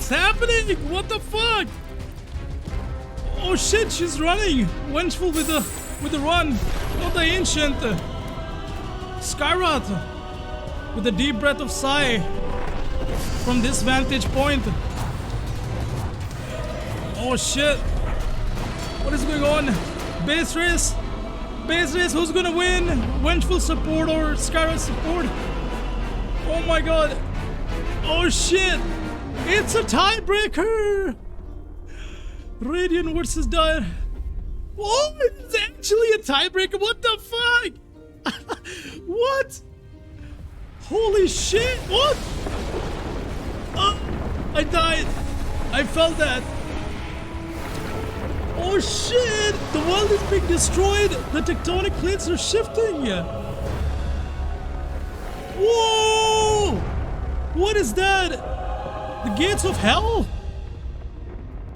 What's happening? What the fuck? Oh shit, she's running. Vengeful with the run. Not the ancient. Skyrath with a deep breath of sigh from this vantage point. Oh shit. What is going on? Base race. Base race, who's gonna win? Vengeful support or Skyrath support? Oh my god. Oh shit. It's a tiebreaker. Radiant versus Dire. Oh, it's actually a tiebreaker. What the fuck? What? Holy shit. What? Oh, I died. I felt that. Oh shit! The world is being destroyed! The tectonic plates are shifting! Whoa! What is that? The gates of hell?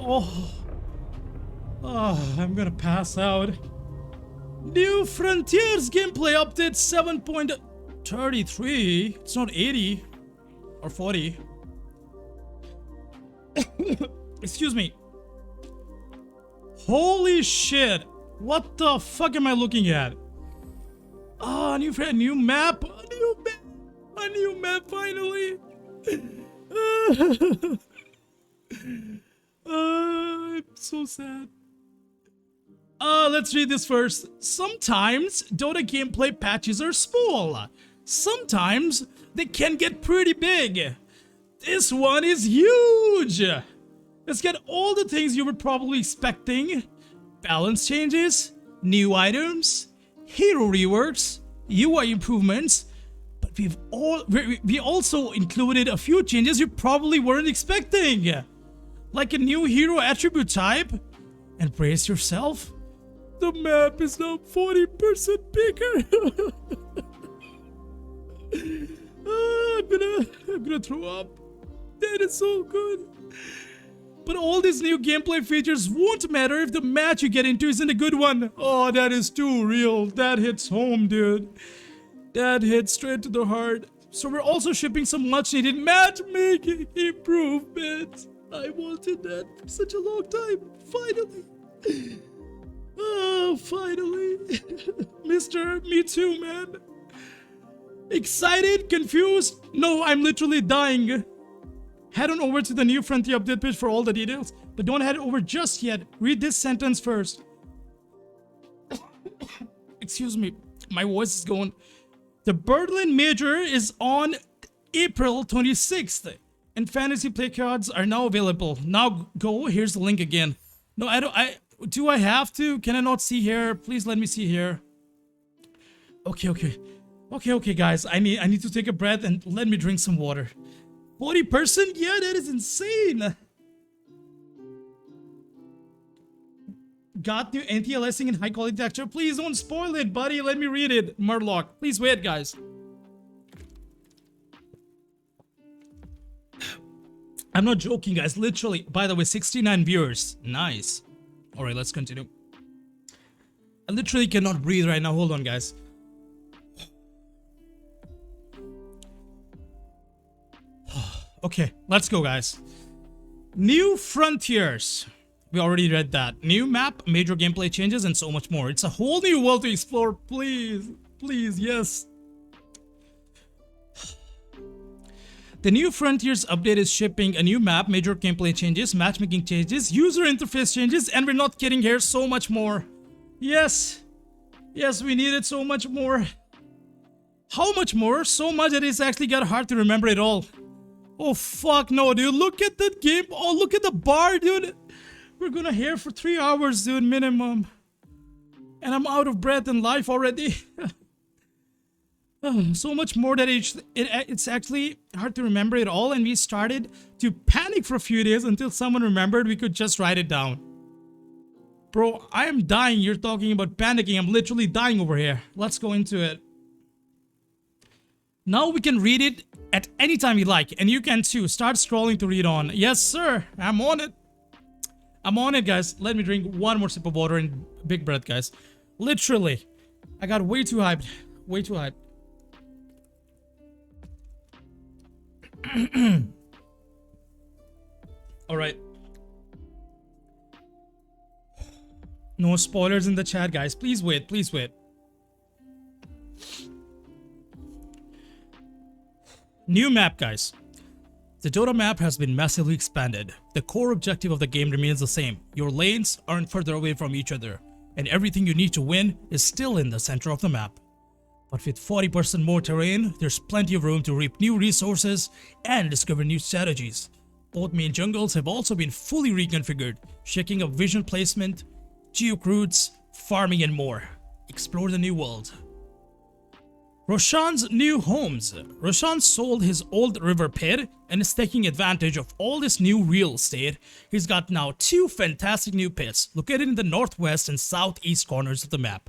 Oh. Oh, I'm gonna pass out. New Frontiers gameplay update 7.33. It's not 80 or 40. Excuse me. Holy shit! What the fuck am I looking at? Ah, a new map, a new map finally. I'm so sad. Let's read this first. Sometimes Dota gameplay patches are small. Sometimes they can get pretty big. This one is huge. Let's get all the things you were probably expecting. Balance changes, new items, hero reworks, UI improvements. But we also included a few changes you probably weren't expecting. Like a new hero attribute type. And brace yourself. The map is now 40% bigger. I'm gonna throw up. That is so good. But all these new gameplay features won't matter if the match you get into isn't a good one. Oh, that is too real. That hits home, dude. That hits straight to the heart. So we're also shipping some much needed matchmaking improvements. I wanted that for such a long time. Finally. Oh, finally. Mr. Me Too, man. Excited? Confused? No, I'm literally dying. Head on over to the New Frontier update page for all the details, but don't head over just yet. Read this sentence first. Excuse me, my voice is going. The Berlin Major is on April 26th, and fantasy play cards are now available. Now go, here's the link again. No, do I have to? Can I not see here? Please let me see here. Okay, guys, I need to take a breath and let me drink some water. 40%? Yeah, that is insane. Got new anti-aliasing and high quality texture. Please don't spoil it, buddy. Let me read it. Murloc. Please wait, guys. I'm not joking, guys. Literally. By the way, 69 viewers. Nice. Alright, let's continue. I literally cannot breathe right now. Hold on, guys. Okay, let's go, guys. New Frontiers. We already read that. New map, major gameplay changes, and so much more. It's a whole new world to explore. Please, please, yes. The New Frontiers update is shipping a new map, major gameplay changes, matchmaking changes, user interface changes, and we're not kidding here, so much more. Yes. Yes, we needed so much more. How much more? So much that it's actually got hard to remember it all. Oh fuck no, dude. Look at that game. Oh, look at the bar, dude. We're gonna hear for 3 hours, dude, minimum. And I'm out of breath and life already. So much more that it's actually hard to remember it all. And we started to panic for a few days until someone remembered we could just write it down. Bro, I am dying. You're talking about panicking. I'm literally dying over here. Let's go into it. Now we can read it at any time you like, and you can too. Start scrolling to read on. Yes, sir. I'm on it. I'm on it, guys. Let me drink one more sip of water and big breath, guys. Literally. I got way too hyped. Way too hyped. Alright. No spoilers in the chat, guys. Please wait, please wait. New map, guys. The Dota map has been massively expanded. The core objective of the game remains the same. Your lanes aren't further away from each other, and everything you need to win is still in the center of the map. But with 40% more terrain, there's plenty of room to reap new resources and discover new strategies. Both main jungles have also been fully reconfigured, shaking up vision placement, geoc routes, farming and more. Explore the new world. Roshan's new homes. Roshan sold his old river pit and is taking advantage of all this new real estate. He's got now 2 fantastic new pits located in the northwest and southeast corners of the map.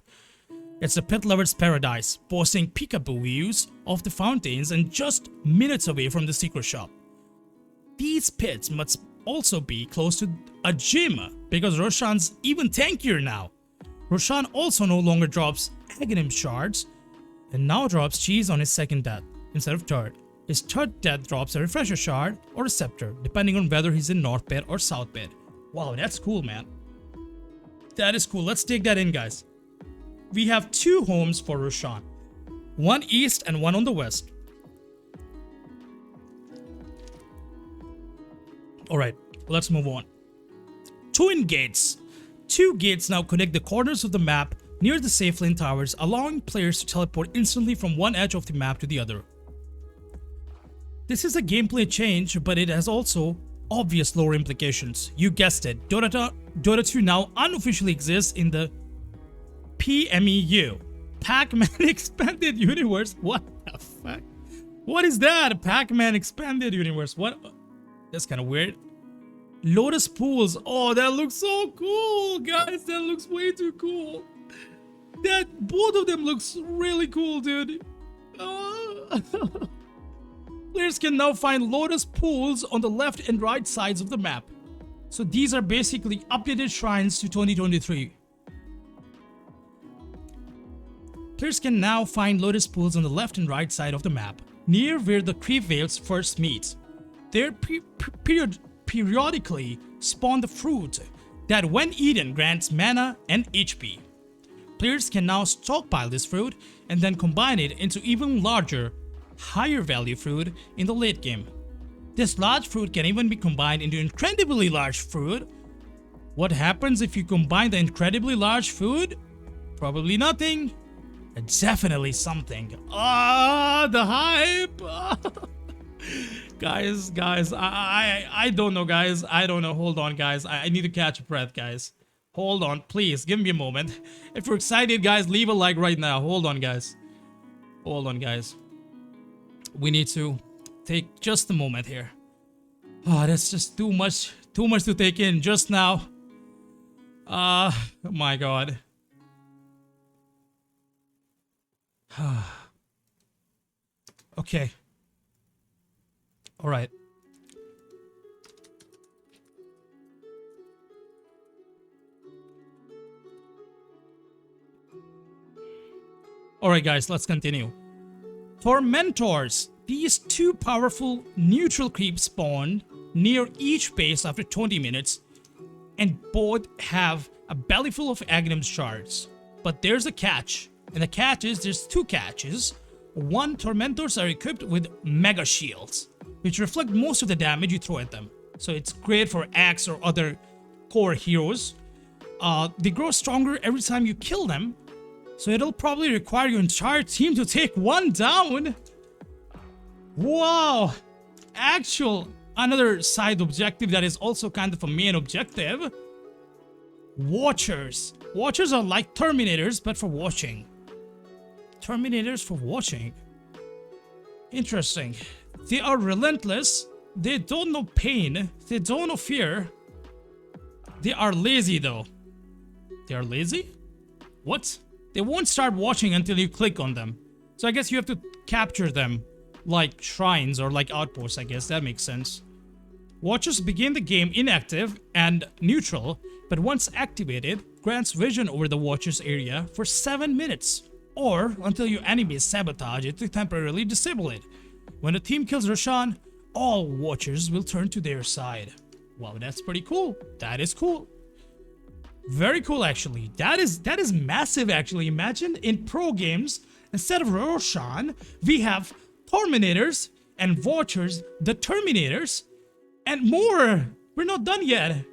It's a pit lover's paradise, boasting peekaboo views of the fountains and just minutes away from the secret shop. These pits must also be close to a gym because Roshan's even tankier now. Roshan also no longer drops Aghanim shards and now drops cheese on his second death instead of third. His third death drops a refresher shard or a scepter depending on whether he's in north pit or south pit. Wow, that's cool, man. That is cool. Let's take that in, guys. We have 2 homes for Roshan. One east and one on the west. Alright, let's move on. Twin gates. 2 gates now connect the corners of the map near the safe lane towers, allowing players to teleport instantly from one edge of the map to the other. This is a gameplay change, but it has also obvious lore implications. You guessed it, Dota 2 now unofficially exists in the PMEU, Pac-Man Expanded Universe. What the fuck? What is that? Pac-Man Expanded Universe. What? That's kind of weird. Lotus pools. Oh, that looks so cool, guys. That looks way too cool. Both of them looks really cool, dude. Players can now find lotus pools on the left and right sides of the map. So these are basically updated shrines to 2023. Players can now find lotus pools on the left and right side of the map, near where the creep veils first meet. They periodically spawn the fruit that when eaten grants mana and HP. Players can now stockpile this fruit and then combine it into even larger, higher value fruit in the late game. This large fruit can even be combined into incredibly large fruit. What happens if you combine the incredibly large fruit? Probably nothing. Definitely something. The hype. Guys, I don't know, guys. I don't know. Hold on, guys. I need to catch a breath, guys. Hold on, please. Give me a moment. If you're excited, guys, leave a like right now. Hold on, guys. Hold on, guys. We need to take just a moment here. Oh, that's just too much to take in just now. My God. Okay. All right. Alright guys, let's continue. Tormentors. These 2 powerful neutral creeps spawn near each base after 20 minutes and both have a belly full of Aghanim shards. But there's a catch, and the catch is there's 2 catches. 1, Tormentors are equipped with mega shields, which reflect most of the damage you throw at them. So it's great for Axe or other core heroes. They grow stronger every time you kill them. So it'll probably require your entire team to take 1 down. Wow. Another side objective that is also kind of a main objective. Watchers. Watchers are like Terminators, but for watching. Terminators for watching. Interesting. They are relentless. They don't know pain. They don't know fear. They are lazy though. They are lazy? What? They won't start watching until you click on them. So I guess you have to capture them like shrines or like outposts, I guess. That makes sense. Watchers begin the game inactive and neutral, but once activated, grants vision over the Watchers area for 7 minutes, or until your enemies sabotage it to temporarily disable it. When the team kills Roshan, all Watchers will turn to their side. Wow, that's pretty cool. That is cool. Very cool, actually. That is massive, actually. Imagine in pro games, instead of Roshan, we have Terminators and Watchers, the Terminators, and more. We're not done yet.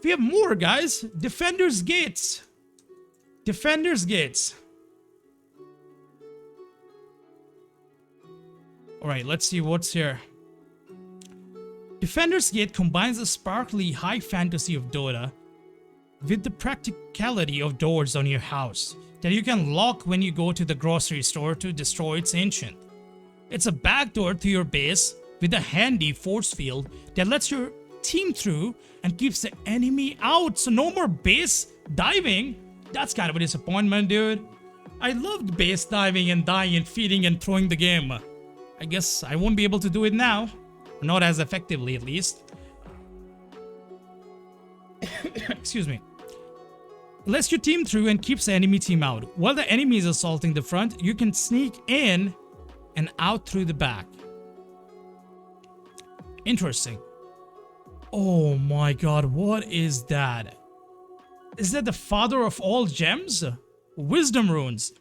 We have more, guys. Defenders Gates. Defenders Gates. Alright, let's see what's here. Defender's Gate combines the sparkly high fantasy of Dota with the practicality of doors on your house that you can lock when you go to the grocery store to destroy its ancient. It's a backdoor to your base with a handy force field that lets your team through and keeps the enemy out. So no more base diving. That's kind of a disappointment, dude. I loved base diving and dying and feeding and throwing the game. I guess I won't be able to do it now. Not as effectively, at least. Excuse me. Lets your team through and keeps the enemy team out. While the enemy is assaulting the front, you can sneak in and out through the back. Interesting. Oh my god, what is that? Is that the father of all gems? Wisdom runes.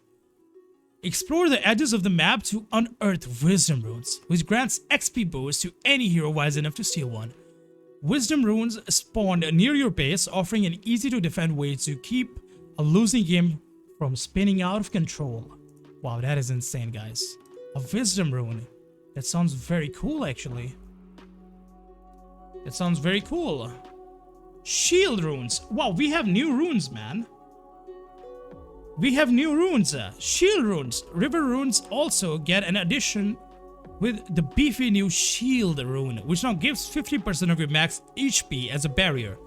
Explore the edges of the map to unearth wisdom runes, which grants XP boost to any hero wise enough to steal one. Wisdom runes spawn near your base, offering an easy to defend way to keep a losing game from spinning out of control. Wow, that is insane, guys. A wisdom rune. That sounds very cool, actually. That sounds very cool. Shield runes. Wow, we have new runes, man. We have new runes. Shield runes. River runes also get an addition with the beefy new shield rune, which now gives 50% of your max HP as a barrier.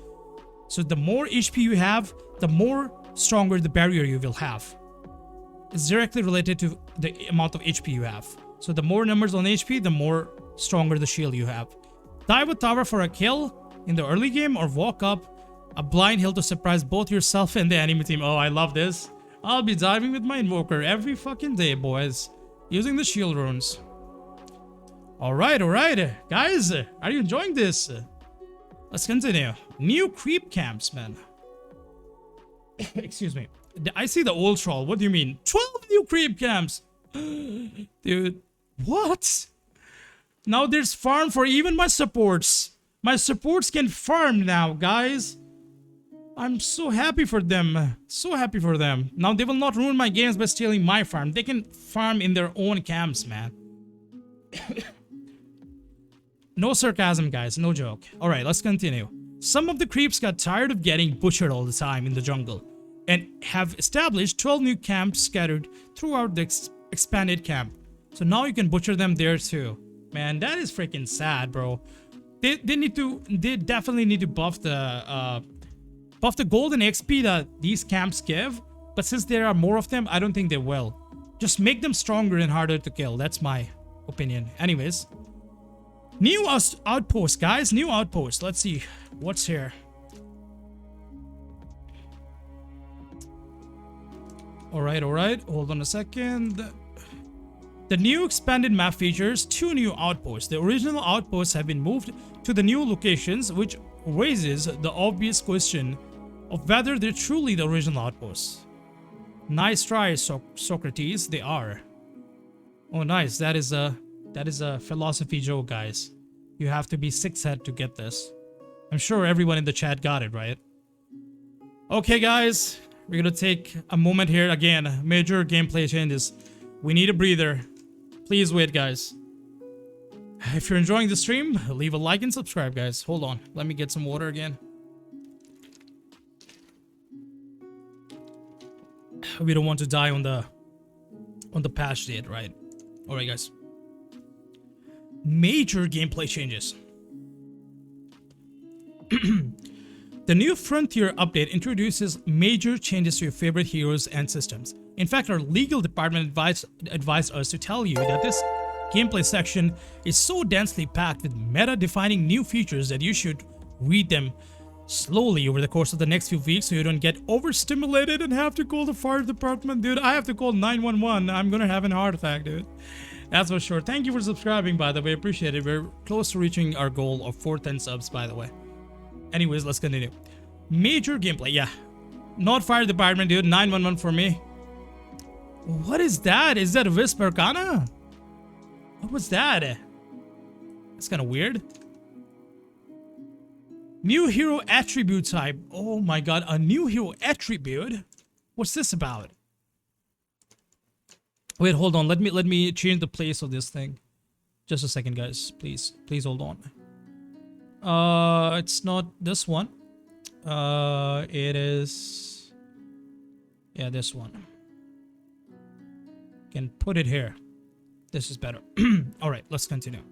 So the more HP you have, the more stronger the barrier you will have. It's directly related to the amount of HP you have. So the more numbers on HP, the more stronger the shield you have. Dive a tower for a kill in the early game, or walk up a blind hill to surprise both yourself and the enemy team. Oh, I love this. I'll be diving with my Invoker every fucking day, boys. Using the shield runes. Alright. Guys, are you enjoying this? Let's continue. New creep camps, man. Excuse me. I see the old troll. What do you mean? 12 new creep camps! Dude, what? Now there's farm for even my supports. My supports can farm now, guys. I'm so happy for them. So happy for them. Now they will not ruin my games by stealing my farm. They can farm in their own camps, man. No sarcasm, guys. No joke. Alright, let's continue. Some of the creeps got tired of getting butchered all the time in the jungle and have established 12 new camps scattered throughout the expanded camp. So now you can butcher them there too. Man, that is freaking sad, bro. They definitely need to buff the golden XP that these camps give, but since there are more of them, I don't think they will. Just make them stronger and harder to kill. That's my opinion. Anyways, new outpost, guys. New outpost. Let's see what's here. Alright. Hold on a second. The new expanded map features 2 new outposts. The original outposts have been moved to the new locations, which raises the obvious question of whether they're truly the original outposts. Nice try, Socrates. They are. Oh, nice. That is a philosophy joke, guys. You have to be 6-head to get this. I'm sure everyone in the chat got it, right? Okay, guys. We're gonna take a moment here. Again, major gameplay changes. We need a breather. Please wait, guys. If you're enjoying the stream, leave a like and subscribe, guys. Hold on. Let me get some water again. We don't want to die on the patch date, right? Alright, guys. Major gameplay changes. The new Frontier update introduces major changes to your favorite heroes and systems. In fact, our legal department advised us to tell you that this gameplay section is so densely packed with meta-defining new features that you should read them slowly over the course of the next few weeks so you don't get overstimulated and have to call the fire department. Dude, I have to call 911. I'm gonna have a heart attack, dude. That's for sure. Thank you for subscribing, by the way. Appreciate it. We're close to reaching our goal of 410 subs, by the way. Anyways, let's continue. Major gameplay, yeah. Not fire department, dude. 911 for me. What is that? Is that a Wisp Arcana? What was that? That's kind of weird. New hero attribute type. Oh my god, a new hero attribute? What's this about? Wait, hold on. Let me change the place of this thing. Just a second, guys. Please hold on. It's not this one. It is... yeah, this one. Can put it here. This is better. Alright, let's continue.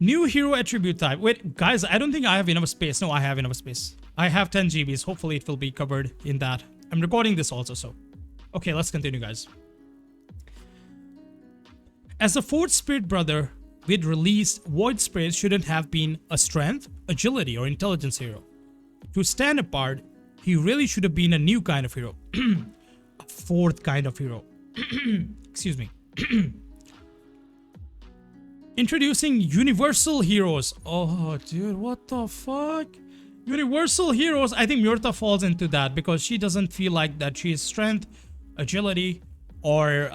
New hero attribute type. Wait, guys, I don't think I have enough space. No, I have enough space. I have 10 GBs. Hopefully it will be covered in that. I'm recording this also, so... okay, let's continue, guys. As a fourth spirit brother with released, Void Spirit shouldn't have been a strength, agility, or intelligence hero. To stand apart, he really should have been a new kind of hero. A fourth kind of hero. Excuse me. Introducing Universal Heroes. Oh, dude, what the fuck? Universal Heroes, I think Murta falls into that because she doesn't feel like that she is strength, agility, or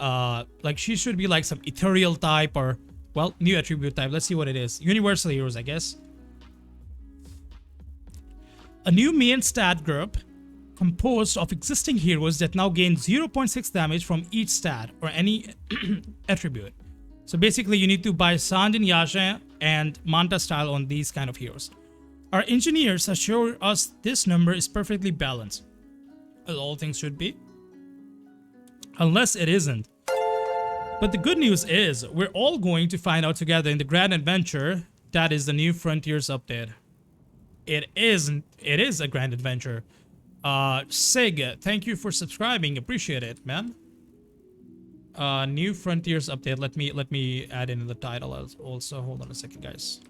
like she should be like some ethereal type or, well, new attribute type. Let's see what it is. Universal Heroes, I guess. A new main stat group composed of existing heroes that now gain 0.6 damage from each stat or any attribute. So basically you need to buy Sandin Yasha and Manta style on these kind of heroes. Our engineers assure us this number is perfectly balanced. As all things should be. Unless it isn't. But the good news is, we're all going to find out together in the grand adventure that is the New Frontiers update. It is a grand adventure. Sig, thank you for subscribing. Appreciate it, man. New Frontiers update. Let me add in the title also. Hold on a second, guys.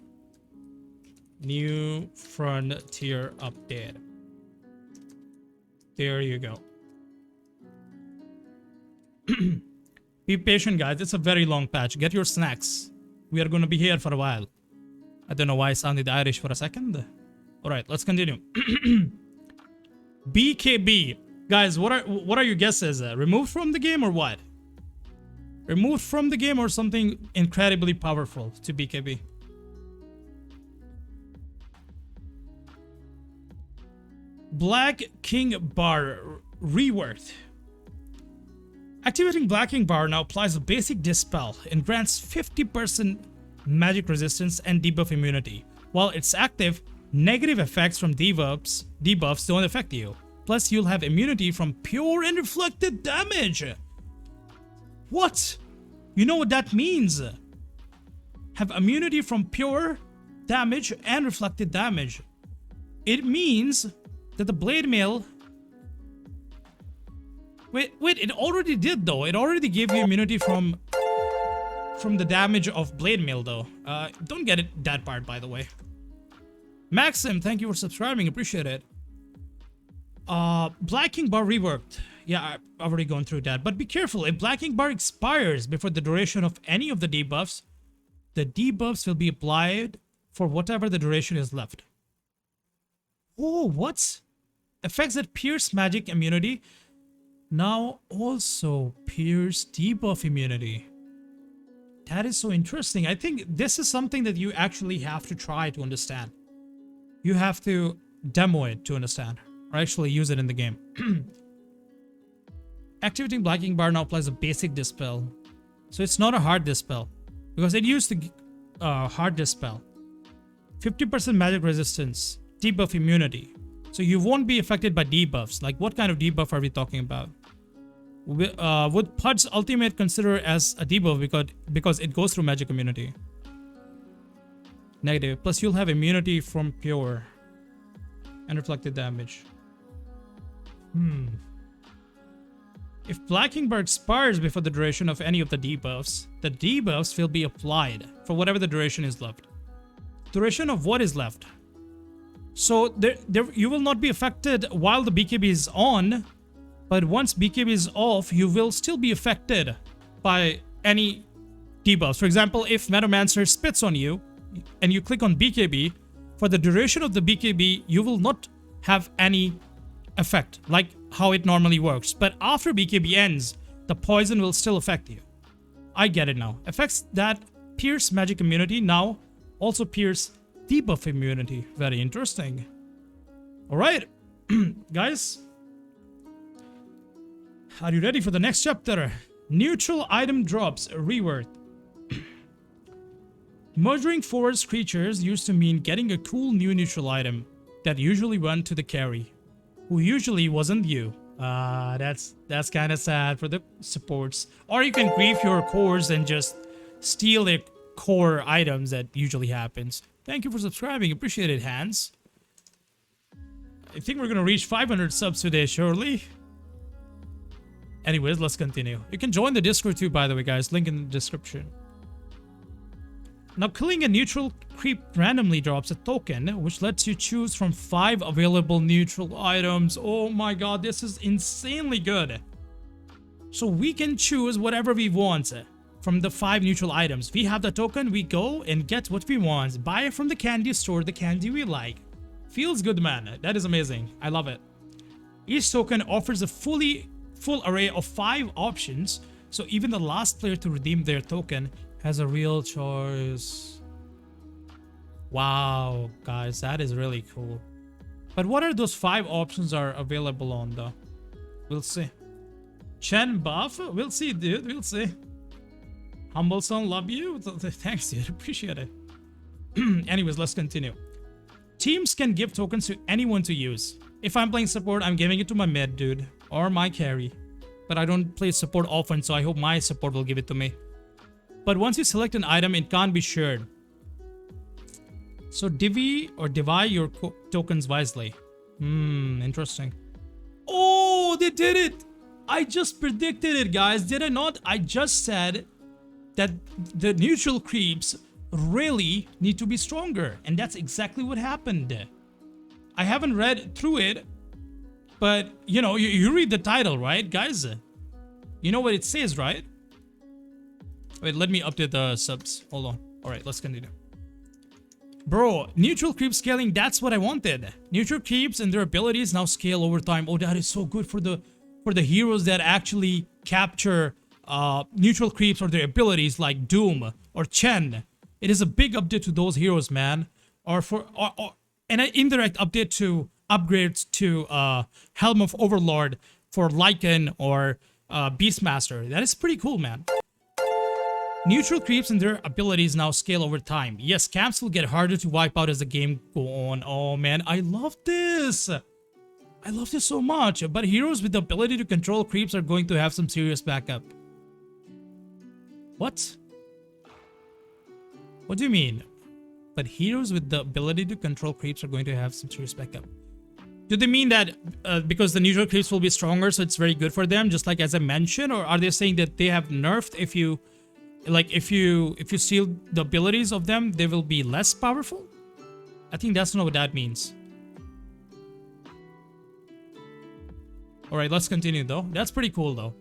New Frontier update. There you go. Be patient, guys. It's a very long patch. Get your snacks. We are going to be here for a while. I don't know why I sounded Irish for a second. Alright, let's continue. BKB. Guys, what are your guesses? Removed from the game or what? Removed from the game or something incredibly powerful to BKB? Black King Bar reworked. Activating Black King Bar now applies a basic dispel and grants 50% magic resistance and debuff immunity. While it's active, negative effects from debuffs don't affect you. Plus, you'll have immunity from pure and reflected damage. What? You know what that means? Have immunity from pure damage and reflected damage. It means that the Blade Mail... Wait, it already did though. It already gave you immunity from the damage of Blade Mail though. Don't get it that part, by the way. Maxim, thank you for subscribing. Appreciate it. Black King Bar reworked. Yeah, I've already gone through that. But be careful. If Black King Bar expires before the duration of any of the debuffs will be applied for whatever the duration is left. Oh, what? Effects that pierce magic immunity now also pierce debuff immunity. That is so interesting. I think this is something that you actually have to try to understand. You have to demo it to understand, or actually use it in the game. Activating Black King Bar now applies a basic dispel. So it's not a hard dispel, because it used to hard dispel. 50% magic resistance, debuff immunity. So you won't be affected by debuffs. Like, what kind of debuff are we talking about? Would Pud's ultimate consider as a debuff because it goes through magic immunity? Negative. Plus you'll have immunity from pure and reflected damage. If Black King Bar expires before the duration of any of the debuffs will be applied for whatever the duration is left. Duration of what is left? So you will not be affected while the BKB is on, but once BKB is off, you will still be affected by any debuffs. For example, if Metamancer spits on you and you click on BKB, For the duration of the BKB, you will not have any effect, like how it normally works. But after BKB ends, the poison will still affect you. I get it now. Effects that pierce magic immunity now also pierce debuff immunity. Very interesting. Alright, guys. Are you ready for the next chapter? Neutral item drops reworked. Murdering forest creatures used to mean getting a cool new neutral item that usually went to the carry, who usually wasn't you. That's kind of sad for the supports. Or you can grief your cores and just steal their core items. That usually happens. Thank you for subscribing. Appreciate it, Hans. I think we're gonna reach 500 subs today, surely. Anyways, let's continue. You can join the Discord too, by the way, guys. Link in the description. Now, killing a neutral creep randomly drops a token, which lets you choose from 5 available neutral items. Oh my god, this is insanely good. So we can choose whatever we want from the 5 neutral items. We have the token, we go and get what we want. Buy it from the candy store, the candy we like. Feels good, man. That is amazing. I love it. Each token offers a full array of 5 options, so even the last player to redeem their token has a real choice. Wow, guys, that is really cool. But what are those 5 options are available on though? We'll see. Chen buff? We'll see, dude. We'll see. Humble son, love you. Thanks, dude. Appreciate it. Anyways, let's continue. Teams can give tokens to anyone to use. If I'm playing support, I'm giving it to my mid, dude, or my carry. But I don't play support often, so I hope my support will give it to me. But once you select an item, it can't be shared. So divvy your tokens wisely. Interesting. Oh, they did it! I just predicted it, guys. Did I not? I just said that the neutral creeps really need to be stronger. And that's exactly what happened. I haven't read through it. But, you know, you read the title, right, guys? You know what it says, right? Wait, let me update the subs. Hold on. Alright, let's continue. Bro, neutral creep scaling, that's what I wanted. Neutral creeps and their abilities now scale over time. Oh, that is so good for the heroes that actually capture neutral creeps or their abilities like Doom or Chen. It is a big update to those heroes, man. Or an indirect update to upgrades to Helm of Overlord for Lycan or Beastmaster. That is pretty cool, man. Neutral creeps and their abilities now scale over time. Yes, camps will get harder to wipe out as the game go on. Oh man, I love this. I love this so much. But heroes with the ability to control creeps are going to have some serious backup. What? What do you mean? But heroes with the ability to control creeps are going to have some serious backup. Do they mean that because the neutral creeps will be stronger, so it's very good for them, just like as I mentioned? Or are they saying that they have nerfed if you... Like, if you steal the abilities of them, they will be less powerful? I think that's not what that means. Alright, let's continue though. That's pretty cool though.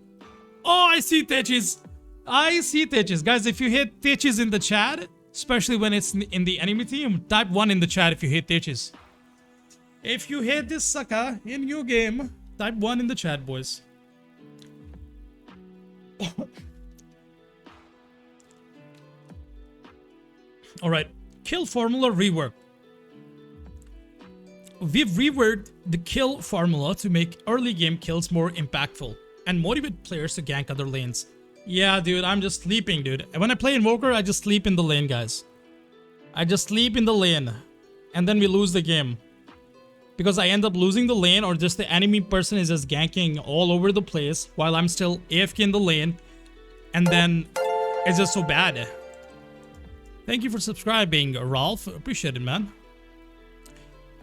Oh, I see Techies. I see Techies. Guys, if you hit Techies in the chat, especially when it's in the enemy team, type 1 in the chat if you hit Techies. If you hit this sucker in your game, type 1 in the chat, boys. Alright, kill formula rework. We've reworked the kill formula to make early game kills more impactful and motivate players to gank other lanes. Yeah, dude, I'm just sleeping, dude. When I play Invoker, I just sleep in the lane, guys. I just sleep in the lane. And then we lose the game. Because I end up losing the lane, or just the enemy person is just ganking all over the place while I'm still AFK in the lane. And then it's just so bad. Thank you for subscribing, Ralph. Appreciate it, man.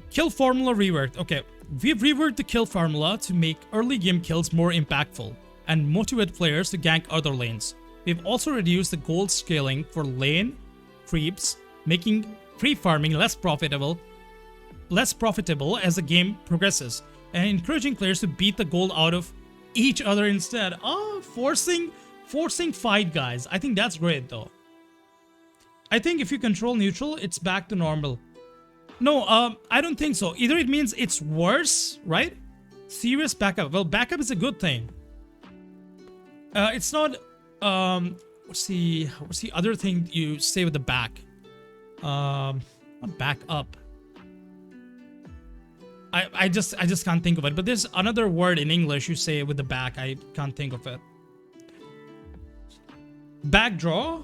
Kill formula reworked. Okay, we've reworked the kill formula to make early game kills more impactful and motivate players to gank other lanes. We've also reduced the gold scaling for lane creeps, making creep farming less profitable as the game progresses, and encouraging players to beat the gold out of each other instead. Oh, forcing fight, guys. I think that's great though. I think if you control neutral, it's back to normal. No, I don't think so. Either it means it's worse, right? Serious backup. Well, backup is a good thing. It's not. What's the other thing you say with the back? Not back up. I just can't think of it. But there's another word in English you say with the back. I can't think of it. Back draw,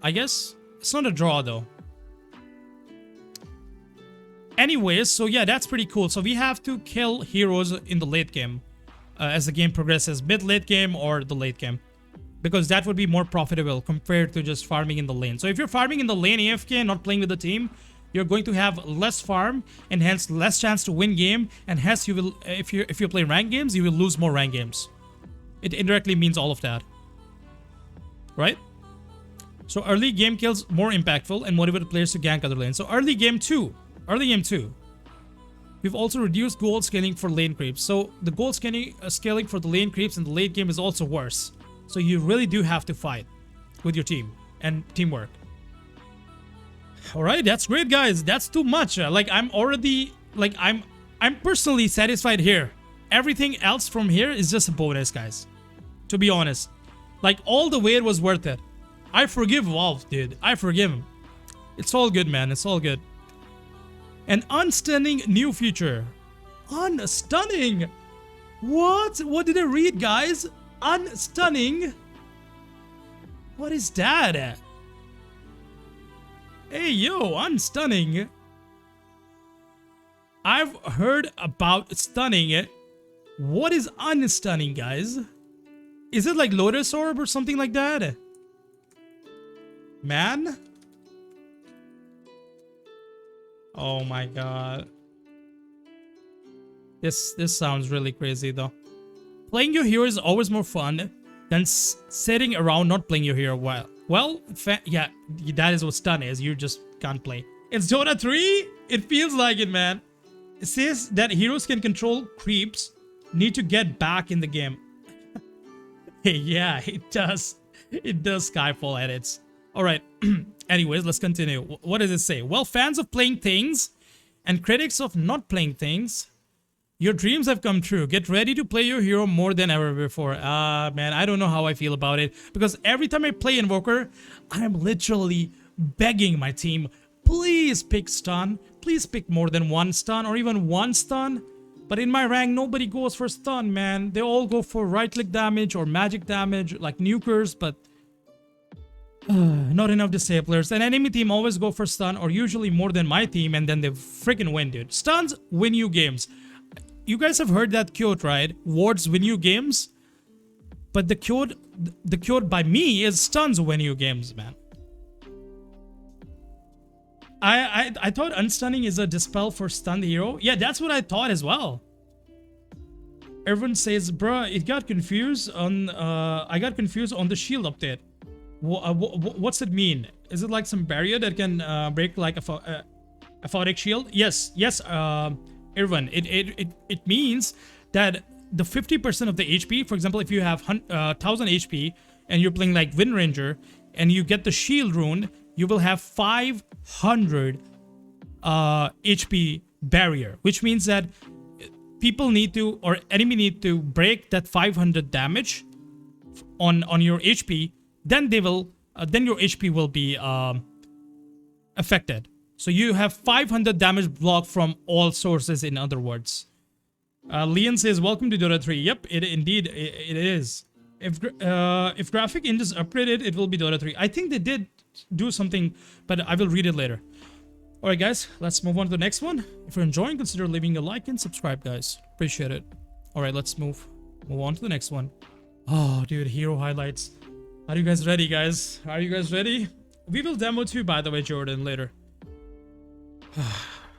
I guess. It's not a draw though. Anyways, so yeah, that's pretty cool. So we have to kill heroes in the late game as the game progresses, mid-late game or the late game, because that would be more profitable compared to just farming in the lane. So if you're farming in the lane AFK and not playing with the team, you're going to have less farm and hence less chance to win game, and hence you will, if you play rank games, you will lose more rank games. It indirectly means all of that, right? So early game kills more impactful and motivate players to gank other lanes. So early game 2. We've also reduced gold scaling for lane creeps. So the gold scaling for the lane creeps in the late game is also worse. So you really do have to fight with your team and teamwork. Alright, that's great, guys. That's too much. Like, I'm already, like, I'm personally satisfied here. Everything else from here is just a bonus, guys. To be honest. Like, all the wait was worth it. I forgive Valve, dude. I forgive him. It's all good, man. It's all good. An unstunning new feature. Unstunning? What? What did I read, guys? Unstunning? What is that? Hey, yo, unstunning. I've heard about stunning. What is unstunning, guys? Is it like Lotus Orb or something like that? Man? Oh my god. This sounds really crazy though. Playing your hero is always more fun than sitting around not playing your hero. Well, yeah, that is what stun is. You just can't play. It's Dota 3? It feels like it, man. It says that heroes can control creeps. Need to get back in the game. Yeah, it does. It does Skyfall edits. Alright. Anyways, let's continue. What does it say? Well, fans of playing things and critics of not playing things, your dreams have come true. Get ready to play your hero more than ever before. Man, I don't know how I feel about it. Because every time I play Invoker, I'm literally begging my team, please pick stun. Please pick more than one stun or even one stun. But in my rank, nobody goes for stun, man. They all go for right-click damage or magic damage, like nukers, but not enough disablers. An enemy team always go for stun, or usually more than my team, and then they freaking win, dude. Stuns win you games. You guys have heard that quote, right? Wards win you games. But the quote by me is stuns win you games, man. I thought unstunning is a dispel for stunned hero. Yeah, that's what I thought as well. Everyone says, bruh, it got confused on I got confused on the shield update. What's it mean? Is it like some barrier that can break like a F.A.Q shield? Yes, everyone. It means that the 50% of the HP, for example, if you have 1000 HP and you're playing like Wind Ranger and you get the shield rune, you will have 500 HP barrier, which means that people need to, or enemy need to break that 500 damage on your HP. Then they will, then your HP will be affected. So you have 500 damage block from all sources. In other words, Leon says, "Welcome to Dota 3." Yep, it is. If graphic engine is upgraded, it will be Dota 3. I think they did do something, but I will read it later. All right, guys, let's move on to the next one. If you're enjoying, consider leaving a like and subscribe, guys. Appreciate it. All right, let's move on to the next one. Oh, dude, hero highlights. Are you guys ready, guys? Are you guys ready? We will demo too, by the way, Jordan, later.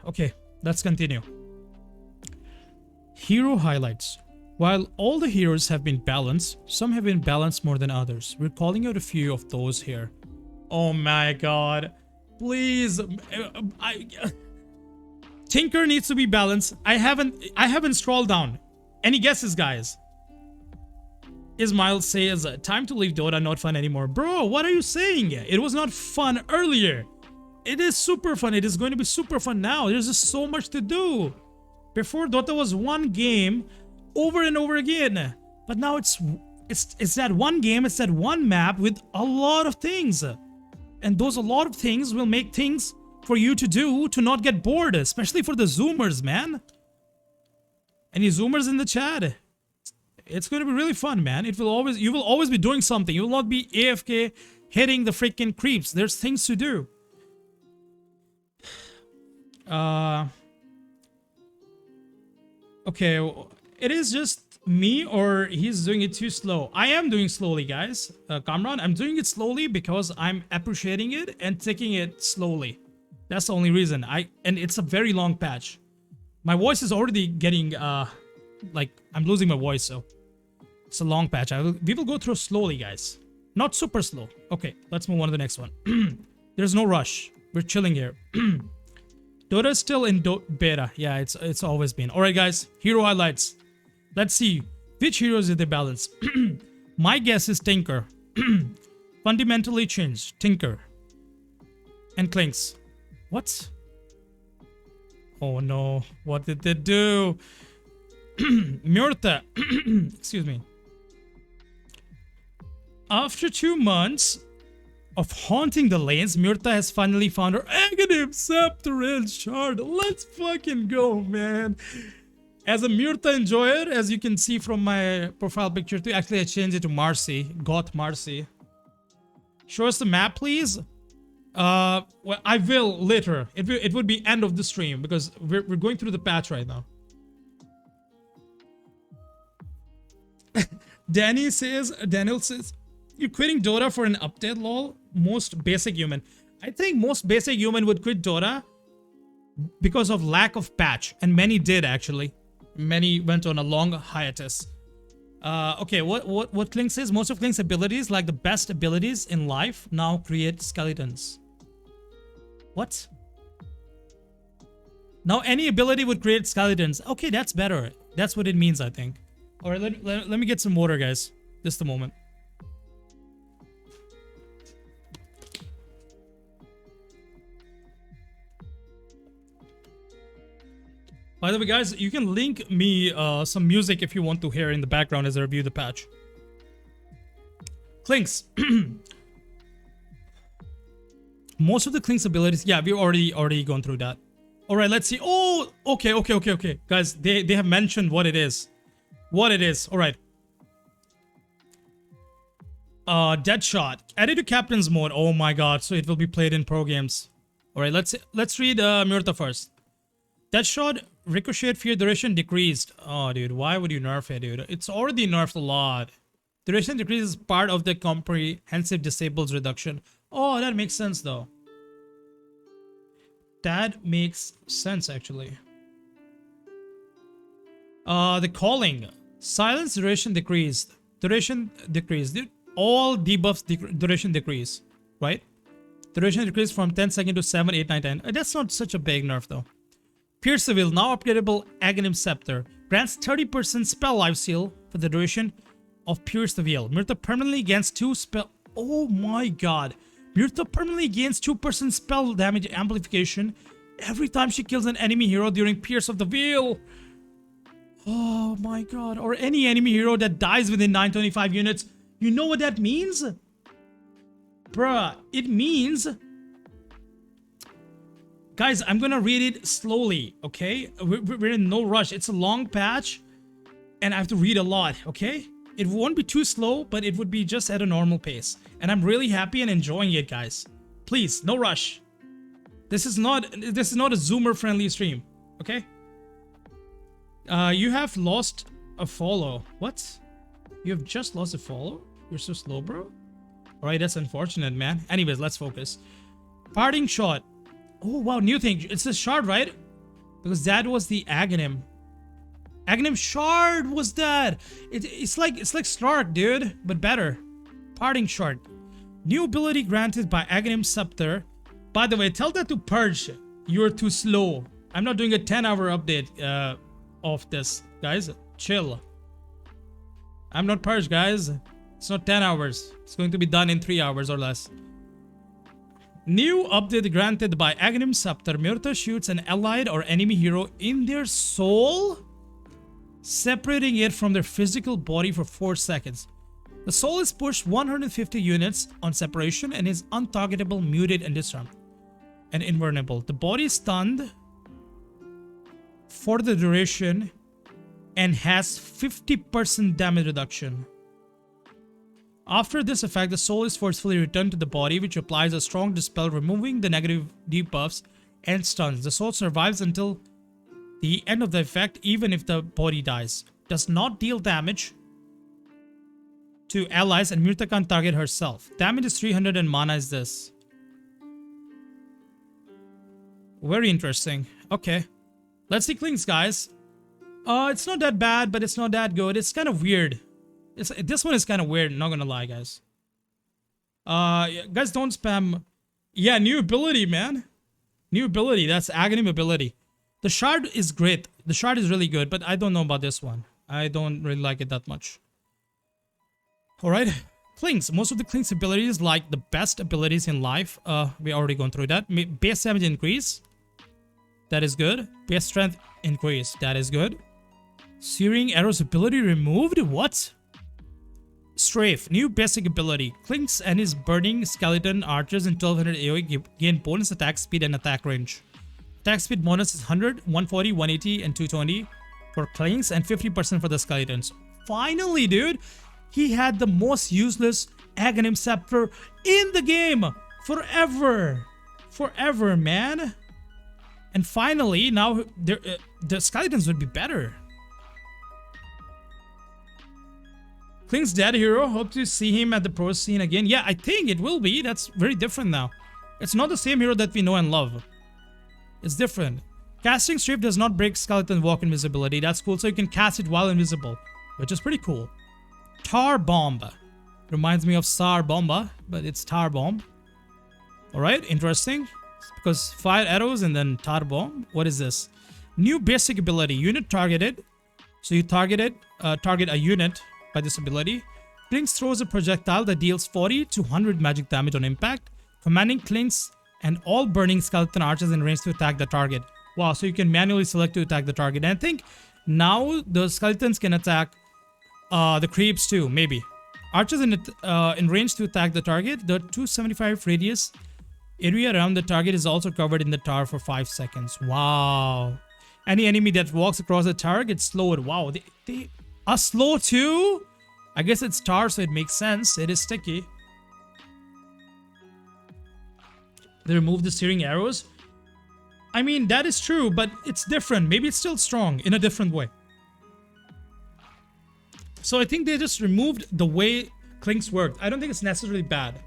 Okay, let's continue. Hero highlights. While all the heroes have been balanced, some have been balanced more than others. We're calling out a few of those here. Oh my god. Please. Tinker needs to be balanced. I haven't scrolled down. Any guesses, guys? Ismail says, time to leave Dota, not fun anymore. Bro, what are you saying? It was not fun earlier. It is super fun. It is going to be super fun now. There's just so much to do. Before, Dota was one game over and over again. But now it's that one game, it's that one map with a lot of things. And those a lot of things will make things for you to do to not get bored, especially for the Zoomers, man. Any Zoomers in the chat? It's going to be really fun, man. You will always be doing something. You will not be AFK hitting the freaking creeps. There's things to do. Okay, it is just me or he's doing it too slow. I am doing slowly, guys. Kamran, I'm doing it slowly because I'm appreciating it and taking it slowly. That's the only reason. And it's a very long patch. My voice is already getting like I'm losing my voice, so it's a long patch. We will go through slowly, guys. Not super slow. Okay, let's move on to the next one. There's no rush. We're chilling here. Dota is still in beta. Yeah, it's always been. All right, guys. Hero highlights. Let's see which heroes did they balance. My guess is Tinker. Fundamentally changed. Tinker. And Clinks. What? Oh no. What did they do? Murta. Excuse me. After 2 months of haunting the lanes, Murta has finally found her Aghanim Scepter and Shard. Let's fucking go, man. As a Murta enjoyer, as you can see from my profile picture too, actually I changed it to Marcy. Got Marcy. Show us the map, please. Well, I will later. It would be end of the stream because we're going through the patch right now. Daniel says, you're quitting Dota for an update, lol. Most basic human. I think most basic human would quit Dota because of lack of patch. And many did, actually. Many went on a long hiatus. Okay, what Klink says, most of Klink's abilities, like the best abilities in life, now create skeletons. What? Now any ability would create skeletons. Okay, that's better. That's what it means, I think. Alright, let me get some water, guys. Just a moment. By the way, guys, you can link me some music if you want to hear in the background as I review the patch. Clinks. Most of the Clinks abilities, yeah, we've already gone through that. All right, let's see. Oh, okay. Guys, they have mentioned what it is. What it is. All right. Deadshot. Added to Captain's mode. Oh my god, so it will be played in pro games. All right, let's read Murta first. Deadshot. Ricochet fear duration decreased. Oh, dude, why would you nerf it, dude? It's already nerfed a lot. Duration decrease is part of the comprehensive disables reduction. Oh, that makes sense, though. That makes sense, actually. The calling. Silence duration decreased. Duration decreased. Dude, all debuffs duration decrease, right? Duration decreased from 10 seconds to 7, 8, 9, 10. That's not such a big nerf, though. Pierce Will, now upgradable Aghanim Scepter, grants 30% spell life steal for the duration of Pierce the Will. Murta permanently gains 2 spell. Oh my god. Murta permanently gains 2% spell damage amplification every time she kills an enemy hero during Pierce of the Will. Oh my god. Or any enemy hero that dies within 925 units. You know what that means? Bruh, it means... Guys, I'm gonna read it slowly, okay? We're in no rush. It's a long patch, and I have to read a lot, okay? It won't be too slow, but it would be just at a normal pace. And I'm really happy and enjoying it, guys. Please, no rush. This is not a Zoomer-friendly stream, okay? You have lost a follow. What? You have just lost a follow? You're so slow, bro? Alright, that's unfortunate, man. Anyways, let's focus. Parting shot. Oh, wow, new thing. It's a shard, right? Because that was the Aghanim. Aghanim shard was that. It's like Stark, dude, but better. Parting shard. New ability granted by Aghanim Scepter. By the way, tell that to Purge. You're too slow. I'm not doing a 10-hour update of this, guys. Chill. I'm not Purge, guys. It's not 10 hours. It's going to be done in 3 hours or less. New update granted by Aghanim Scepter. Myrta shoots an allied or enemy hero in their soul, separating it from their physical body for 4 seconds. The soul is pushed 150 units on separation and is untargetable, muted, and disarmed. And invulnerable. The body is stunned for the duration and has 50% damage reduction. After this effect, the soul is forcefully returned to the body, which applies a strong dispel, removing the negative debuffs and stuns. The soul survives until the end of the effect, even if the body dies. Does not deal damage to allies, and Myrta can't target herself. Damage is 300 and mana is this. Very interesting. Okay. Let's see Klings, guys. It's not that bad, but it's not that good. It's kind of weird. This one is kind of weird, not gonna lie, guys. Guys, don't spam. Yeah, new ability, man. New ability. That's Aghanim ability. The shard is great. The shard is really good, but I don't know about this one. I don't really like it that much. Alright. Klings. Most of the Klings abilities, like the best abilities in life. We already gone through that. Base damage increase. That is good. Base strength increase. That is good. Searing arrows ability removed? What? Strafe. New basic ability. Klings and his burning skeleton archers in 1200 AoE gain bonus attack speed and attack range. Attack speed bonus is 100, 140, 180, and 220 for Klings and 50% for the skeletons. Finally, dude! He had the most useless Aghanim Scepter in the game! Forever! Forever, man! And finally, now the skeletons would be better. Kling's dead hero. Hope to see him at the pro scene again. Yeah, I think it will be. That's very different now. It's not the same hero that we know and love. It's different. Casting Strafe does not break skeleton walk invisibility. That's cool. So you can cast it while invisible, which is pretty cool. Tar Bomb. Reminds me of Sar Bomba, but it's Tar Bomb. Alright, interesting. Because fire arrows and then Tar Bomb. What is this? New basic ability. Unit targeted. So you target a unit by this ability. Klings throws a projectile that deals 40 to 100 magic damage on impact, commanding Klings and all burning skeleton archers in range to attack the target. Wow, so you can manually select to attack the target. And I think now the skeletons can attack the creeps too, maybe. Archers in range to attack the target. The 275 radius area around the target is also covered in the tar for 5 seconds. Wow. Any enemy that walks across the tar gets slowed. Wow, they are slow too? I guess it's tar, so it makes sense. It is sticky. They remove the searing arrows. I mean, that is true, but it's different. Maybe it's still strong in a different way. So I think they just removed the way Klings worked. I don't think it's necessarily bad.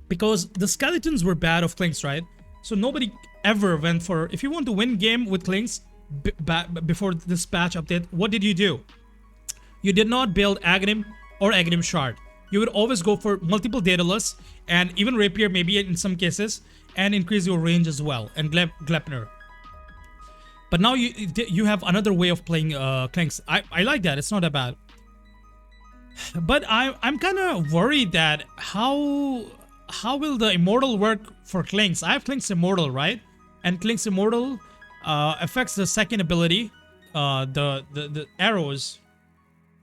Because the skeletons were bad of Klings, right? So nobody ever went for... If you want to win game with Klings before this patch update, what did you do? You did not build Aghanim or Aghanim Shard. You would always go for multiple Daedalus and even Rapier maybe in some cases, and increase your range as well, and Glepner. But now you have another way of playing Klings. I like that. It's not that bad. But I'm kind of worried that how will the Immortal work for Klings? I have Klings Immortal, right? And Klings Immortal affects the second ability, the arrows.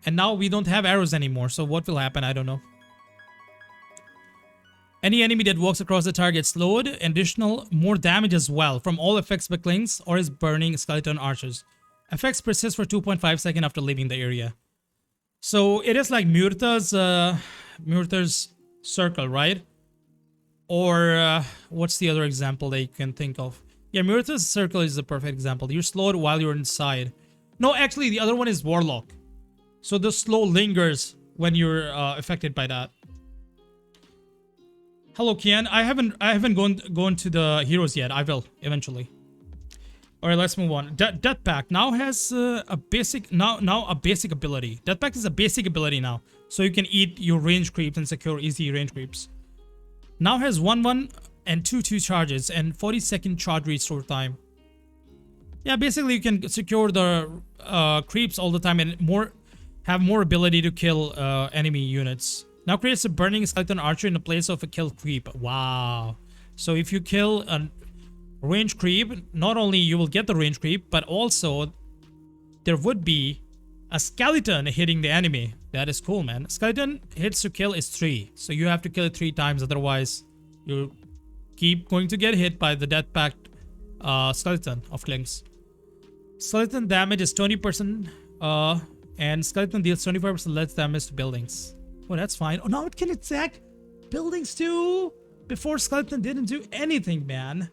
And now we don't have arrows anymore. So what will happen? I don't know. Any enemy that walks across the target slowed. Additional more damage as well from all effects by Klings or his burning skeleton archers. Effects persist for 2.5 seconds after leaving the area. So it is like Myrta's circle, right? Or what's the other example that you can think of? Yeah, Myrta's circle is the perfect example. You're slowed while you're inside. No, actually, the other one is Warlock. So the slow lingers when you're affected by that. Hello, Kian. I haven't gone to the heroes yet. I will eventually. All right, let's move on. Death Pact now has a basic ability. Death Pact is a basic ability now, so you can eat your range creeps and secure easy range creeps. Now has 1/1 and 2/2 charges and 40-second charge restore time. Yeah, basically you can secure the creeps all the time and have more ability to kill enemy units Now creates a burning skeleton archer in the place of a kill creep. Wow. So if you kill a range creep, not only you will get the range creep, but also there would be a skeleton hitting the enemy. That is cool, man. Skeleton hits to kill is 3. So you have to kill it 3 times, otherwise you keep going to get hit by the death pact skeleton of Klings. Skeleton damage is 20%, and skeleton deals 25% less damage to buildings. Oh, that's fine. Oh, now it can attack buildings too. Before skeleton didn't do anything, man.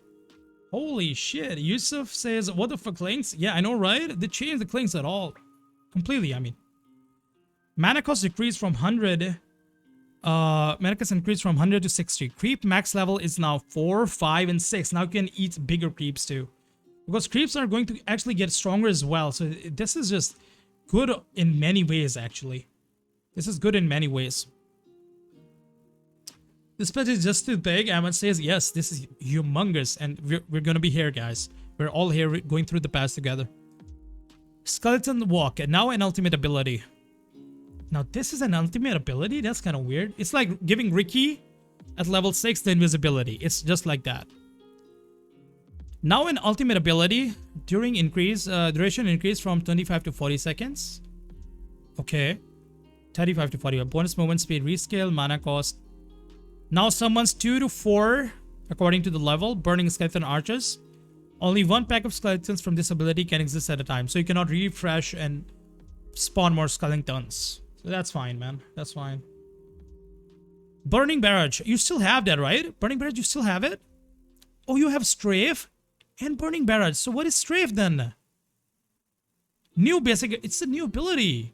Holy shit. Yusuf says, what the fuck, Klings? Yeah, I know, right? They changed the Klings at all. Completely, I mean. Mana cost decreased from 100. Mana cost increased from 100 to 60. Creep max level is now 4, 5, and 6. Now you can eat bigger creeps too. Because creeps are going to actually get stronger as well. So this is just good in many ways, actually. This is good in many ways. This patch is just too big. Ahmed says, yes, this is humongous. And we're going to be here, guys. We're all here going through the patch together. Skeleton Walk. And now an ultimate ability. Now, this is an ultimate ability? That's kind of weird. It's like giving Ricky at level 6 the invisibility. It's just like that. Now an ultimate ability during increase, duration increase from 25 to 40 seconds. Okay. 35 to 40. Bonus movement speed, rescale, mana cost. Now summons 2 to 4 according to the level. Burning skeleton archers. Only 1 pack of skeletons from this ability can exist at a time. So you cannot refresh and spawn more skeletons. So that's fine, man. That's fine. Burning barrage. You still have that, right? Burning barrage, you still have it? Oh, you have strafe and burning barrage. So what is strafe then? New basic. It's a new ability.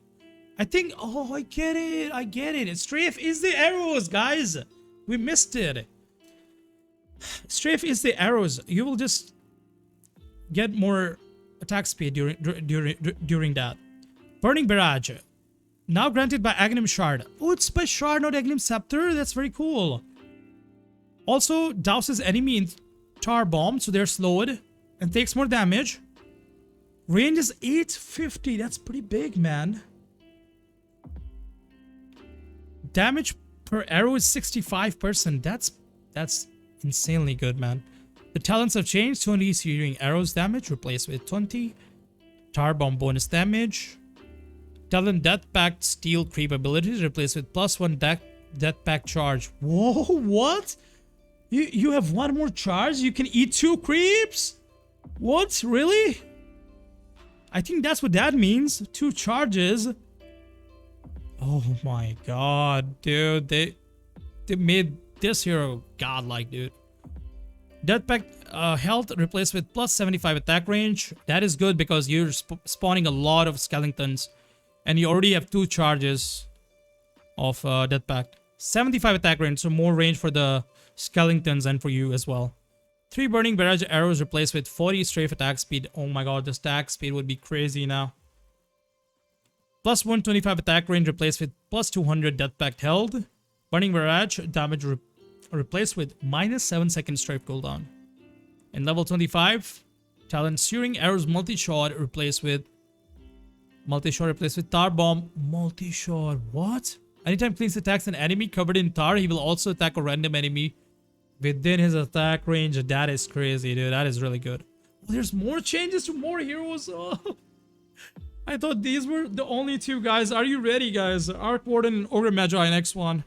I think. Oh, I get it. I get it. Strafe is the arrows, guys. We missed it. Strafe is the arrows. You will just get more attack speed during that. Burning barrage. Now granted by Aghanim Shard. Oh, it's by Shard, not Aghanim Scepter. That's very cool. Also, douses enemy in tar bomb, so they're slowed and takes more damage. Range is 850. That's pretty big, man. Damage per arrow is 65%. That's insanely good, man. The talents have changed. 20 searing arrows damage replaced with 20. Tar bomb bonus damage. Talent Death Pact Steel Creep abilities replaced with +1 Death Pact charge. Whoa, what? You have 1 more charge? You can eat 2 creeps? What? Really? I think that's what that means. 2 charges. Oh my god, dude. They made this hero godlike, dude. Death Pact health replaced with +75 attack range. That is good because you're spawning a lot of skeletons. And you already have 2 charges of Death Pact. 75 attack range, so more range for the skeletons and for you as well. 3 burning barrage arrows replaced with 40 strafe attack speed. Oh my god, the attack speed would be crazy now. +125 attack range replaced with +200 Death Pact held. Burning barrage damage replaced with -7 second strafe cooldown. In level 25, talent searing arrows multi-shot replaced with tar bomb. Multi-shot. What? Anytime Klings attacks an enemy covered in tar, he will also attack a random enemy within his attack range. That is crazy, dude. That is really good. Oh, there's more changes to more heroes. Oh. I thought these were the only 2 guys. Are you ready, guys? Arc Warden and Ogre Magi, next one.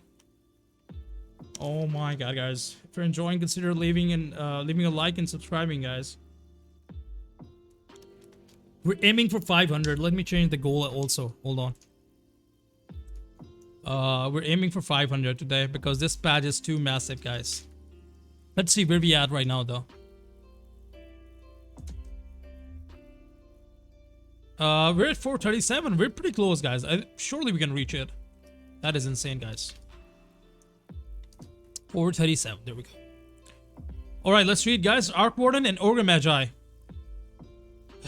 Oh my god, guys. If you're enjoying, consider leaving a like and subscribing, guys. We're aiming for 500. Let me change the goal also. Hold on. We're aiming for 500 today because this patch is too massive, guys. Let's see where we at right now, though. We're at 437. We're pretty close, guys. Surely we can reach it. That is insane, guys. 437. There we go. All right, let's read, guys. Arc Warden and Ogre Magi.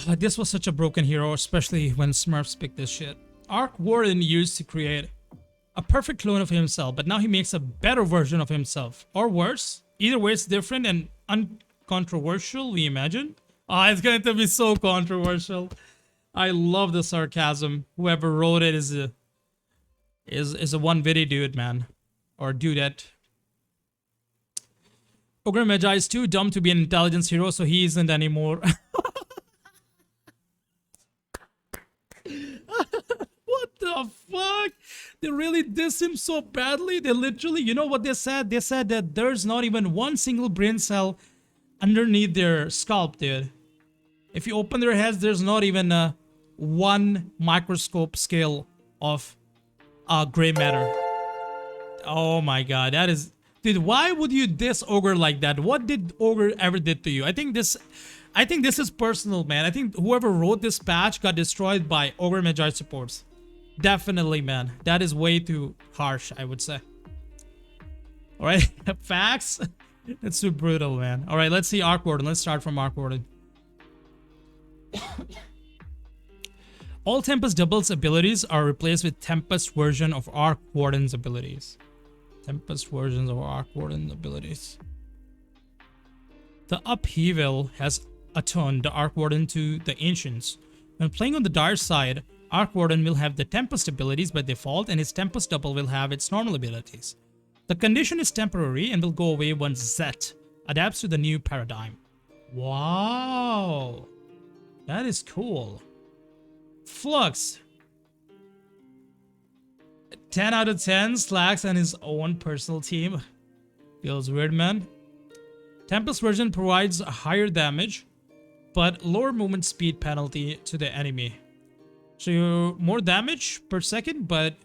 This was such a broken hero, especially when Smurfs picked this shit. Arc Warden used to create a perfect clone of himself, but now he makes a better version of himself. Or worse. Either way, it's different and uncontroversial, we imagine. It's going to be so controversial. I love the sarcasm. Whoever wrote it is a one witty dude, man. or do that. Ogre Magi is too dumb to be an intelligence hero, so he isn't anymore. What the fuck? They really diss him so badly. They literally, you know what they said? They said that there's not even one single brain cell underneath their scalp, dude. If you open their heads, there's not even a one microscope scale of gray matter. Oh my god, that is... Dude, why would you diss Ogre like that? What did Ogre ever did to you? I think this is personal, man. I think whoever wrote this patch got destroyed by Ogre Magi supports. Definitely, man. That is way too harsh, I would say. Alright, facts? That's too brutal, man. Alright, let's see Arc Warden. Let's start from Arc Warden. All Tempest Double's abilities are replaced with Tempest version of Arc Warden's abilities. Tempest versions of Arc Warden abilities. The Upheaval has attuned the Arc Warden to the Ancients. When playing on the Dire side, Arc Warden will have the Tempest abilities by default and his Tempest Double will have its normal abilities. The condition is temporary and will go away once Zet adapts to the new paradigm. Wow! That is cool. Flux. 10 out of 10, Slacks and his own personal team. Feels weird, man. Tempest version provides higher damage, but lower movement speed penalty to the enemy. So you're more damage per second, but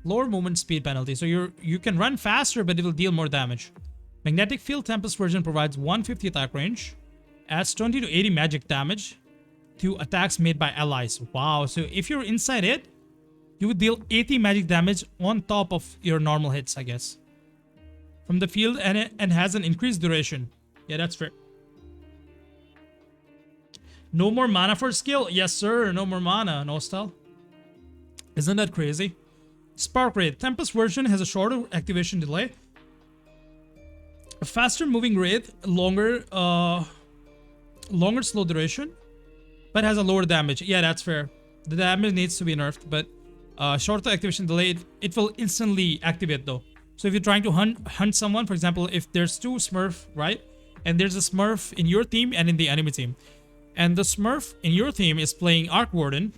lower movement speed penalty. So you can run faster, but it will deal more damage. Magnetic Field Tempest version provides 150 attack range, adds 20 to 80 magic damage to attacks made by allies. Wow, so if you're inside it, you would deal 80 magic damage on top of your normal hits, I guess. From the field and has an increased duration. Yeah, that's fair. No more mana for skill? Yes, sir. No more mana. No style. Isn't that crazy? Spark Wraith. Tempest version has a shorter activation delay. A faster moving Wraith. Longer slow duration. But has a lower damage. Yeah, that's fair. The damage needs to be nerfed, but shorter activation delay, it will instantly activate though. So if you're trying to hunt someone, for example, if there's two Smurf, right? And there's a Smurf in your team and in the enemy team. And the Smurf in your team is playing Arc Warden.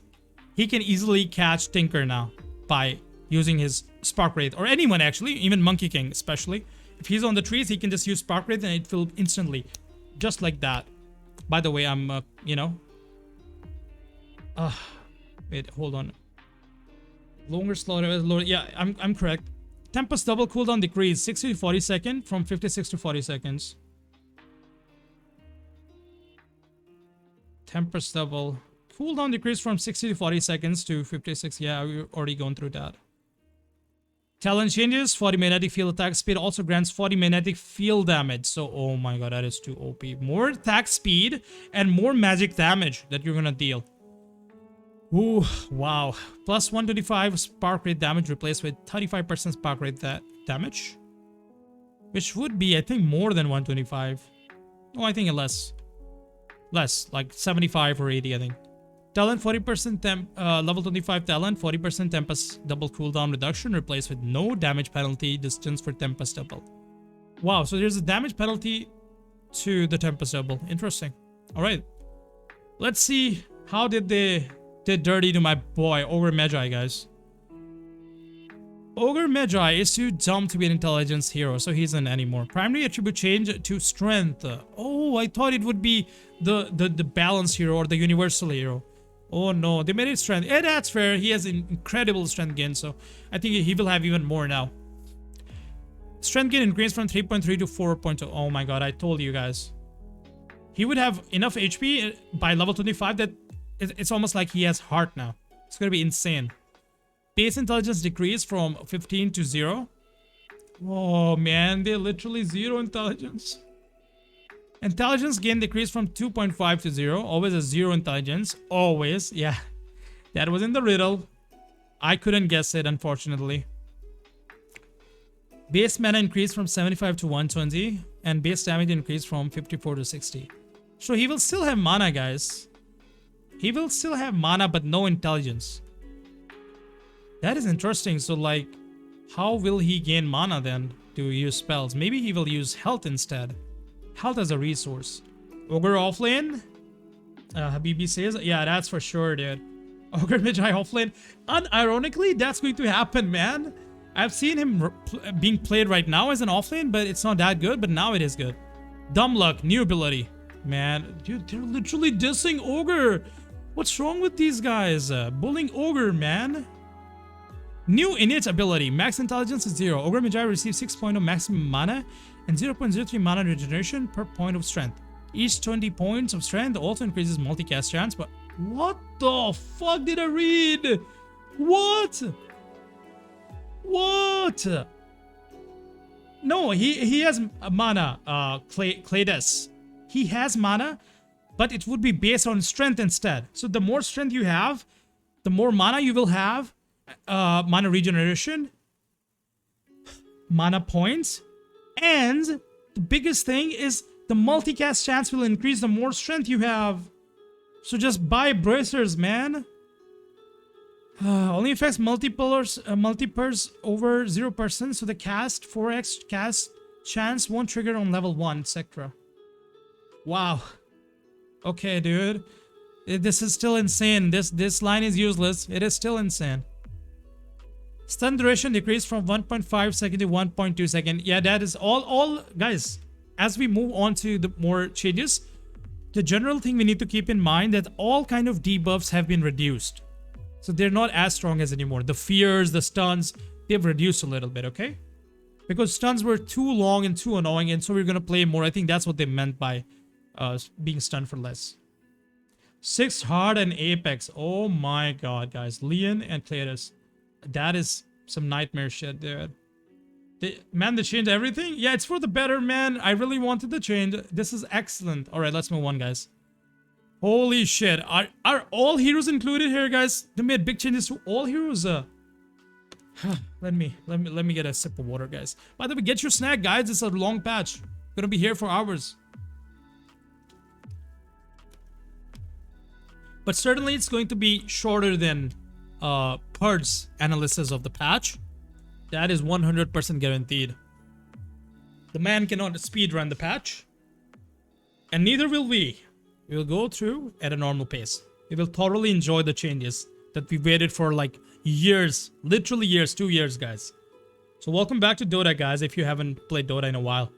He can easily catch Tinker now by using his Spark Wraith. Or anyone actually, even Monkey King especially. If he's on the trees, he can just use Spark Wraith and it will instantly. Just like that. By the way, I'm, you know. Wait, hold on. Longer slow, yeah, I'm correct. Tempest Double cooldown decrease 60 to 40 seconds from 56 to 40 seconds. Tempest Double cooldown decrease from 60 to 40 seconds to 56. Yeah, we've already gone through that. Talent changes 40 magnetic field attack speed also grants 40 magnetic field damage. So, oh my god, that is too OP. More attack speed and more magic damage that you're gonna deal. Ooh, wow. Plus 125 Spark Rate damage replaced with 35% Spark Rate damage. Which would be, I think, more than 125. Oh, I think less. Less, like 75 or 80, I think. Talent 40% level 25 talent, 40% Tempest Double cooldown reduction replaced with no damage penalty distance for Tempest Double. Wow, so there's a damage penalty to the Tempest Double. Interesting. Alright. Let's see how did they did dirty to my boy, Ogre Magi, guys. Ogre Magi is too dumb to be an intelligence hero, so he isn't anymore. Primary attribute change to strength. Oh, I thought it would be the balance hero or the universal hero. Oh no, they made it strength. Yeah, that's fair. He has an incredible strength gain, so I think he will have even more now. Strength gain increased from 3.3 to 4.2. Oh my god, I told you guys. He would have enough HP by level 25 that it's almost like he has heart now. It's gonna be insane. Base intelligence decreased from 15 to 0. Oh man, they're literally 0 intelligence. Intelligence gain decreased from 2.5 to 0. Always a 0 intelligence. Always. Yeah. That was in the riddle. I couldn't guess it, unfortunately. Base mana increased from 75 to 120. And base damage increased from 54 to 60. So he will still have mana, guys. He will still have mana, but no intelligence. That is interesting. So, like, How will he gain mana then to use spells? Maybe he will use health instead. Health as a resource. Ogre offlane? Habibi says, yeah, that's for sure, dude. Ogre Magi offlane. Unironically, that's going to happen, man. I've seen him being played right now as an offlane, but it's not that good, but now it is good. Dumb Luck, new ability. Man, dude, they're literally dissing Ogre. What's wrong with these guys? Bullying Ogre, man. New innate ability. Max intelligence is 0. Ogre Magi receives 6 maximum mana and 0.03 mana regeneration per point of strength. Each 20 points of strength also increases multicast chance, but what the fuck did I read? What? What? No, he has mana, Claytus. He has mana, but it would be based on strength instead. So the more strength you have, the more mana you will have, mana regeneration, mana points, and the biggest thing is the multicast chance will increase the more strength you have. So just buy bracers, man. Only affects multipers over 0%, so the cast 4x cast chance won't trigger on level 1, etc. Wow. Okay, dude. This is still insane. This line is useless. It is still insane. Stun duration decreased from 1.5 second to 1.2 second. Yeah, that is all guys. As we move on to the more changes, the general thing we need to keep in mind that all kind of debuffs have been reduced. So they're not as strong as anymore. The fears, the stuns, they've reduced a little bit, okay? Because stuns were too long and too annoying, and so we're gonna play more. I think that's what they meant by being stunned for less. 6 hard and Apex. Oh my god, guys. Leon and Cletus. That is some nightmare shit, dude. Man, they changed everything? Yeah, it's for the better, man. I really wanted to change. This is excellent. Alright, let's move on, guys. Holy shit. Are all heroes included here, guys? They made big changes to all heroes. Let me get a sip of water, guys. By the way, get your snack, guys. It's a long patch. Gonna be here for hours. But certainly it's going to be shorter than Purge's analysis of the patch. That is 100% guaranteed. The man cannot speedrun the patch. And neither will we. We will go through at a normal pace. We will thoroughly enjoy the changes that we waited for like years. Literally years, 2 years, guys. So welcome back to Dota, guys, if you haven't played Dota in a while.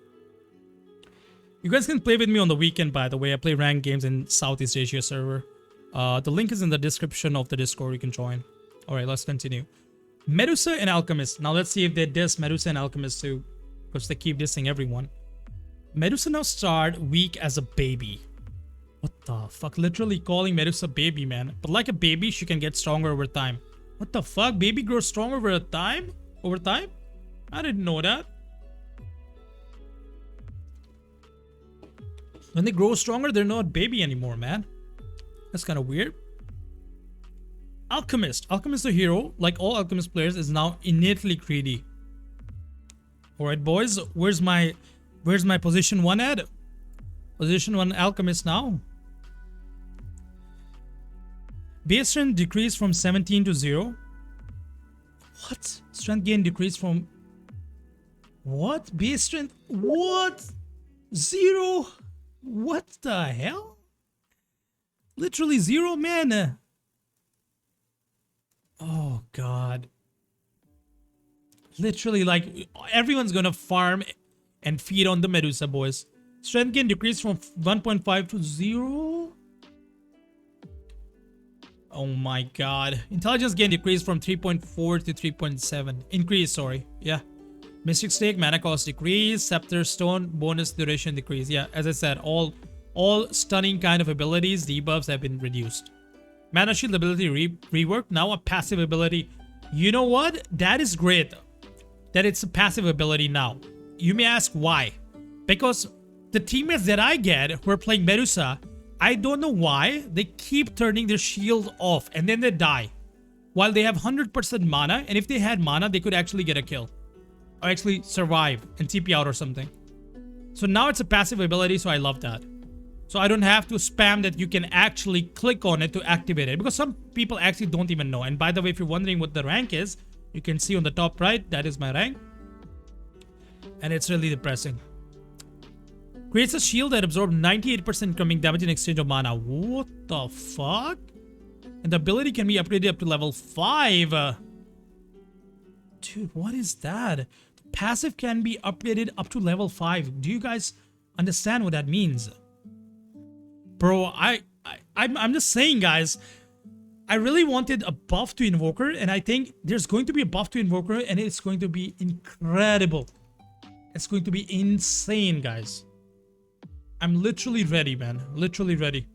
You guys can play with me on the weekend, by the way. I play ranked games in Southeast Asia server. The link is in the description of the Discord. You can join. Alright, let's continue. Medusa and Alchemist. Now let's see if they diss Medusa and Alchemist too. Because they keep dissing everyone. Medusa now start weak as a baby. What the fuck? Literally calling Medusa baby, man. But like a baby, she can get stronger over time. What the fuck? Baby grows stronger over time? Over time? I didn't know that. When they grow stronger, they're not baby anymore, man. That's kind of weird. Alchemist. Alchemist, the hero, like all Alchemist players, is now innately greedy. Alright, boys. Where's my position 1 at? Position 1 Alchemist now. Base strength decreased from 17 to 0. What? Strength gain decreased from... What? Base strength... What? 0? What the hell? Literally 0, man. Oh, God. Literally, like, everyone's gonna farm and feed on the Medusa, boys. Strength gain decreased from 1.5 to 0. Oh my god. Intelligence gain decreased from 3.4 to 3.7. Increase, sorry. Yeah. Mystic Stake, mana cost decrease. Scepter Stone, bonus duration decrease. Yeah, as I said, all stunning kind of abilities, debuffs have been reduced. Mana Shield ability reworked, now a passive ability. You know what? That is great. That it's a passive ability now. You may ask why. Because the teammates that I get who are playing Medusa, I don't know why, they keep turning their shield off and then they die. While they have 100% mana, and if they had mana, they could actually get a kill. Or actually survive and TP out or something. So now it's a passive ability, so I love that. So I don't have to spam that. You can actually click on it to activate it. Because some people actually don't even know. And by the way, if you're wondering what the rank is, You can see on the top right, that is my rank. And it's really depressing. Creates a shield that absorbs 98% incoming damage in exchange of mana. What the fuck? And the ability can be upgraded up to level 5. Dude, what is that? Passive can be upgraded up to level 5. Do you guys understand what that means? Bro, I'm just saying, guys. I really wanted a buff to Invoker, and I think there's going to be a buff to Invoker, and it's going to be incredible. It's going to be insane, guys. I'm literally ready, man. Literally ready.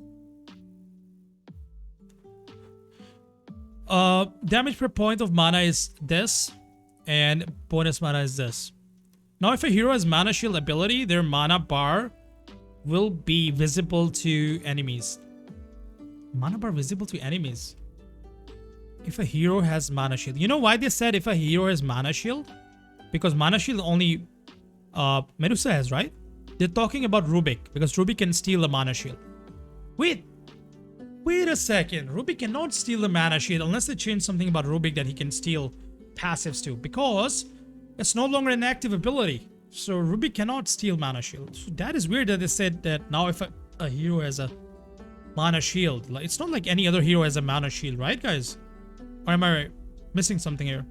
Damage per point of mana is this, and bonus mana is this. Now, if a hero has mana shield ability, their mana bar will be visible to enemies. Mana bar visible to enemies. If a hero has mana shield. You know why they said if a hero has mana shield? Because mana shield only Medusa has, right? They're talking about Rubik, because Rubik can steal a mana shield. Wait a second. Rubik cannot steal a mana shield unless they change something about Rubik that he can steal passives too, because it's no longer an active ability. So Rubik cannot steal mana shield. So that is weird that they said that now if a hero has a mana shield. Like, it's not like any other hero has a mana shield, right, guys? Or am I missing something here?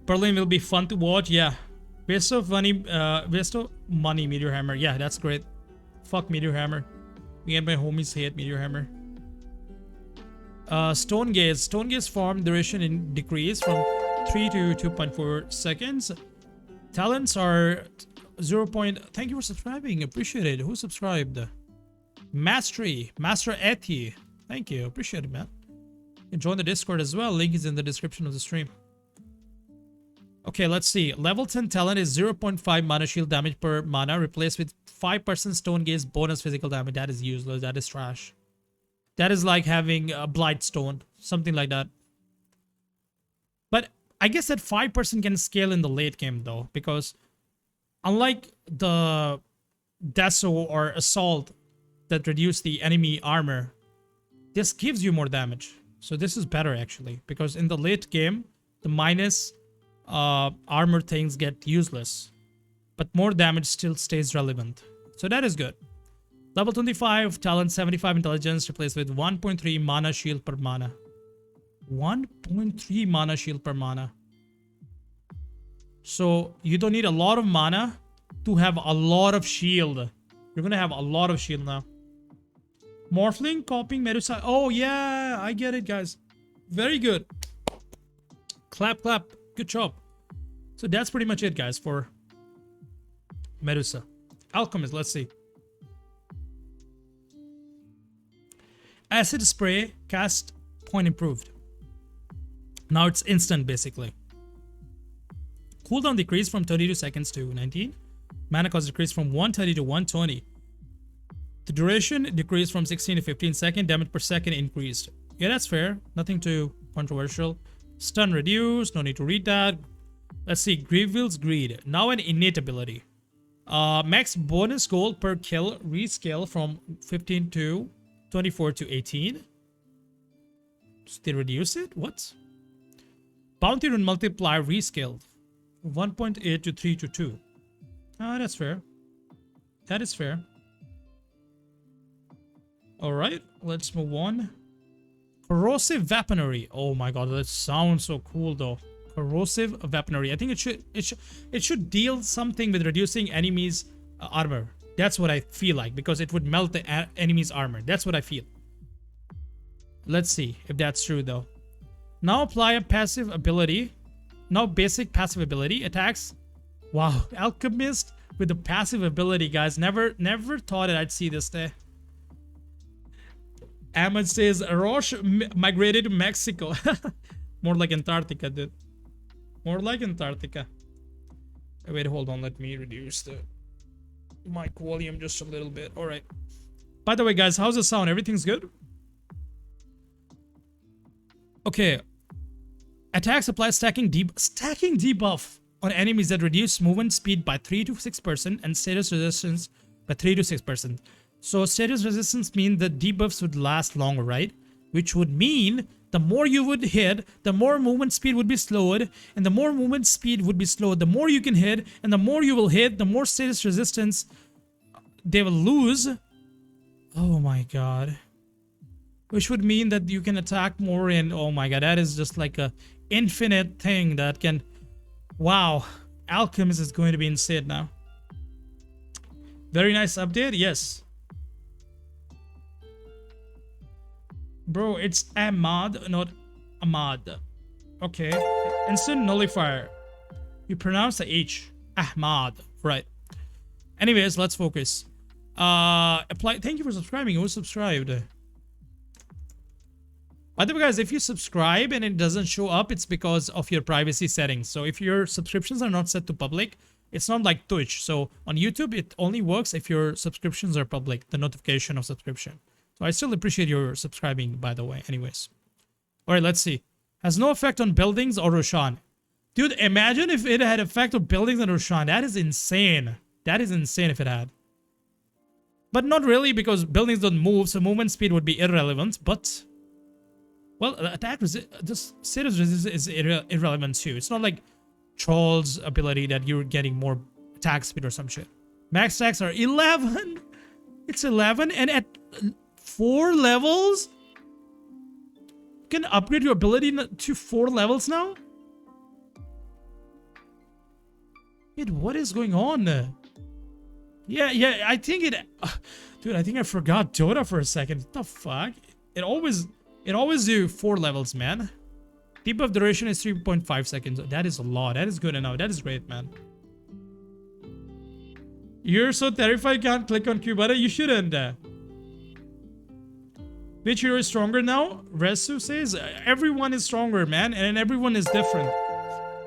Berlin will be fun to watch. Yeah. Waste of money, Meteor Hammer. Yeah, that's great. Fuck Meteor Hammer. Me and my homies hate Meteor Hammer. Stone Gaze. Stone Gaze farm duration in decrease from 3 to 2.4 seconds. Talents are 0. Thank you for subscribing. Appreciate it. Who subscribed? Mastery. Master Eti. Thank you. Appreciate it, man. You can join the Discord as well. Link is in the description of the stream. Okay, let's see. Level 10 talent is 0.5 mana shield damage per mana, replaced with 5% stone gaze bonus physical damage. That is useless. That is trash. That is like having a blight stone. Something like that. But I guess that 5% can scale in the late game though, because unlike the Deso or Assault that reduce the enemy armor, this gives you more damage. So this is better actually, because in the late game, the minus armor things get useless, but more damage still stays relevant. So that is good. Level 25 talent, 75 intelligence, replaced with 1.3 mana shield per mana. 1.3 mana shield per mana. So you don't need a lot of mana to have a lot of shield. You're gonna have a lot of shield now. Morphling copying Medusa. Oh yeah, I get it, guys. Very good. Clap, clap. Good job. So that's pretty much it, guys, for Medusa. Alchemist, let's see. Acid spray, cast point improved. Now it's instant, basically. Cooldown decreased from 32 seconds to 19. Mana cost decreased from 130 to 120. The duration decreased from 16 to 15 seconds. Damage per second increased. Yeah, that's fair. Nothing too controversial. Stun reduced. No need to read that. Let's see. Grievil's Greed. Now an innate ability. Max bonus gold per kill rescale from 15 to 24 to 18. So they reduce it? What? Bounty rune multiplier rescaled. 1.8 to 3 to 2. Ah, that's fair. That is fair. Alright, let's move on. Corrosive Weaponry. Oh my god, that sounds so cool though. Corrosive Weaponry. I think it should deal something with reducing enemies' armor. That's what I feel like, because it would melt the enemy's armor. That's what I feel. Let's see if that's true though. Now apply a passive ability. Now basic passive ability attacks. Wow, Alchemist with the passive ability, guys. Never thought that I'd see this day. Ahmed says Roche migrated to Mexico. More like Antarctica, dude. More like Antarctica. Wait, hold on. Let me reduce the mic volume just a little bit. All right. By the way, guys, how's the sound? Everything's good? Okay. Attacks apply stacking debuff on enemies that reduce movement speed by 3 to 6% and status resistance by 3 to 6%. So status resistance means the debuffs would last longer, right? Which would mean the more you would hit, the more movement speed would be slowed, and the more movement speed would be slowed, the more you can hit, and the more you will hit, the more status resistance they will lose. Oh my god. Which would mean that you can attack more, and oh my god, that is just like a infinite thing that can... Wow. Alchemist is going to be insane now. Very nice update, yes. Bro, it's Ahmad, not Ahmad. Okay. Instant nullifier. You pronounce the H. Ahmad. Right. Anyways, let's focus. Apply. Thank you for subscribing. Who subscribed? By the way, guys, if you subscribe and it doesn't show up, it's because of your privacy settings. So if your subscriptions are not set to public, it's not like Twitch. So on YouTube, it only works if your subscriptions are public, the notification of subscription. So I still appreciate your subscribing, by the way. Anyways. All right, let's see. Has no effect on buildings or Roshan. Dude, imagine if it had effect on buildings and Roshan. That is insane. That is insane if it had. But not really, because buildings don't move, so movement speed would be irrelevant. But, well, attack this status resistance is irrelevant too. It's not like Troll's ability that you're getting more attack speed or some shit. Max attacks are 11. It's 11, and at 4 levels, you can upgrade your ability to 4 levels now? Wait, what is going on? Yeah, I think it... dude, I think I forgot Dota for a second. What the fuck? It always do 4 levels, man. Debuff duration is 3.5 seconds. That is a lot. That is good enough. That is great, man. You're so terrified you can't click on Q button. You shouldn't. Which hero is stronger now? Resu says everyone is stronger, man, and everyone is different.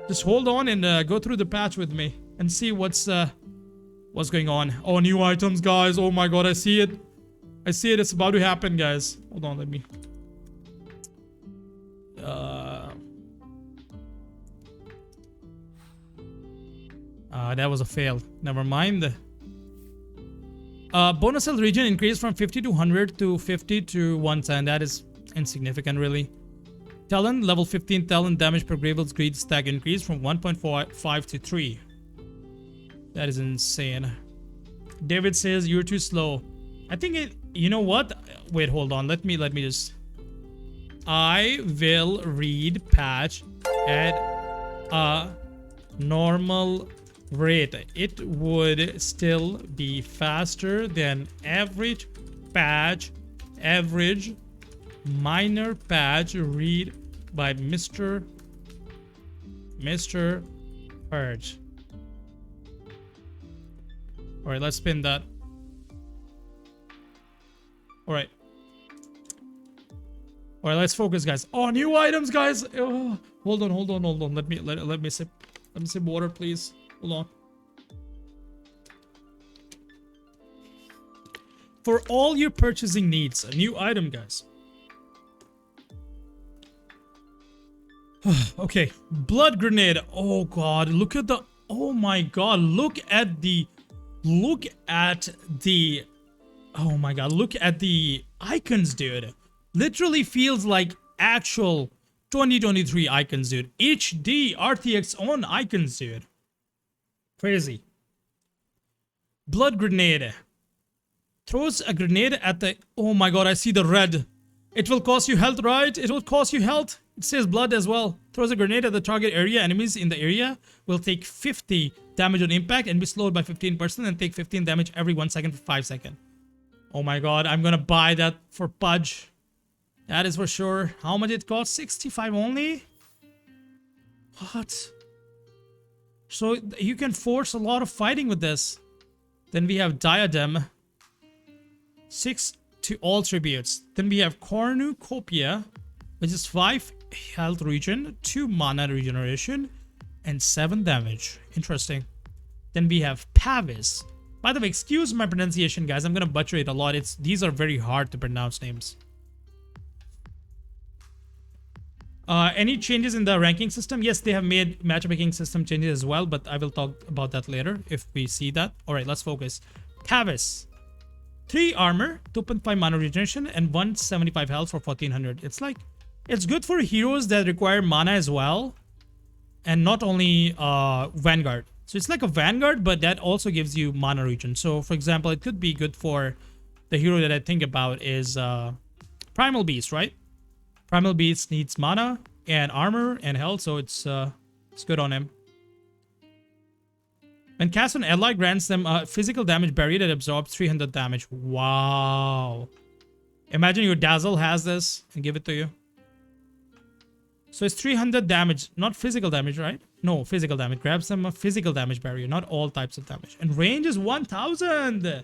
Just hold on and go through the patch with me and see what's going on. Oh, new items, guys. Oh my god, I see it. I see it. It's about to happen, guys. Hold on, let me. That was a fail. Never mind. Bonus health region increased from 50 to 100 to 50 to 110. That is insignificant, really. Talent, level 15 talent damage per Gravel's Greed stack increased from 1.5 to 3. That is insane. David says you're too slow. I think it... You know what? Wait, hold on. Let me just... I will read patch at a normal rate. It would still be faster than average patch, average minor patch read by Mr. Purge. Alright, let's spin that. Alright. Alright, let's focus, guys. Oh, new items, guys! Oh, hold on. Let me sip water, please. Hold on. For all your purchasing needs, a new item, guys. Okay, blood grenade. Oh god, look at the... Oh my god, look at the... Oh my god, look at the icons, dude. Literally feels like actual 2023 icons, dude. HD RTX on icons, dude. Crazy. Blood grenade. Throws a grenade at the... Oh my god, I see the red. It will cost you health, right? It will cost you health. It says blood as well. Throws a grenade at the target area. Enemies in the area will take 50 damage on impact and be slowed by 15% and take 15 damage every 1 second for 5 seconds. Oh my god, I'm gonna buy that for Pudge. That is for sure. How much it costs? 65 only? What? So you can force a lot of fighting with this. Then we have Diadem. 6 to all tributes. Then we have Cornucopia, which is 5 health regen, 2 mana regeneration, and 7 damage. Interesting. Then we have Pavis. By the way, excuse my pronunciation, guys. I'm gonna butcher it a lot. These are very hard to pronounce names. Any changes in the ranking system? Yes, they have made matchmaking system changes as well, but I will talk about that later if we see that. Alright, let's focus. Pavis. 3 armor, 2.5 mana regeneration, and 175 health for 1400. It's like It's good for heroes that require mana as well. And not only Vanguard. So it's like a Vanguard, but that also gives you mana regen. So for example, it could be good for the hero that I think about is Primal Beast, right? Primal Beast needs mana and armor and health, so it's good on him. When cast on ally, grants them a physical damage barrier that absorbs 300 damage. Wow. Imagine your Dazzle has this and give it to you. So it's 300 damage, not physical damage, right? No, physical damage. Grabs them a physical damage barrier, not all types of damage. And range is 1000.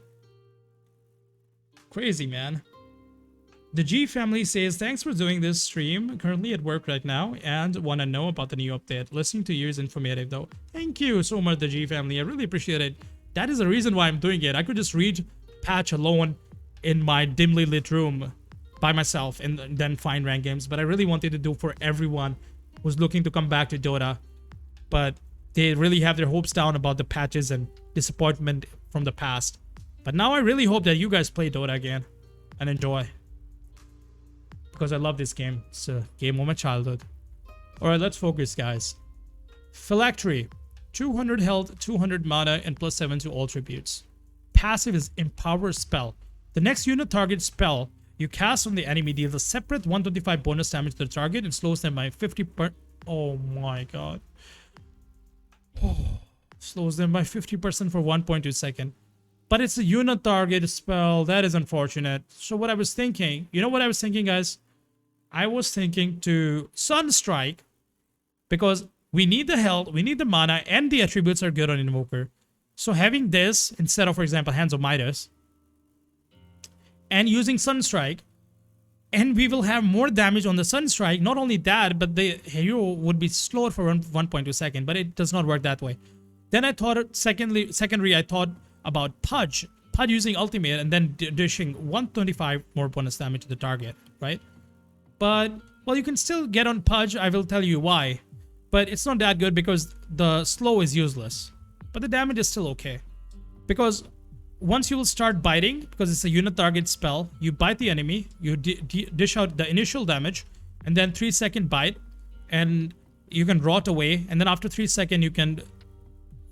Crazy, man. The G family says, thanks for doing this stream. Currently at work right now and want to know about the new update. Listening to you is informative though. Thank you so much, the G family. I really appreciate it. That is the reason why I'm doing it. I could just read patch alone in my dimly lit room by myself and then find ranked games, but I really wanted to do for everyone who's looking to come back to Dota, but they really have their hopes down about the patches and disappointment from the past. But now I really hope that you guys play Dota again and enjoy, because I love this game. It's a game of my childhood. All right, let's focus, guys. Phylactery, 200 health, 200 mana, and +7 to all tributes. Passive is Empower spell. The next unit target spell you cast on the enemy deals a separate 125 bonus damage to the target and slows them by 50%. Oh my god. Oh, slows them by 50% for 1.2 seconds. But it's a unit target spell. That is unfortunate. So what I was thinking, you know what I was thinking, guys? I was thinking to Sunstrike, because we need the health, we need the mana, and the attributes are good on Invoker. So having this instead of, for example, Hands of Midas, and using Sunstrike, and we will have more damage on the Sunstrike. Not only that, but the hero would be slowed for 1.2 seconds, but it does not work that way. Then I thought, secondary, I thought about Pudge using ultimate and then dishing 125 more bonus damage to the target, right? But, well, you can still get on Pudge, I will tell you why. But it's not that good because the slow is useless. But the damage is still okay. Because once you will start biting, because it's a unit target spell, you bite the enemy, you dish out the initial damage, and then 3-second bite, and you can rot away, and then after 3 seconds you can...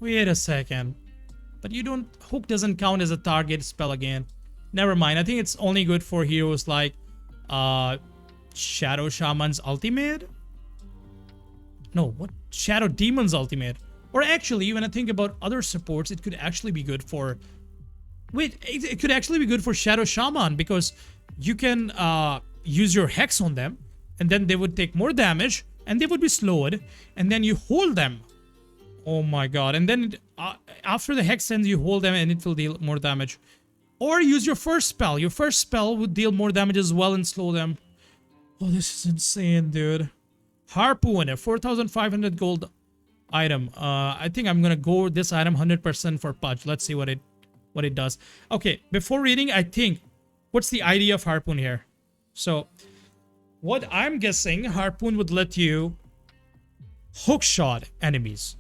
Wait a second. But you don't... Hook doesn't count as a target spell again. Never mind, I think it's only good for heroes like Shadow Shaman's ultimate? No, what? Shadow Demon's ultimate. Or actually, when I think about other supports, it could actually be good for... Wait, it could actually be good for Shadow Shaman, because you can use your Hex on them, and then they would take more damage, and they would be slowed, and then you hold them. Oh my god. And then after the Hex ends, you hold them, and it will deal more damage. Or use your first spell. Your first spell would deal more damage as well and slow them. Oh, this is insane, dude. Harpoon, a 4,500 gold item. I think I'm gonna go this item 100% for Pudge. Let's see what it does. Okay, before reading, I think, what's the idea of Harpoon here? So, what I'm guessing, Harpoon would let you hookshot enemies.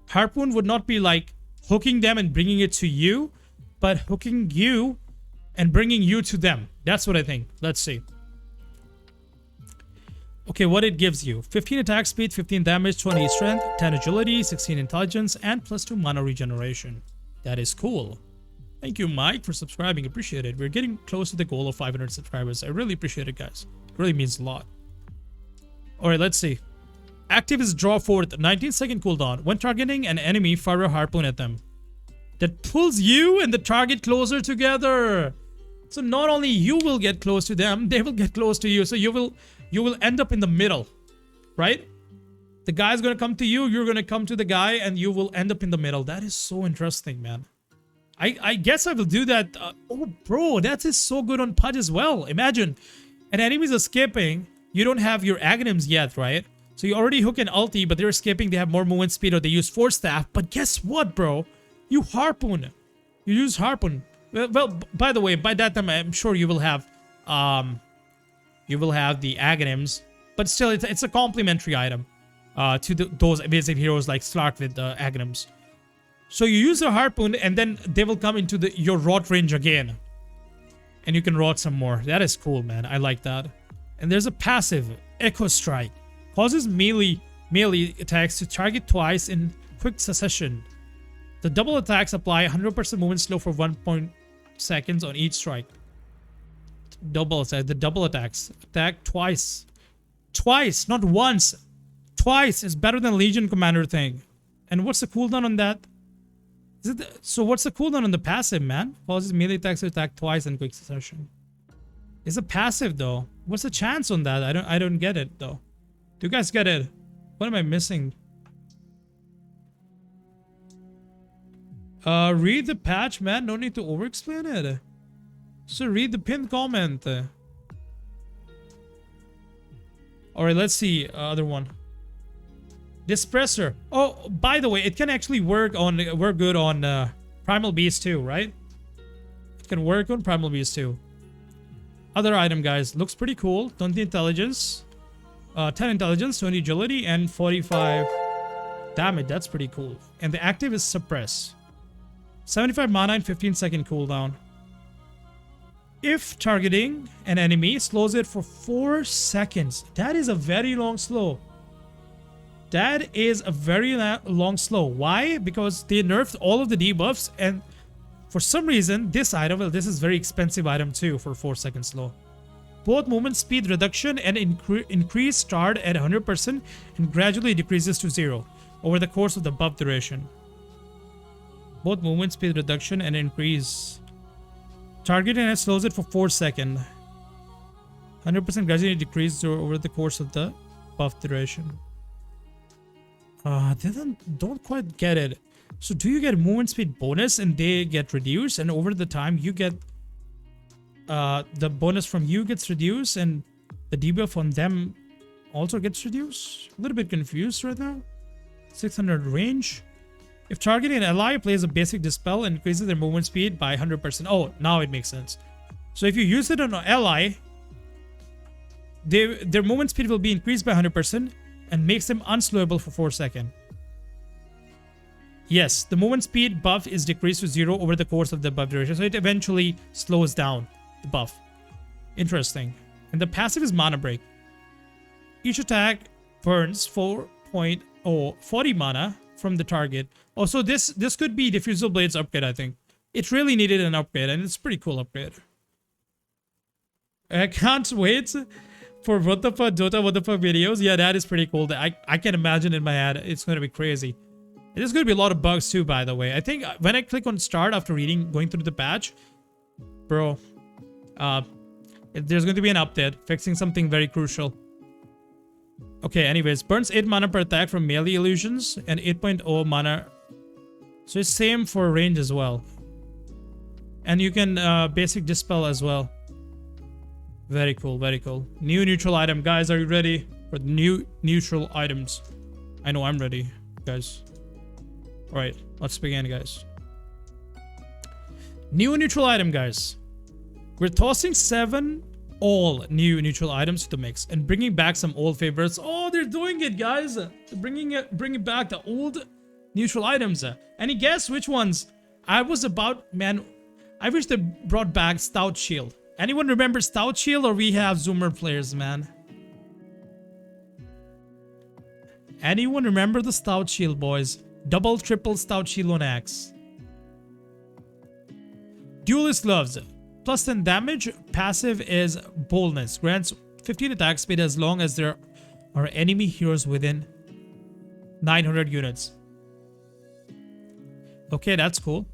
Harpoon would not be like hooking them and bringing it to you, but hooking you and bringing you to them. That's what I think. Let's see. Okay, what it gives you. 15 attack speed, 15 damage, 20 strength, 10 agility, 16 intelligence, and +2 mana regeneration. That is cool. Thank you, Mike, for subscribing. Appreciate it. We're getting close to the goal of 500 subscribers. I really appreciate it, guys. It really means a lot. Alright, let's see. Active is draw forth, 19-second cooldown. When targeting an enemy, fire a harpoon at them. That pulls you and the target closer together. So not only you will get close to them, they will get close to you. So you will end up in the middle, right? The guy's gonna come to you, you're gonna come to the guy, and you will end up in the middle. That is so interesting, man. I guess I will do that. Oh, bro, that is so good on Pudge as well. Imagine, an enemy's escaping. You don't have your Aghanims yet, right? So you already hook an ulti, but they're escaping. They have more movement speed, or they use Force Staff. But guess what, bro? You harpoon. You use harpoon. Well, by the way, by that time, I'm sure you will have the Aghanims. But still, it's a complementary item to those basic heroes like Slark with the Aghanims. So you use a harpoon, and then they will come into your rot range again. And you can rot some more. That is cool, man. I like that. And there's a passive, Echo Strike. Causes melee attacks to target twice in quick succession. The double attacks apply 100% movement slow for 1 seconds on each strike. Double attack, the double attacks. Attack twice. Twice, not once. Twice is better than Legion Commander thing. And what's the cooldown on that? So what's the cooldown on the passive, man? Causes melee attacks to attack twice in quick succession. It's a passive though. What's the chance on that? I don't get it though. Do you guys get it? What am I missing? Read the patch, man. No need to over-explain it. So read the pinned comment. Alright, let's see. Other one. Dispressor. Oh, by the way, it can actually work good on Primal Beast too, right? It can work on Primal Beast too. Other item, guys. Looks pretty cool. 20 intelligence. 10 intelligence, 20 agility, and 45 damage. That's pretty cool. And the active is Suppress. 75 mana and 15-second cooldown. If targeting an enemy, slows it for 4 seconds. That is a very long slow. That is a very long slow. Why? Because they nerfed all of the debuffs, and for some reason, this item, well, this is very expensive item too for 4 seconds slow. Both movement speed reduction and increase start at 100% and gradually decreases to 0 over the course of the buff duration. Both movement speed reduction and increase. Targeting and slows it for 4 seconds. 100% gradually decreases over the course of the buff duration. Don't quite get it. So do you get movement speed bonus and they get reduced, and over the time you get the bonus from you gets reduced and the debuff on them also gets reduced? A little bit confused right now. 600 range. If targeting an ally plays a basic dispel and increases their movement speed by 100%. Oh, now it makes sense. So if you use it on an ally, their movement speed will be increased by 100% and makes them unslowable for 4 seconds. Yes, the movement speed buff is decreased to 0 over the course of the buff duration, so it eventually slows down the buff. Interesting. And the passive is Mana Break. Each attack burns 40 mana from the target. Also, this could be Diffusal Blade's upgrade, I think. It really needed an upgrade, and it's a pretty cool upgrade. I can't wait for what the fuck Dota what the fuck videos. Yeah, that is pretty cool. I can imagine in my head. It's going to be crazy. There's going to be a lot of bugs too, by the way. I think when I click on start after going through the patch, bro, there's going to be an update fixing something very crucial. Okay, anyways, burns 8 mana per attack from melee illusions and 8.0 mana. So it's same for range as well. And you can basic dispel as well. Very cool, very cool. New neutral item. Guys, are you ready for the new neutral items? I know I'm ready, guys. Alright, let's begin, guys. New neutral item, guys. We're tossing 7 all new neutral items to the mix and bringing back some old favorites. Oh, they're doing it, guys. They're bringing back the old neutral items. Any guess which ones? I wish they brought back Stout Shield. Anyone remember Stout Shield, or we have Zoomer players, man? Anyone remember the Stout Shield, boys? Double, triple Stout Shield on Axe. Duelist Gloves. Plus 10 damage. Passive is Boldness. Grants 15 attack speed as long as there are enemy heroes within 900 units. Okay, that's cool.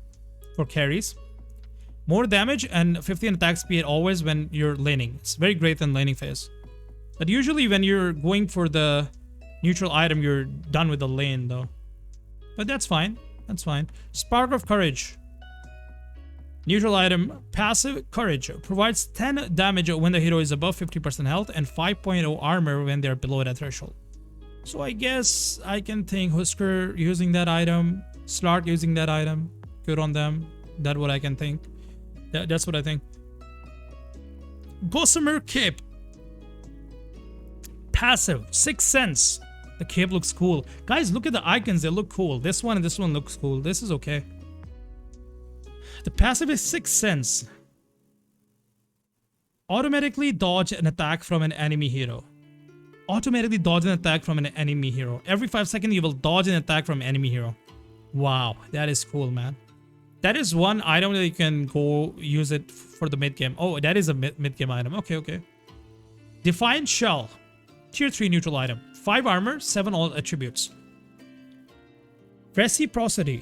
For carries. More damage and 15 attack speed always when you're laning. It's very great in laning phase. But usually when you're going for the neutral item, you're done with the lane though. But that's fine. That's fine. Spark of Courage. Neutral item, passive Courage. Provides 10 damage when the hero is above 50% health and 5.0 armor when they're below that threshold. So I guess I can think Husker using that item. Slark using that item. Good on them. That's what I can think. That's what I think. Gossamer Cape. Passive. 6 cents. The cape looks cool. Guys, look at the icons. They look cool. This one and this one looks cool. This is okay. The passive is 6 cents. Automatically dodge an attack from an enemy hero. Automatically dodge an attack from an enemy hero. Every 5 seconds, you will dodge an attack from enemy hero. Wow, that is cool, man. That is one item that you can go use it for the mid game. Oh, that is a mid game item. Okay, okay. Defiant Shell. Tier 3 neutral item. 5 armor, 7 all attributes. Reciprocity.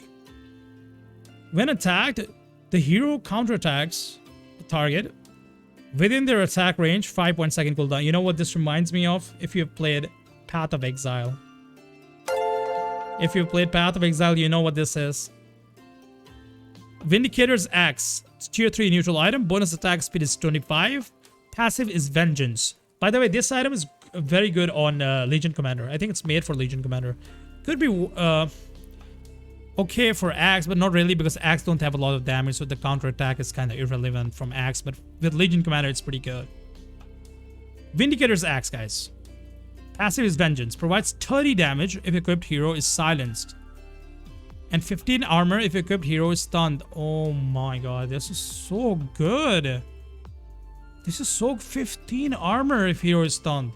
When attacked, the hero counterattacks the target within their attack range, 5.2 cooldown. You know what this reminds me of? If you've played Path of Exile. If you've played Path of Exile, you know what this is. Vindicator's Axe. It's tier 3 neutral item. Bonus attack speed is 25. Passive is Vengeance. By the way, this item is very good on Legion Commander. I think it's made for Legion Commander. Could be okay for Axe, but not really because Axe don't have a lot of damage, so the counter attack is kind of irrelevant from Axe. But with Legion Commander, it's pretty good. Vindicator's Axe, guys. Passive is Vengeance. Provides 30 damage if equipped hero is silenced. And 15 armor if equipped hero is stunned. Oh my god, this is so good. This is so 15 armor if hero is stunned.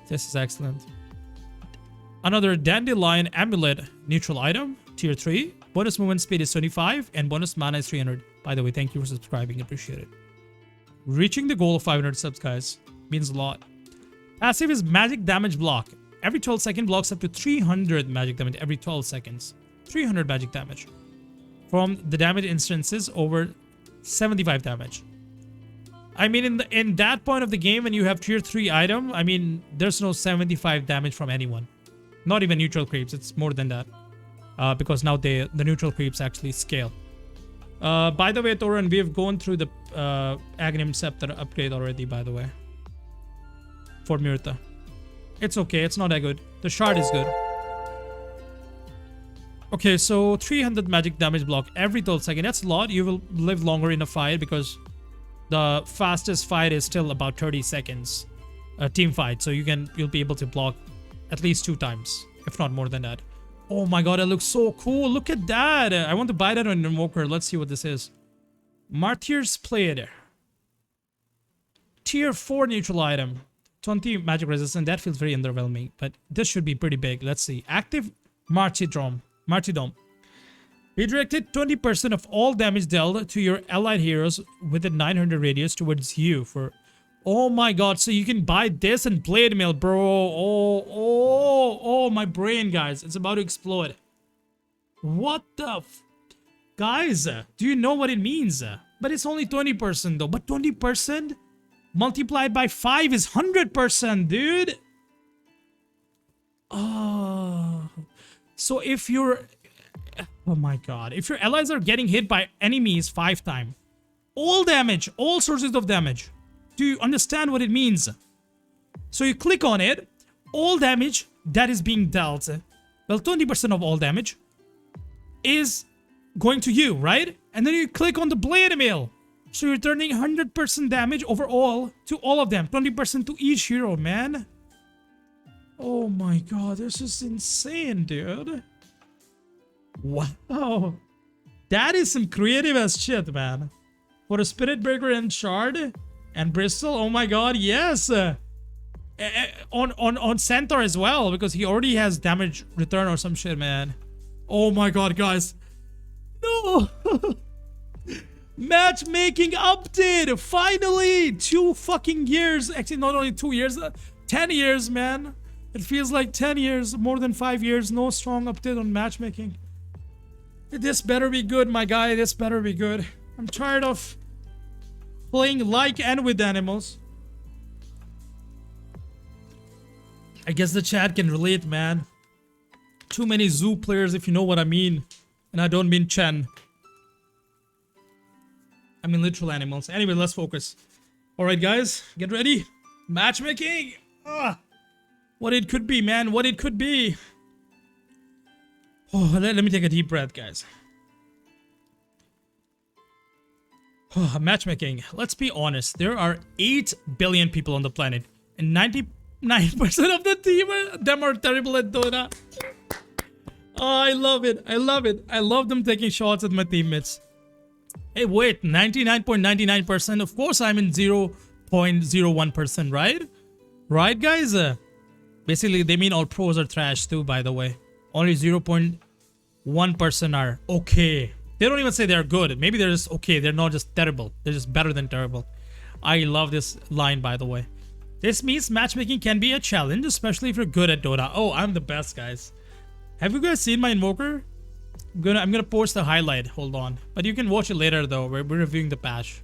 This is excellent. Another Dandelion Amulet neutral item, tier 3. Bonus movement speed is 25 and bonus mana is 300. By the way, thank you for subscribing. Appreciate it. Reaching the goal of 500 subs, guys, means a lot. Passive is Magic Damage Block. Every 12 seconds blocks up to 300 magic damage every 12 seconds. 300 magic damage. From the damage instances over 75 damage. I mean, in that point of the game, when you have tier 3 item, I mean, there's no 75 damage from anyone. Not even neutral creeps, it's more than that. Because now the neutral creeps actually scale. By the way, Thorin, we have gone through the Aghanim Scepter upgrade already, by the way. For Myrtha. It's okay, it's not that good. The shard is good. Okay, so 300 magic damage block every 12 seconds. That's a lot. You will live longer in a fight because the fastest fight is still about 30 seconds. A team fight. So you'll be able to block at least 2 times, if not more than that. Oh my god, that looks so cool. Look at that. I want to buy that on Invoker. Let's see what this is. Martyr's Blade. Tier 4 neutral item. 20 magic resistance. That feels very underwhelming, but this should be pretty big. Let's see. Active Martyrdom. Redirected 20% of all damage dealt to your allied heroes within 900 radius towards you for... Oh my god, so you can buy this and Blade Mail, bro. Oh, my brain, guys. It's about to explode. What the Guys, do you know what it means? But it's only 20% though. But 20% multiplied by 5 is 100%, dude. Oh. So if you're... Oh my god. If your allies are getting hit by enemies 5 times, all damage, all sources of damage. Do you understand what it means? So you click on it, all damage that is being dealt, well, 20% of all damage is going to you, right? And then you click on the Blade Mail. So you're turning 100% damage overall to all of them. 20% to each hero, man. Oh my god, this is insane, dude. Wow. That is some creative as shit, man. For a Spirit Breaker and Shard and Bristol, oh my god, yes. On Centaur as well, because he already has damage return or some shit, man. Oh my god, guys. No. Matchmaking update. Finally. 2 fucking years. Actually, not only 2 years. 10 years, man. It feels like 10 years. More than 5 years. No strong update on matchmaking. This better be good, my guy. This better be good. I'm tired of playing like and with animals. I guess the chat can relate, man. Too many zoo players, if you know what I mean. And I don't mean Chen. I mean literal animals. Anyway, let's focus. Alright, guys. Get ready. Matchmaking. What it could be, man. What it could be. Oh, let me take a deep breath, guys. Oh, matchmaking. Let's be honest. There are 8 billion people on the planet. And 99% of them are terrible at Dota. Oh, I love it. I love it. I love them taking shots at my teammates. Hey, wait, 99.99%. Of course, I'm in 0.01%, right? Right, guys? Basically, they mean all pros are trash too, by the way. Only 0.1% are okay. They don't even say they're good. Maybe they're just okay. They're not just terrible. They're just better than terrible. I love this line, by the way. This means matchmaking can be a challenge, especially if you're good at Dota. Oh, I'm the best, guys. Have you guys seen my Invoker? I'm gonna post the highlight. Hold on. But you can watch it later, though. We're reviewing the patch.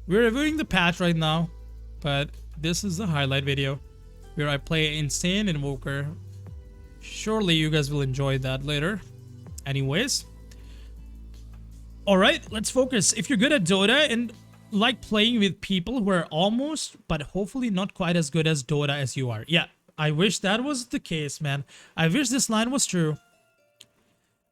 We're reviewing the patch right now. But this is the highlight video where I play insane Invoker. Surely you guys will enjoy that later. Anyways. Alright, let's focus. If you're good at Dota and like playing with people who are almost, but hopefully not quite as good as Dota as you are. Yeah, I wish that was the case, man. I wish this line was true.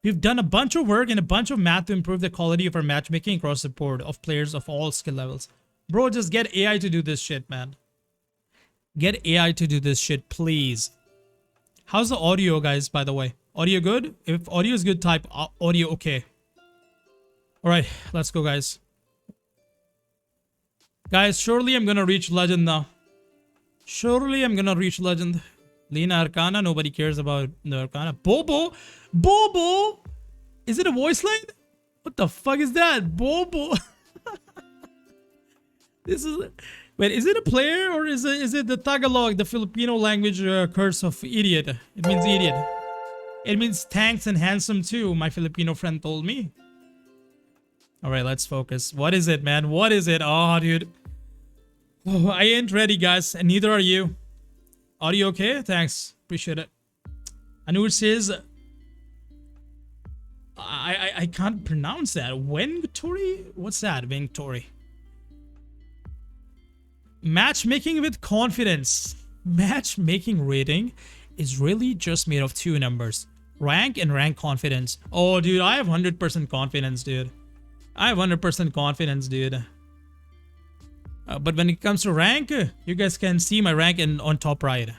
We've done a bunch of work and a bunch of math to improve the quality of our matchmaking across the board of players of all skill levels. Bro, just get AI to do this shit, man. Get AI to do this shit, please. How's the audio, guys, by the way? Audio good? If audio is good, type audio okay. Alright, let's go, guys. Guys, surely I'm gonna reach legend now. Surely I'm gonna reach legend. Lena Arcana, nobody cares about the Arcana. Bobo! Bobo! Is it a voice line? What the fuck is that? Bobo! This is... Wait, is it a player or is it the Tagalog, the Filipino language curse of idiot? It means idiot. It means thanks and handsome too, my Filipino friend told me. Alright, let's focus. What is it, man? What is it? Oh, dude. Oh, I ain't ready, guys. And neither are you. Audio okay? Thanks. Appreciate it. Anur says... I can't pronounce that. Wengtori? What's that? Wengtori. Matchmaking with confidence. Matchmaking rating is really just made of two numbers. Rank and rank confidence. Oh, dude, I have 100% confidence, dude. I have 100% confidence, dude. But when it comes to rank, you guys can see my rank on top right.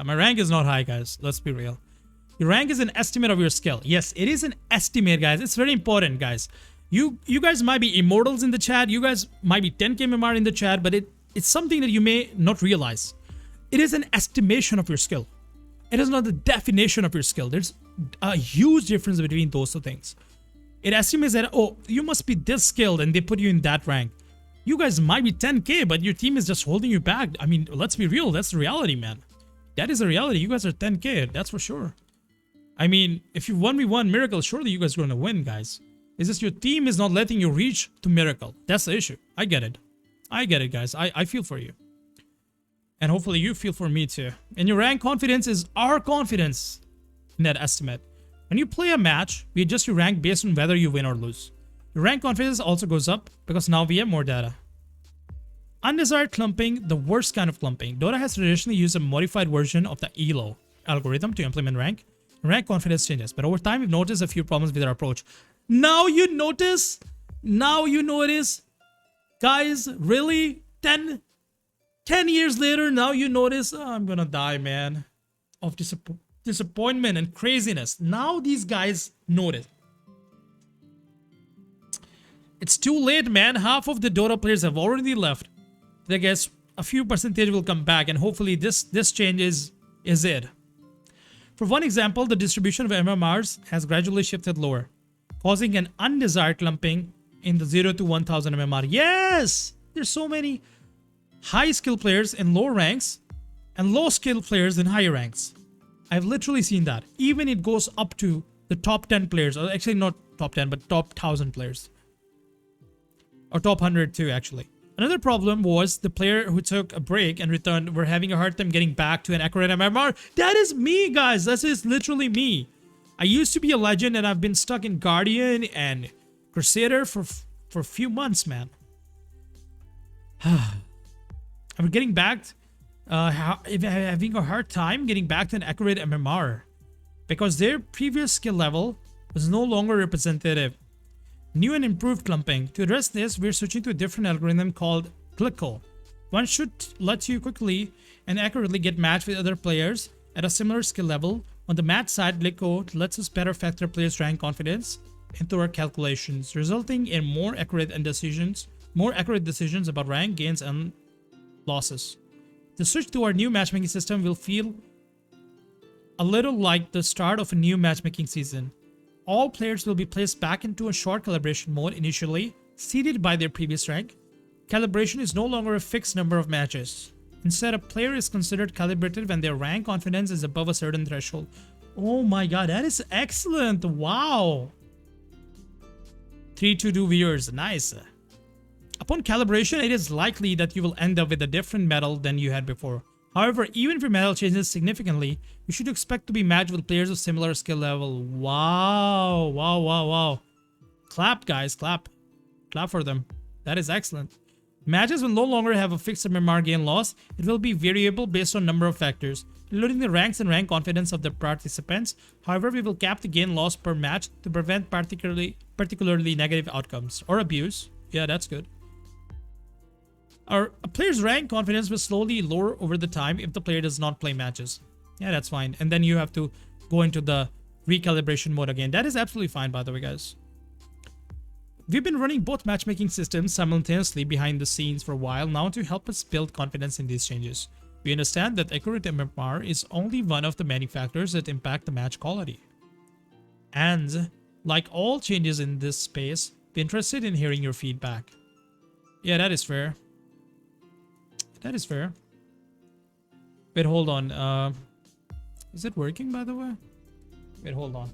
My rank is not high, guys. Let's be real. Your rank is an estimate of your skill. Yes, it is an estimate, guys. It's very important, guys. You guys might be immortals in the chat. You guys might be 10k MMR in the chat, but it's something that you may not realize. It is an estimation of your skill. It is not the definition of your skill. There's a huge difference between those two things. It estimates that, oh, you must be this skilled and they put you in that rank. You guys might be 10k, but your team is just holding you back. I mean, let's be real. That's the reality, man. That is the reality. You guys are 10k. That's for sure. I mean, if you 1v1 Miracle, surely you guys are going to win, guys. It's just your team is not letting you reach to Miracle. That's the issue. I get it. I get it, guys. I feel for you. And hopefully you feel for me too. And your rank confidence is our confidence in that estimate. When you play a match, we adjust your rank based on whether you win or lose. Your rank confidence also goes up because now we have more data. Undesired clumping, the worst kind of clumping. Dota has traditionally used a modified version of the ELO algorithm to implement rank. Rank confidence changes, but over time we've noticed a few problems with our approach. Now you notice? Now you notice? Guys, really? 10 years later, now you notice? Oh, I'm gonna die, man. Of disappointment and craziness. Now these guys notice. It's too late, man. Half of the Dota players have already left. I guess a few percentage will come back, and hopefully this change is it. For one example, the distribution of MMRs has gradually shifted lower, causing an undesired clumping in the 0 to 1000 MMR. Yes! There's so many high skill players in lower ranks and low skill players in higher ranks. I've literally seen that. Even it goes up to the top 10 players, or actually not top 10, but top 1000 players. Or top 100 too, actually. Another problem was the player who took a break and returned were having a hard time getting back to an accurate MMR. That is me, guys. That is literally me. I used to be a legend and I've been stuck in Guardian and Crusader for a few months, man. I'm getting back, having a hard time getting back to an accurate MMR because their previous skill level was no longer representative. New and improved clumping. To address this, we're switching to a different algorithm called Glicko. One should let you quickly and accurately get matched with other players at a similar skill level. On the match side, Glicko lets us better factor players' rank confidence into our calculations, resulting in more accurate decisions about rank gains and losses. The switch to our new matchmaking system will feel a little like the start of a new matchmaking season. All players will be placed back into a short calibration mode initially, seeded by their previous rank. Calibration is no longer a fixed number of matches. Instead, a player is considered calibrated when their rank confidence is above a certain threshold. Oh my god, that is excellent! Wow! 3-2 viewers, nice. Upon calibration, it is likely that you will end up with a different medal than you had before. However, even if your medal changes significantly, you should expect to be matched with players of similar skill level. Wow, wow, wow, wow. Clap, guys, clap. Clap for them. That is excellent. Matches will no longer have a fixed MMR gain loss. It will be variable based on number of factors, including the ranks and rank confidence of the participants. However, we will cap the gain loss per match to prevent particularly negative outcomes or abuse. Yeah, that's good. A player's rank confidence will slowly lower over the time if the player does not play matches. Yeah, that's fine. And then you have to go into the recalibration mode again. That is absolutely fine, by the way, guys. We've been running both matchmaking systems simultaneously behind the scenes for a while now to help us build confidence in these changes. We understand that accurate MMR is only one of the many factors that impact the match quality. And, like all changes in this space, we're interested in hearing your feedback. Yeah, that is fair. That is fair. Wait, hold on. Is it working, by the way? Wait, hold on.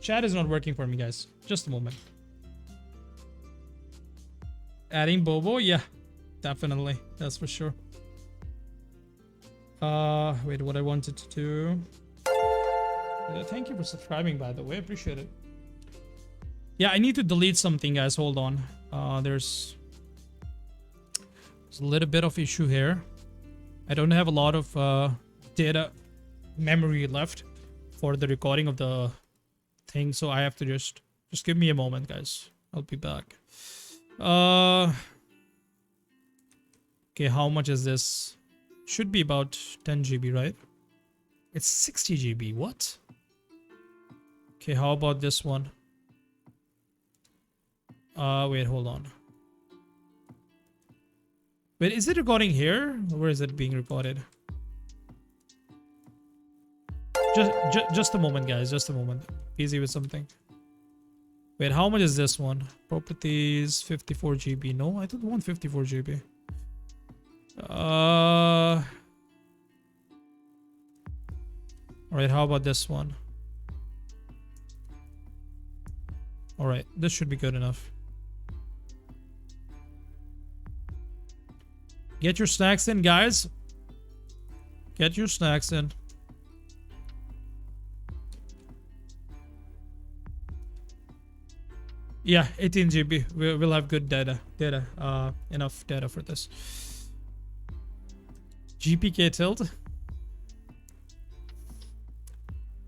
Chat is not working for me, guys. Just a moment. Adding Bobo? Yeah, definitely. That's for sure. Wait, what I wanted to do. Yeah, thank you for subscribing, by the way. Appreciate it. Yeah, I need to delete something, guys. Hold on. There's a little bit of issue here. I don't have a lot of data memory left for the recording of the thing, so I have to just give me a moment, guys. I'll be back. Okay, how much is this? Should be about 10 GB, right? It's 60 GB. What? Okay, how about this one? Wait, hold on. Wait, is it recording here? Where is it being recorded? Just a moment, guys. Just a moment. Busy with something. Wait, how much is this one? Properties, 54 GB. No, I don't want 54 GB. Alright, how about this one? Alright, this should be good enough. Get your snacks in, guys. Get your snacks in. Yeah, 18 GB. We'll have good data. Enough data for this. GPK tilt.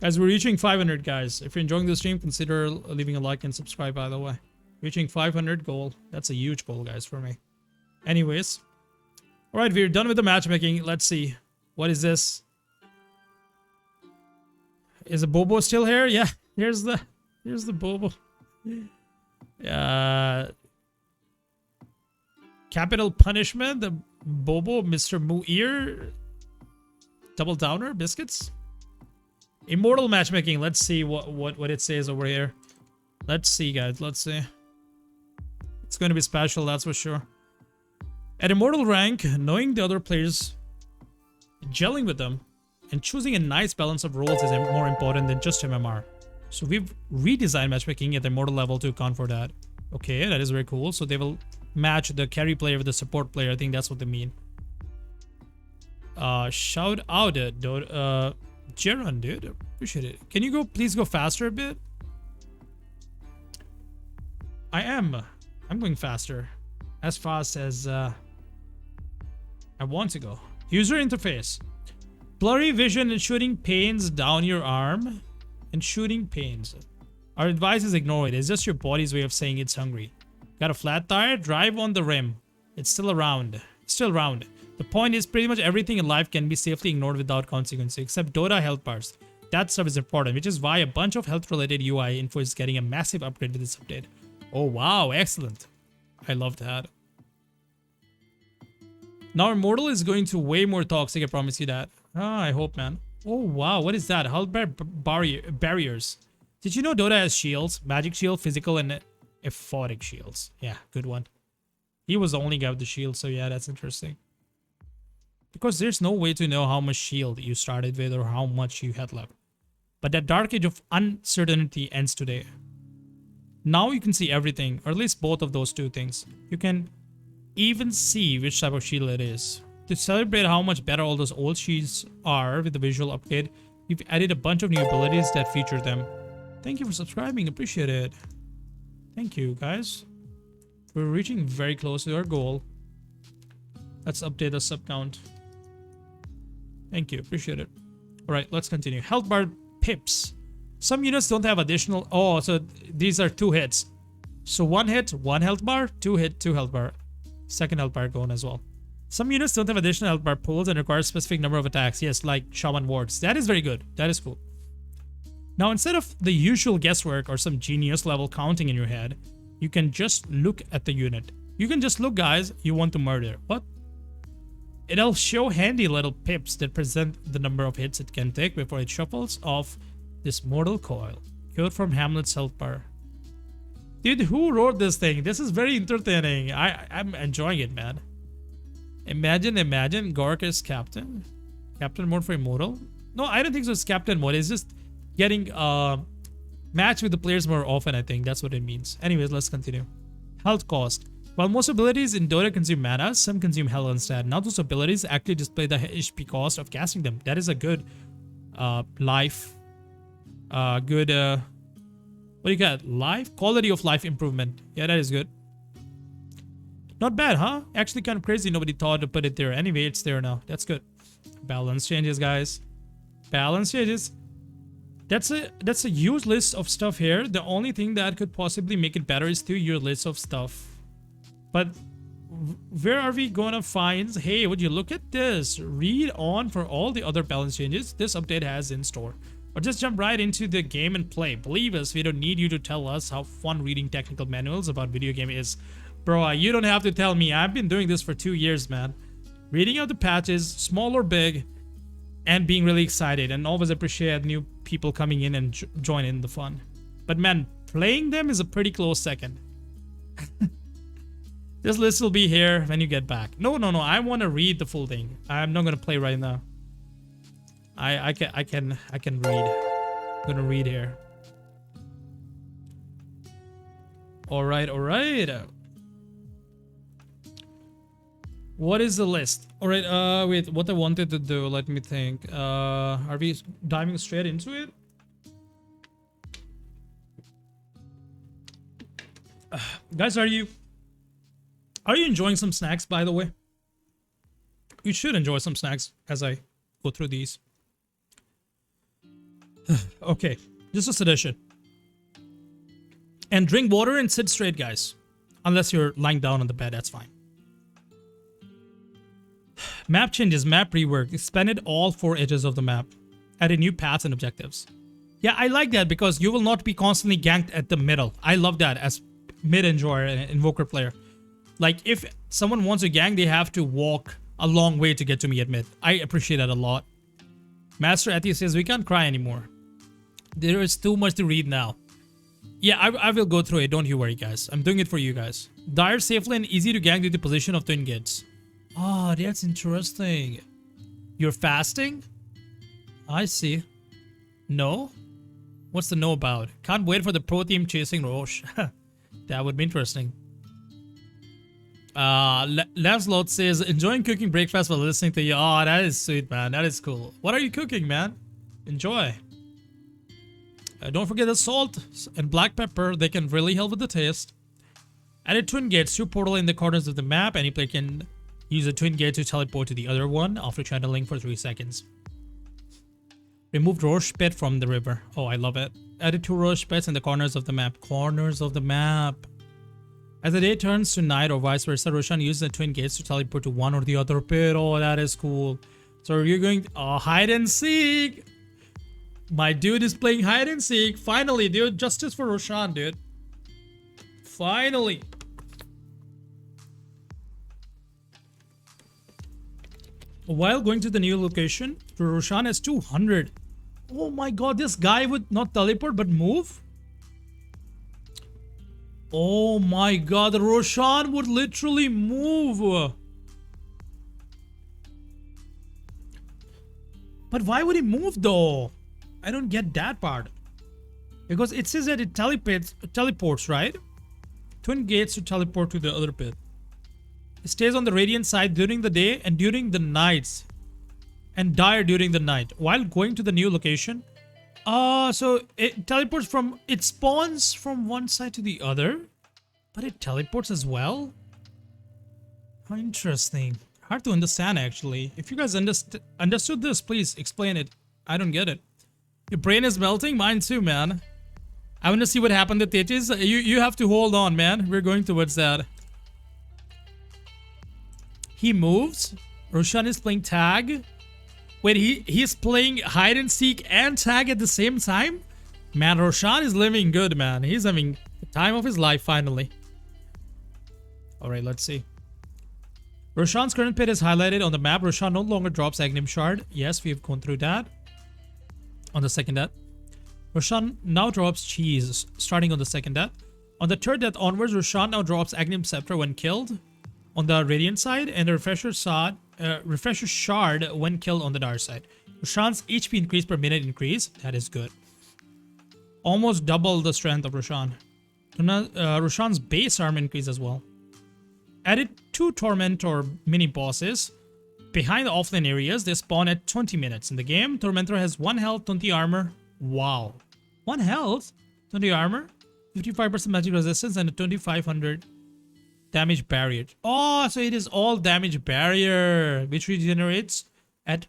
Guys, we're reaching 500, guys. If you're enjoying the stream, consider leaving a like and subscribe, by the way. Reaching 500 goal. That's a huge goal, guys, for me. Anyways. Alright, we're done with the matchmaking. Let's see. What is this? Is the Bobo still here? Yeah, here's the Bobo. Capital punishment, the Bobo, Mr. Muir, double downer, biscuits. Immortal matchmaking. Let's see what it says over here. Let's see, guys. Let's see. It's going to be special, that's for sure. At Immortal rank, knowing the other players, gelling with them, and choosing a nice balance of roles is more important than just MMR. So we've redesigned matchmaking at the Immortal level to account for that. Okay, that is very cool. So they will match the carry player with the support player. I think that's what they mean. Shout out Dodo. Jeron, dude. Appreciate it. Can you please go faster a bit? I'm going faster. As fast as I want to go. User interface. Blurry vision and shooting pains down your arm. And shooting pains. Our advice is ignore it. It's just your body's way of saying it's hungry. Got a flat tire? Drive on the rim. It's still around. It's still round. The point is pretty much everything in life can be safely ignored without consequence, except Dota health bars. That stuff is important, which is why a bunch of health-related UI info is getting a massive upgrade with this update. Oh, wow. Excellent. I love that. Now, Immortal is going to way more toxic. I promise you that. Ah, I hope, man. Oh, wow. What is that? Health barriers. Did you know Dota has shields? Magic shield, physical, and F.A.Q shields. Yeah, good one. He was the only guy with the shield, so yeah, that's interesting. Because there's no way to know how much shield you started with or how much you had left. But that dark age of uncertainty ends today. Now you can see everything, or at least both of those two things. You can even see which type of shield it is. To celebrate how much better all those old shields are with the visual upgrade, we've added a bunch of new abilities that feature them. Thank you for subscribing, appreciate it. Thank you, guys. We're reaching very close to our goal. Let's update the sub count. Thank you, appreciate it. Alright, let's continue. Health bar pips. Some units don't have additional... Oh, so these are 2 hits. So 1 hit, 1 health bar, 2 hit, 2 health bar. Second health bar going as well. Some units don't have additional health bar pools and require a specific number of attacks. Yes, like Shaman Wards. That is very good. That is cool. Now, instead of the usual guesswork or some genius level counting in your head, you can just look at the unit. You can just look, guys, you want to murder. What? It'll show handy little pips that present the number of hits it can take before it shuffles off this mortal coil. Code from Hamlet's health bar. Dude, who wrote this thing? This is very entertaining. I'm enjoying it, man. Imagine Gork is captain. Captain mode for Immortal? No, I don't think so. It's captain mode. It's just getting matched with the players more often, I think. That's what it means. Anyways, let's continue. Health cost. While most abilities in Dota consume mana, some consume health instead. Now those abilities actually display the HP cost of casting them. That is a good life. What do you got? Life? Quality of life improvement. Yeah, that is good. Not bad, huh? Actually kind of crazy nobody thought to put it there. Anyway, it's there now. That's good. Balance changes, guys. Balance changes. That's a huge list of stuff here. The only thing that could possibly make it better is 2 year list of stuff. But where are we gonna find? Hey, would you look at this? Read on for all the other balance changes this update has in store. Or just jump right into the game and play. Believe us, we don't need you to tell us how fun reading technical manuals about video game is. Bro, you don't have to tell me. I've been doing this for 2 years, man. Reading out the patches, small or big, and being really excited. And always appreciate new people coming in and join in the fun. But man, playing them is a pretty close second. This list will be here when you get back. No. I want to read the full thing. I'm not gonna play right now. I can read. I'm gonna read here. All right. What is the list? All right. Wait. What I wanted to do. Let me think. Are we diving straight into it? Guys, are you enjoying some snacks, by the way? You should enjoy some snacks as I go through these. Okay, just a suggestion. And drink water and sit straight, guys. Unless you're lying down on the bed, that's fine. Map changes, map rework. Expanded all 4 edges of the map. Added new paths and objectives. Yeah, I like that because you will not be constantly ganked at the middle. I love that as mid enjoyer and invoker player. Like, if someone wants to gank, they have to walk a long way to get to me at mid. I appreciate that a lot. Master Atheist says, we can't cry anymore. There is too much to read now. Yeah, I will go through it. Don't you worry, guys. I'm doing it for you guys. Dire safely and easy to gank due to position of twin gates. Oh, that's interesting. You're fasting? I see. No? What's the no about? Can't wait for the pro team chasing Roche. That would be interesting. Lancelot says, enjoying cooking breakfast while listening to you. Oh, that is sweet, man. That is cool. What are you cooking, man? Enjoy. Don't forget the salt and black pepper. They can really help with the taste. Added twin gates, 2 portal in the corners of the map. Any player can use a twin gate to teleport to the other one after channeling for 3 seconds. Removed Roche pit from the river. Oh, I love it. Added 2 Roche pits in the corners of the map. Corners of the map. As the day turns to night or vice versa, Roshan uses the twin gates to teleport to one or the other pit. Oh, that is cool. So you're going hide and seek. My dude is playing hide and seek. Finally, dude. Justice for Roshan, dude. Finally. While going to the new location, Roshan has 200. Oh my god, this guy would not teleport but move? Oh my god, Roshan would literally move. But why would he move though? I don't get that part. Because it says that it teleports, right? Twin gates to teleport to the other pit. It stays on the radiant side during the day and during the nights. And dire during the night. While going to the new location. So it teleports from... It spawns from one side to the other. But it teleports as well? How interesting. Hard to understand actually. If you guys understood this, please explain it. I don't get it. Your brain is melting? Mine too, man. I want to see what happened to Tetis. You have to hold on, man. We're going towards that. He moves. Roshan is playing tag. Wait, he's playing hide and seek and tag at the same time? Man, Roshan is living good, man. He's having the time of his life finally. Alright, let's see. Roshan's current pit is highlighted on the map. Roshan no longer drops Aghanim Shard. Yes, we've gone through that. On the second death. Roshan now drops cheese, starting on the second death. On the third death onwards, Roshan now drops Aghanim Scepter when killed on the Radiant side, and the Refresher Shard when killed on the Dark side. Roshan's HP increase per minute increase. That is good. Almost double the strength of Roshan. Roshan's base armor increase as well. Added 2 Tormentor mini bosses. Behind the offlane areas, they spawn at 20 minutes. In the game, Tormentor has 1 health, 20 armor. Wow. 1 health, 20 armor, 55% magic resistance, and a 2500 damage barrier. Oh, so it is all damage barrier, which regenerates at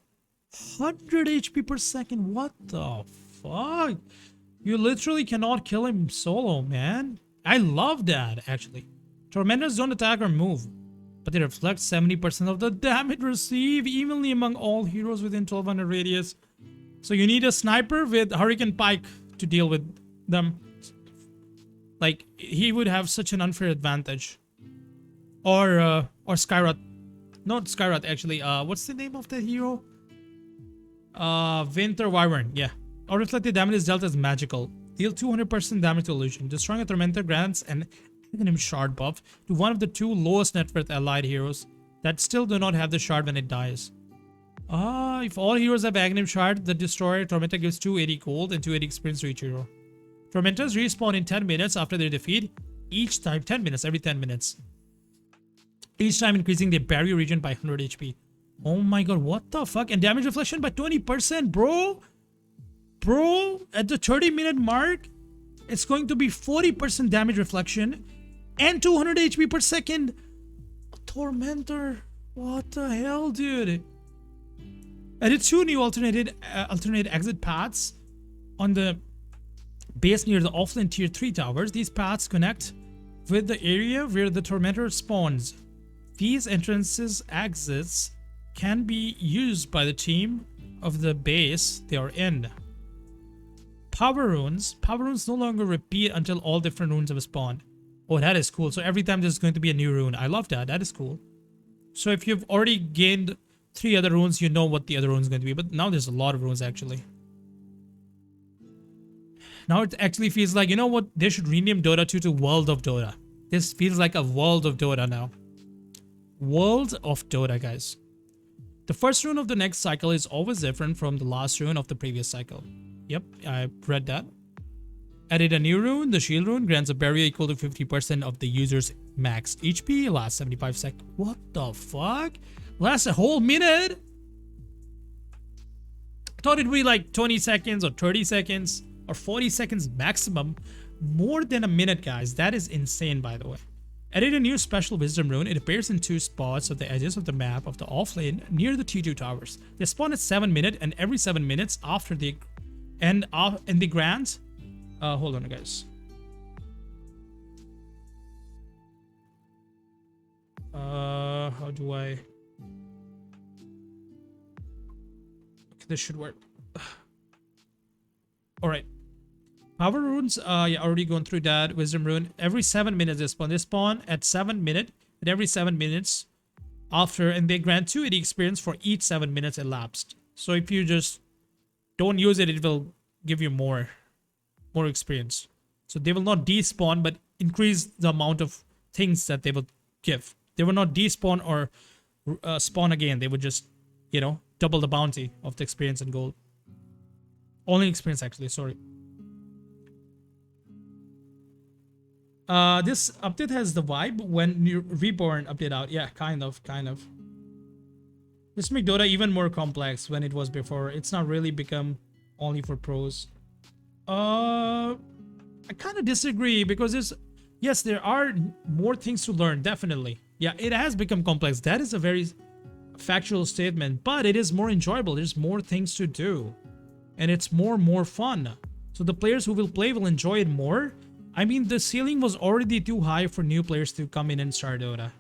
100 HP per second. What the fuck? You literally cannot kill him solo, man. I love that, actually. Tormentors don't attack or move, but they reflect 70% of the damage received evenly among all heroes within 1200 radius. So you need a sniper with Hurricane Pike to deal with them. Like, he would have such an unfair advantage. Or Skywrath. Not Skywrath, actually. What's the name of the hero? Winter Wyvern, yeah. Or reflected damage is dealt as magical. Deal 200% damage to illusion. Destroying a Tormentor grants an Aghanim Shard buff to one of the 2 lowest net worth allied heroes that still do not have the shard when it dies. If all heroes have Aghanim Shard, the Destroyer Tormentor gives 280 gold and 280 experience to each hero. Tormentors respawn in 10 minutes after their defeat. Each time 10 minutes, every 10 minutes. Each time increasing their barrier region by 100 HP. Oh my god, what the fuck? And damage reflection by 20%, bro! Bro, at the 30-minute mark, it's going to be 40% damage reflection and 200 HP per second. Tormentor. What the hell, dude? Added 2 new alternate exit paths on the base near the offlane tier 3 towers. These paths connect with the area where the Tormentor spawns. These exits can be used by the team of the base they are in. Power runes no longer repeat until all different runes have spawned. Oh, that is cool. So every time there's going to be a new rune. I love that. That is cool. So if you've already gained 3 other runes, you know what the other rune is going to be. But now there's a lot of runes actually. Now it actually feels like, you know what? They should rename Dota 2 to World of Dota. This feels like a World of Dota now. World of Dota, guys. The first rune of the next cycle is always different from the last rune of the previous cycle. Yep, I read that. Added a new rune. The shield rune grants a barrier equal to 50% of the user's max HP. Lasts 75 seconds. What the fuck? Lasts a whole minute? I thought it'd be like 20 seconds or 30 seconds or 40 seconds maximum. More than a minute, guys. That is insane, by the way. Added a new special wisdom rune. It appears in 2 spots at the edges of the map of the offlane near the T2 towers. They spawn at 7 minutes, and every 7 minutes after the grant. Hold on, guys. How do I? Okay, this should work. All right. Power runes, yeah, already gone through that. Wisdom rune, every 7 minutes they spawn. They spawn at 7 minutes, and every 7 minutes after, and they grant 2 AD experience for each 7 minutes elapsed. So if you just don't use it, it will give you more experience. So they will not despawn, but increase the amount of things that they will give. They will not despawn or spawn again. They would just, you know, double the bounty of the experience and gold. Only experience, actually, sorry. This update has the vibe when new Reborn update out. Yeah, kind of. This make Dota even more complex when it was before. It's not really become only for pros. I kind of disagree because yes, there are more things to learn, definitely. Yeah, it has become complex. That is a very factual statement, but it is more enjoyable. There's more things to do, and it's more fun. So the players who will play will enjoy it more. I mean, the ceiling was already too high for new players to come in and start Dota.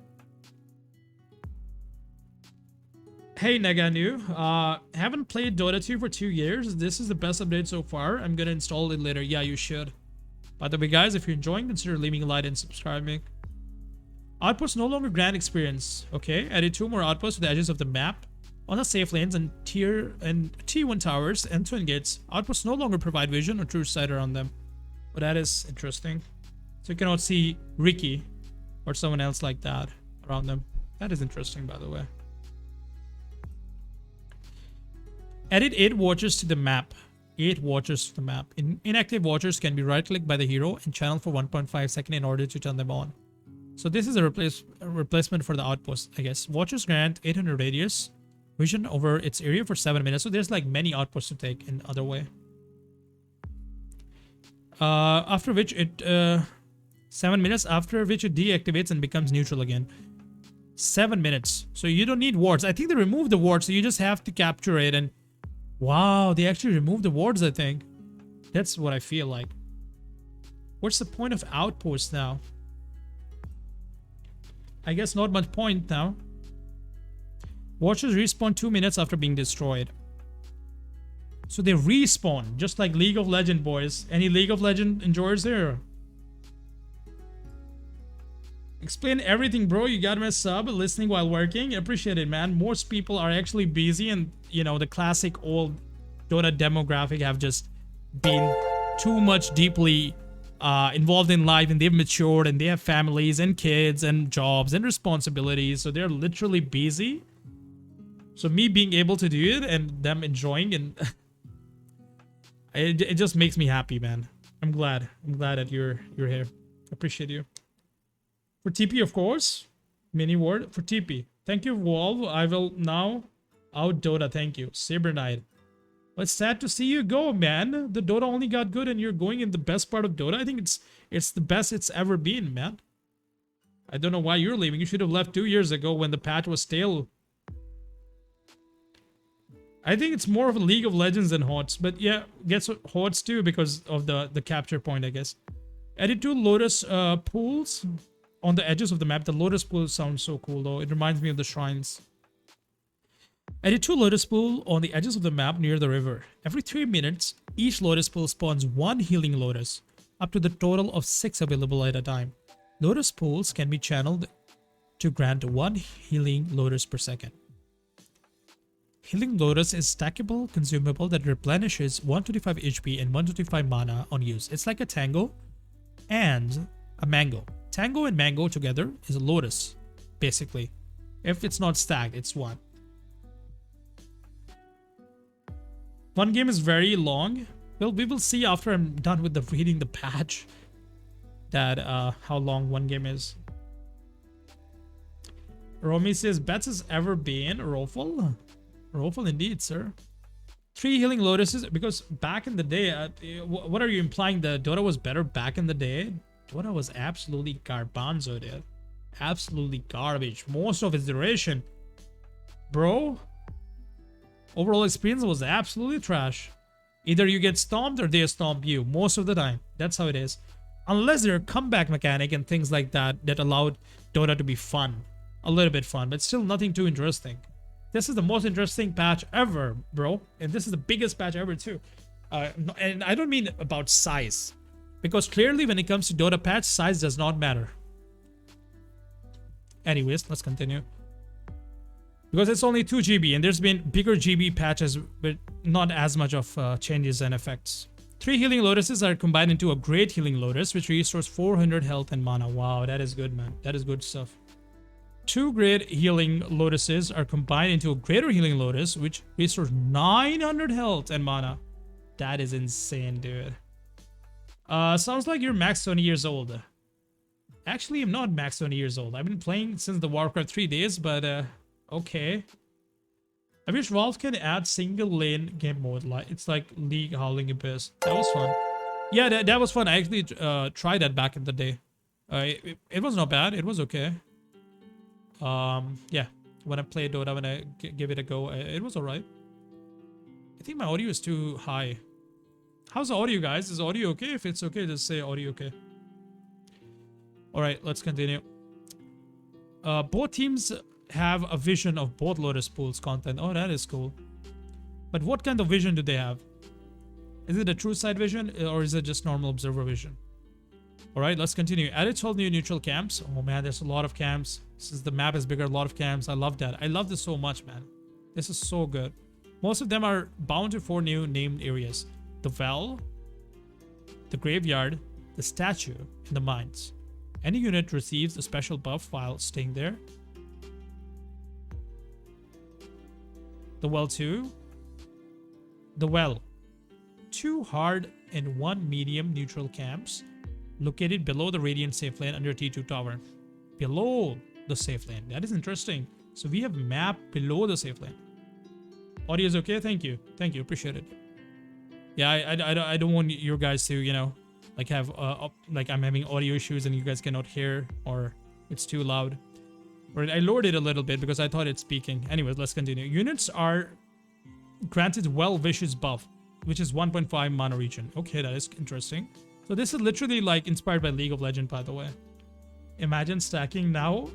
Hey Naganu, haven't played Dota 2 for 2 years. This is the best update so far. I'm gonna install it later. Yeah, you should. By the way, guys, if you're enjoying, consider leaving a like and subscribing. Outposts no longer grant experience. Okay, added 2 more outposts to the edges of the map. On the safe lanes and T1 towers and twin gates, outposts no longer provide vision or true sight around them. But that is interesting. So you cannot see Ricky or someone else like that around them. That is interesting, by the way. Added 8 watchers to the map. 8 watchers to the map. Inactive watchers can be right-clicked by the hero and channeled for 1.5 seconds in order to turn them on. So this is a replacement for the outpost, I guess. Watchers grant 800 radius vision over its area for 7 minutes. So there's like many outposts to take in other way. After which it 7 minutes after which it deactivates and becomes neutral again. 7 minutes. So you don't need wards. I think they removed the wards, so you just have to capture it. And wow, they actually removed the wards, I think. That's what I feel like. What's the point of outposts now? I guess not much point now. Watchers respawn 2 minutes after being destroyed. So they respawn, just like League of Legends, boys. Any League of Legends enjoyers there? Explain everything, bro. You got my sub, listening while working. Appreciate it, man. Most people are actually busy, and you know, the classic old Dota demographic have just been too much deeply involved in life, and they've matured, and they have families and kids and jobs and responsibilities. So they're literally busy. So me being able to do it and them enjoying, and it just makes me happy, man. I'm glad that you're here. Appreciate you. For TP, of course. Mini word for TP. Thank you, Wolf. I will now out Dota. Thank you. Saber Knight. Well, it's sad to see you go, man. The Dota only got good and you're going in the best part of Dota. I think it's the best it's ever been, man. I don't know why you're leaving. You should have left 2 years ago when the patch was stale. I think it's more of a League of Legends than HOTS. But yeah, gets HOTS too because of the capture point, I guess. Added 2 Lotus pools on the edges of the map. The Lotus pool sounds so cool though. It reminds me of the shrines. Added 2 Lotus pool on the edges of the map near the river. Every 3 minutes, each Lotus pool spawns 1 healing Lotus, up to the total of 6 available at a time. Lotus pools can be channeled to grant 1 healing Lotus per second. Healing Lotus is stackable consumable that replenishes 125 HP and 125 mana on use. It's like a tango and a mango. Tango and mango together is a Lotus, basically. If it's not stacked, it's 1. One game is very long. Well, we will see after I'm done with reading the patch that how long one game is. Romy says, best has ever been Roful. Roful indeed, sir. 3 healing Lotuses, because back in the day, what are you implying? The Dota was better back in the day? Dota was absolutely garbanzo, dude. Absolutely garbage. Most of its duration. Bro. Overall experience was absolutely trash. Either you get stomped or they stomp you. Most of the time. That's how it is. Unless there are comeback mechanic and things like that that allowed Dota to be fun. A little bit fun, but still nothing too interesting. This is the most interesting patch ever, bro. And this is the biggest patch ever too. And I don't mean about size. Because clearly when it comes to Dota patch, size does not matter. Anyways, let's continue. Because it's only 2 GB and there's been bigger GB patches with not as much of changes and effects. 3 healing lotuses are combined into a great healing lotus, which restores 400 health and mana. Wow, that is good, man. That is good stuff. 2 great healing lotuses are combined into a greater healing lotus, which restores 900 health and mana. That is insane, dude. Sounds like you're max 20 years old. Actually, I'm not max 20 years old. I've been playing since the Warcraft 3 days, but okay. I wish Valve can add single lane game mode. Like it's like League Howling Abyss. That was fun. Yeah, that was fun. I actually tried that back in the day. It was not bad. It was okay. Yeah. When I played Dota, when I give it a go, it was alright. I think my audio is too high. How's the audio, guys? Is audio okay? If it's okay, just say audio okay. Alright, let's continue. Both teams have a vision of both Lotus Pools content. Oh, that is cool. But what kind of vision do they have? Is it a true side vision or is it just normal observer vision? Alright, let's continue. Added 12 new neutral camps. Oh man, there's a lot of camps. Since the map is bigger, a lot of camps. I love that. I love this so much, man. This is so good. Most of them are bound to 4 new named areas. The Well, the Graveyard, the Statue, and the Mines. Any unit receives a special buff while staying there. The Well 2. The Well. 2 hard and 1 medium neutral camps located below the Radiant safe lane under T2 tower. Below the safe lane. That is interesting. So we have map below the safe lane. Audio is okay? Thank you. Thank you. Appreciate it. Yeah, I don't want you guys to, you know, like have, like I'm having audio issues and you guys cannot hear or it's too loud. Right, I lowered it a little bit because I thought it's speaking. Anyways, let's continue. Units are granted Well Vicious buff, which is 1.5 mana region. Okay, that is interesting. So this is literally like inspired by League of Legends, by the way. Imagine stacking now.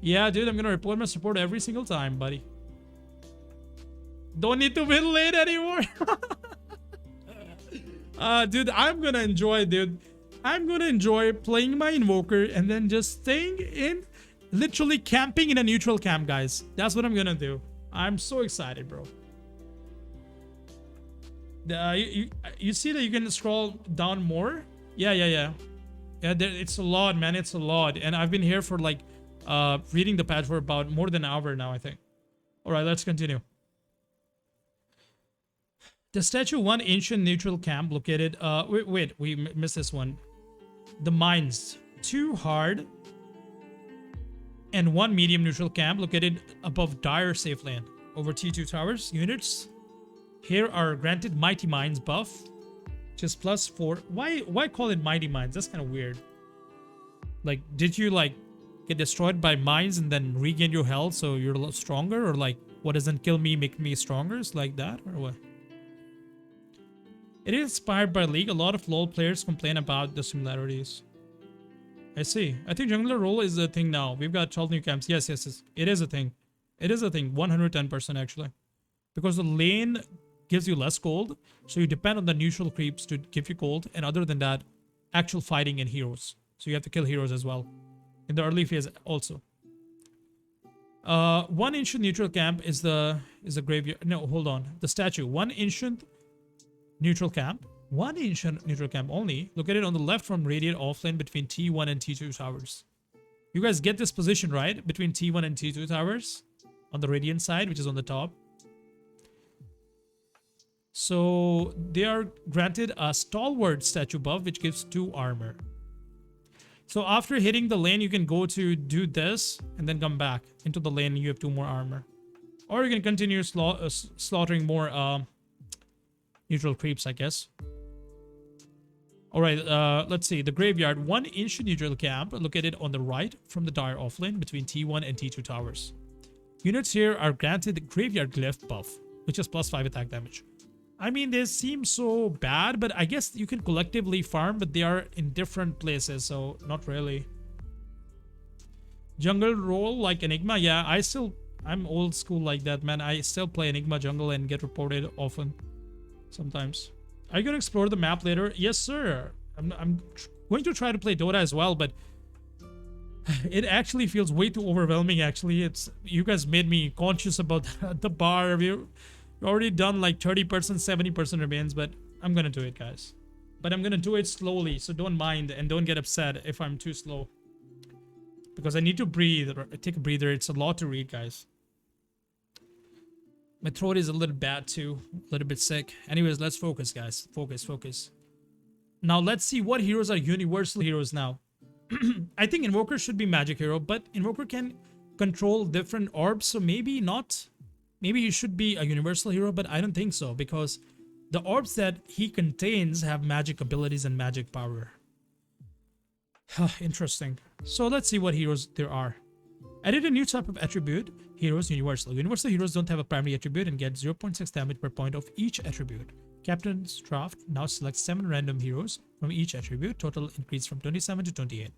Yeah, dude, I'm gonna report my support every single time, buddy. Don't need to win late anymore. Dude, I'm gonna enjoy, dude. I'm gonna enjoy playing my Invoker and then just staying in, literally camping in a neutral camp, guys. That's what I'm gonna do. I'm so excited, bro. You see that you can scroll down more? Yeah, it's a lot, man. It's a lot. And I've been here for like reading the patch for about more than an hour now, I think. Alright, let's continue. The Statue 1 ancient neutral camp located wait, we missed this one. The Mines. 2 hard and 1 medium neutral camp located above Dire safe lane over T2 towers. Units here are granted Mighty Mines buff, just +4. Why call it Mighty Mines? That's kind of weird. Like, did you like get destroyed by mines and then regain your health so you're a lot stronger, or like what doesn't kill me make me stronger? It's like that, or what? It is inspired by League. A lot of LoL players complain about the similarities. I see. I think jungler role is a thing now. We've got 12 new camps. Yes. It is a thing. It is a thing. 110% actually. Because the lane gives you less gold, so you depend on the neutral creeps to give you gold, and other than that, actual fighting and heroes. So you have to kill heroes as well. In the early phase also. 1 ancient neutral camp is the graveyard. No, hold on. The statue. 1 ancient neutral camp. 1 ancient neutral camp only. Located on the left from radiant offlane between T1 and T2 towers. You guys get this position, right? Between T1 and T2 towers. On the radiant side, which is on the top. So they are granted a stalwart statue buff, which gives 2 armor. So after hitting the lane, you can go to do this and then come back into the lane and you have 2 more armor. Or you can continue slaughtering more neutral creeps, I guess. Alright, let's see. The graveyard. 1 ancient neutral camp located on the right from the dire offlane between T1 and T2 towers. Units here are granted the graveyard glyph buff, which is +5 attack damage. I mean, they seem so bad, but I guess you can collectively farm, but they are in different places, so not really. Jungle role like Enigma. Yeah, I'm old school like that, man. I still play Enigma jungle and get reported often. Sometimes. Are you gonna explore the map later? Yes, sir. I'm going to try to play Dota as well, but it actually feels way too overwhelming. Actually, you guys made me conscious about the bar. We've already done like 30%, 70% remains, but I'm gonna do it, guys. But I'm gonna do it slowly, so don't mind and don't get upset if I'm too slow. Because I need to breathe, take a breather. It's a lot to read, guys. My throat is a little bad too, a little bit sick. Anyways, let's focus, guys. Focus. Now let's see what heroes are universal heroes now. I think Invoker should be magic hero, but Invoker can control different orbs, so maybe not. Maybe he should be a universal hero, but I don't think so, because the orbs that he contains have magic abilities and magic power. Interesting. So let's see what heroes there are. Added a new type of attribute, heroes universal. Universal heroes don't have a primary attribute and get 0.6 damage per point of each attribute. Captain's Draft now selects 7 random heroes from each attribute. Total increase from 27 to 28.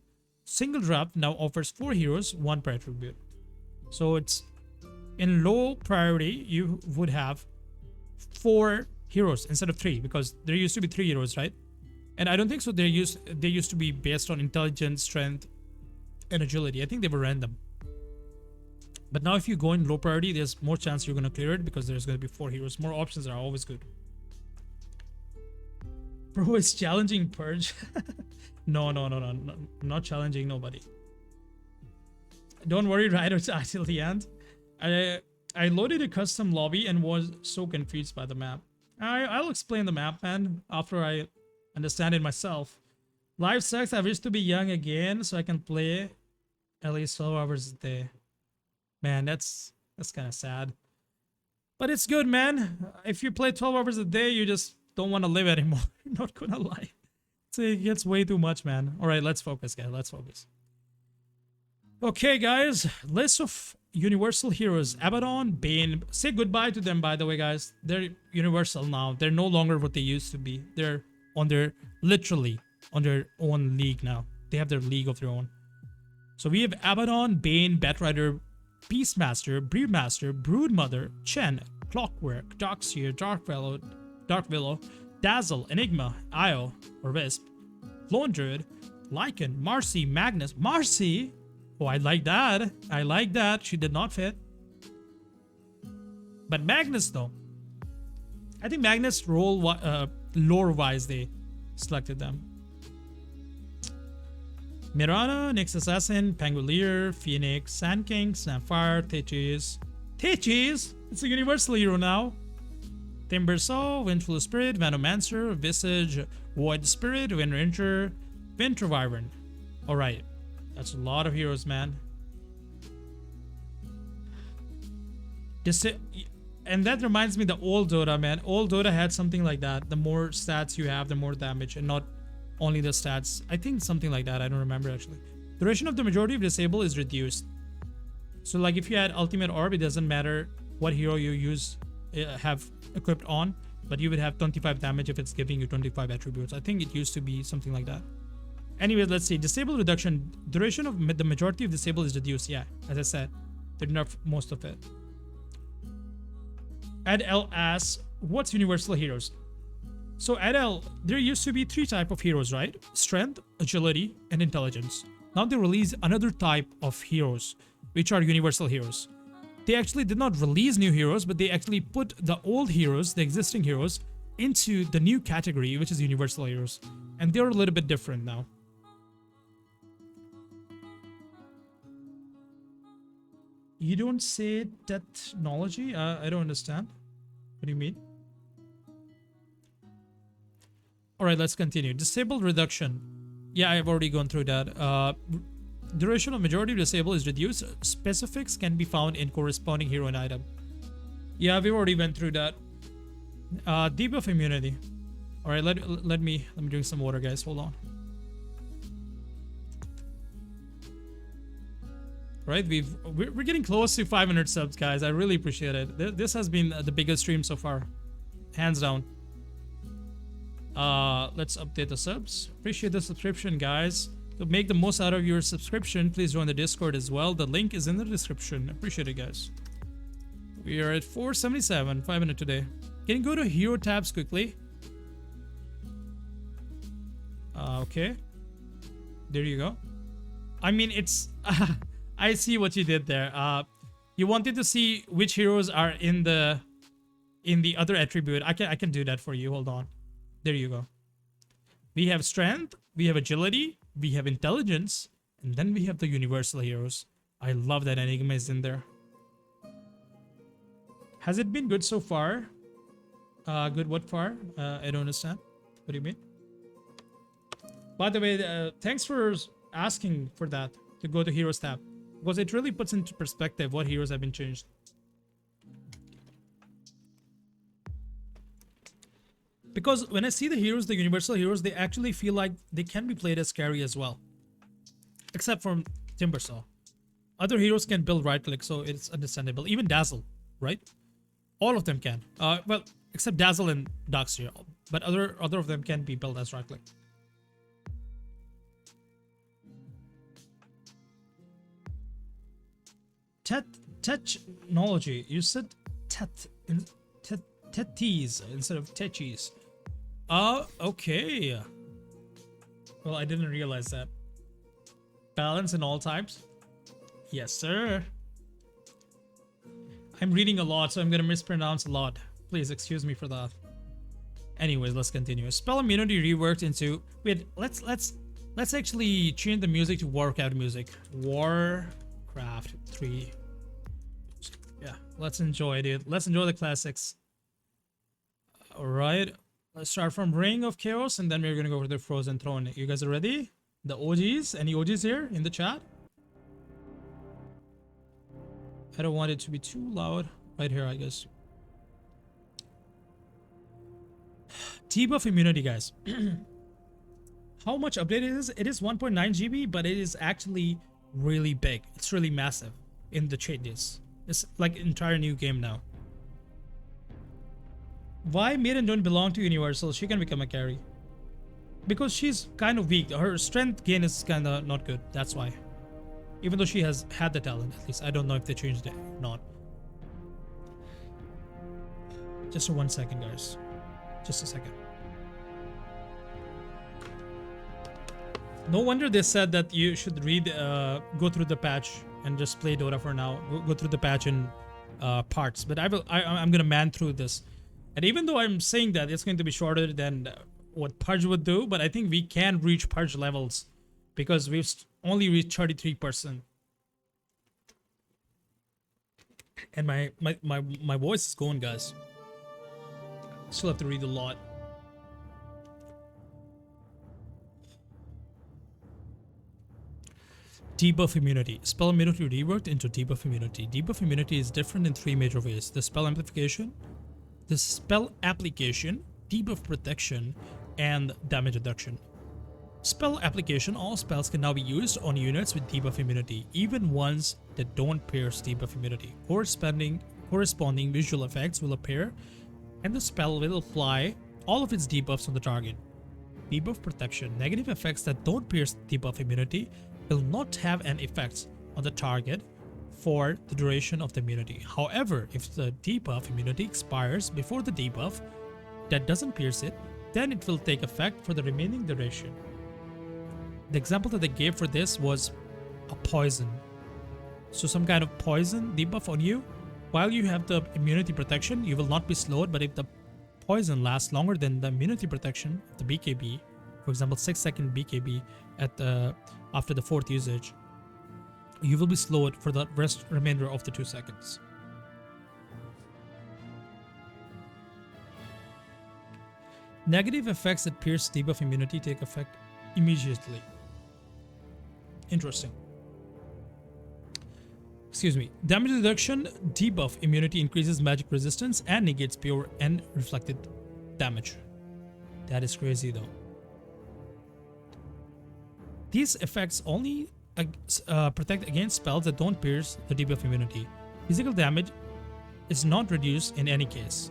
Single Draft now offers 4 heroes, 1 per attribute. So it's in low priority, you would have 4 heroes instead of 3, because there used to be 3 heroes, right? And I don't think so. They used to be based on intelligence, strength, and agility. I think they were random. But now if you go in low priority, there's more chance you're going to clear it, because there's going to be 4 heroes. More options are always good. Bro is challenging Purge. No, not challenging nobody. Don't worry, ride or die till the end. I loaded a custom lobby and was so confused by the map. I'll explain the map, man, after I understand it myself. Life sucks. I wish to be young again so I can play at least 12 hours a day. Man, that's kind of sad. But it's good, man. If you play 12 hours a day, you just don't want to live anymore. Not gonna lie. It gets way too much, man. All right, let's focus, guys. Let's focus. Okay, guys. List of universal heroes. Abaddon, Bane. Say goodbye to them, by the way, guys. They're universal now. They're no longer what they used to be. They're literally on their own league now. They have their league of their own. So we have Abaddon, Bane, Batrider, Beastmaster, Breedmaster, Broodmother, Chen, Clockwork, Darkseer, Dark Willow, Dazzle, Enigma, Io, or Wisp, Lone Druid, Lycan, Marcy, Magnus. Marcy? Oh, I like that. I like that. She did not fit. But Magnus, though. I think Magnus lore-wise, they selected them. Mirana, Nyx Assassin, Pangolier, Phoenix, Sand King, Snapfire, Theches. Theches? It's a universal hero now. Timbersaw, Windful Spirit, Venomancer, Visage, Void Spirit, Windranger, Winter Wyvern. Alright. That's a lot of heroes, man. And that reminds me of the old Dota, man. Old Dota had something like that. The more stats you have, the more damage, and not only the stats. I think something like that. I don't remember, actually. Duration of the majority of disable is reduced. So, like, if you had Ultimate Orb, it doesn't matter what hero you have equipped on, but you would have 25 damage if it's giving you 25 attributes. I think it used to be something like that. Anyway, let's see. Disable reduction. Duration of the majority of disable is reduced. Yeah, as I said, they nerfed most of it. Adel asks, what's universal heroes? So Adel, there used to be 3 types of heroes, right? Strength, agility, and intelligence. Now they release another type of heroes, which are universal heroes. They actually did not release new heroes, but they actually put the old heroes, the existing heroes, into the new category, which is universal heroes. And they're a little bit different now. You don't say technology? I don't understand. What do you mean? Alright, let's continue. Disable reduction. Yeah, I've already gone through that. Duration of majority of disable is reduced. Specifics can be found in corresponding hero and item. Yeah, we already went through that. Debuff immunity. Alright, let me drink some water, guys. Hold on. Right, we're getting close to 500 subs, guys. I really appreciate it. This has been the biggest stream so far, hands down. Let's update the subs. Appreciate the subscription, guys. To make the most out of your subscription, please join the Discord as well. The link is in the description. Appreciate it, guys. We are at 477, 500 today. Can you go to hero tabs quickly? Okay. There you go. I mean, it's... I see what you did there. You wanted to see which heroes are in the other attribute. I can do that for you. Hold on. There you go. We have strength, we have agility, we have intelligence, and then we have the universal heroes. I love that Enigma is in there. Has it been good so far? Good what far? I don't understand. What do you mean? By the way, thanks for asking for that, to go to Heroes tab. Because it really puts into perspective what heroes have been changed. Because when I see the heroes, the universal heroes, they actually feel like they can be played as carry as well. Except for Timbersaw. Other heroes can build right click, so it's understandable. Even Dazzle, right? All of them can. Well, except Dazzle and Darkseer. But other of them can be built as right click. Technology. You said teties instead of techis. Okay. Well, I didn't realize that. Balance in all types? Yes, sir. I'm reading a lot, so I'm gonna mispronounce a lot. Please excuse me for that. Anyways, let's continue. Spell immunity reworked into... Wait, let's actually change the music to Warcraft music. Warcraft 3. Yeah, let's enjoy it, dude. Let's enjoy the classics. Alright. Let's start from Ring of Chaos, and then we're gonna go for the Frozen Throne. You guys are ready? The OGs? Any OGs here in the chat? I don't want it to be too loud. Right here, I guess. Debuff immunity, guys. How much update it is? It is 1.9 GB, but it is actually really big. It's really massive in the changes. It's like an entire new game now. Why Maiden don't belong to Universal? She can become a carry. Because she's kind of weak. Her strength gain is kind of not good. That's why. Even though she has had the talent, at least. I don't know if they changed it or not. Just for 1 second, guys. Just a second. No wonder they said that you should go through the patch and just play Dota for now. Go through the patch in parts. But I'm gonna man through this. And even though I'm saying that it's going to be shorter than what Purge would do, but I think we can reach Purge levels because we've only reached 33%. And my voice is going, guys. Still have to read a lot. Debuff immunity. Spell immunity reworked into debuff immunity. Debuff immunity is different in 3 major ways. The spell amplification, the spell application, debuff protection, and damage reduction. Spell application. All spells can now be used on units with debuff immunity, even ones that don't pierce debuff immunity. Corresponding visual effects will appear, and the spell will apply all of its debuffs on the target. Debuff protection. Negative effects that don't pierce debuff immunity will not have an effect on the target for the duration of the immunity. However, if the debuff immunity expires before the debuff that doesn't pierce it, then it will take effect for the remaining duration. The example that they gave for this was a poison. So some kind of poison debuff on you. While you have the immunity protection, you will not be slowed, but if the poison lasts longer than the immunity protection of the BKB, for example 6-second BKB after the 4th usage, you will be slowed for the remainder of the 2 seconds. Negative effects that pierce debuff immunity take effect immediately. Interesting. Excuse me. Damage reduction. Debuff immunity increases magic resistance and negates pure and reflected damage. That is crazy though. These effects only protect against spells that don't pierce the debuff immunity. Physical damage is not reduced in any case.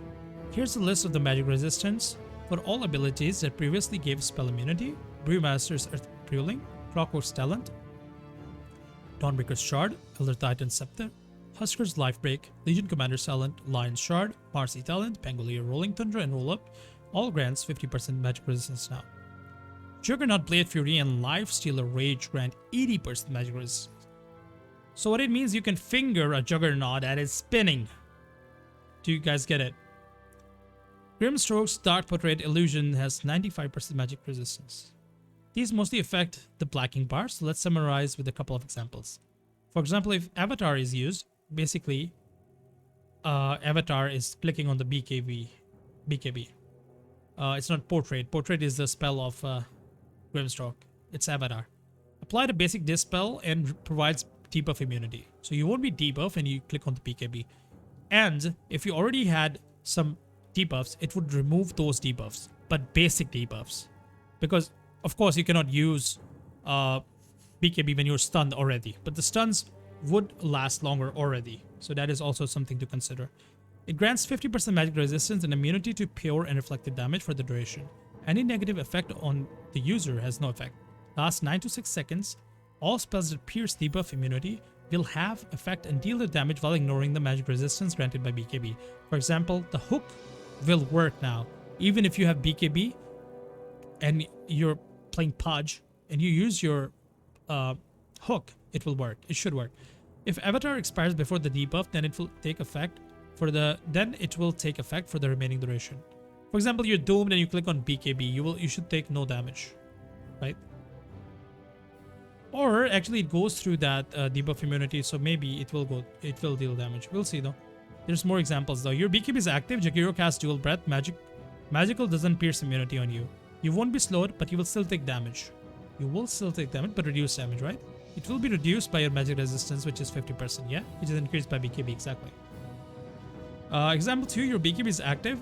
Here's a list of the magic resistance for all abilities that previously gave spell immunity: Brewmaster's Earth Brewing, Clockwork's Talent, Dawnbreaker's Shard, Elder Titan's Scepter, Husker's Lifebreak, Legion Commander's Talent, Lion's Shard, Marcy Talent, Pangolier Rolling Thunder, and Roll Up all grants 50% magic resistance now. Juggernaut, Blade Fury, and Lifestealer Rage grant 80% magic resistance. So what it means, you can finger a Juggernaut that is spinning. Do you guys get it? Grimstroke's Dark Portrait Illusion has 95% magic resistance. These mostly affect the blacking bar, so let's summarize with a couple of examples. For example, if Avatar is used, basically, Avatar is clicking on the BKB. It's not Portrait. Portrait is the spell of Grimstroke. It's Avatar. Apply the basic dispel and provides debuff immunity. So you won't be debuff when you click on the BKB. And if you already had some debuffs, it would remove those debuffs, but basic debuffs. Because, of course, you cannot use BKB when you're stunned already, but the stuns would last longer already. So that is also something to consider. It grants 50% magic resistance and immunity to pure and reflected damage for the duration. Any negative effect on the user has no effect. Lasts 9 to 6 seconds. All spells that pierce debuff immunity will have effect and deal the damage while ignoring the magic resistance granted by BKB. For example, the hook will work now. Even if you have BKB and you're playing Pudge and you use your hook, it will work. It should work. If Avatar expires before the debuff, then it will take effect for the remaining duration. For example, you're doomed and you click on BKB, you should take no damage, right? Or actually it goes through that debuff immunity, so maybe it will deal damage. We'll see though. There's more examples though. Your BKB is active, Jakiro casts Dual Breath, magical doesn't pierce immunity on you. You won't be slowed, but you will still take damage. You will still take damage, but reduce damage, right? It will be reduced by your magic resistance, which is 50%, yeah? Which is increased by BKB, exactly. Example 2, your BKB is active,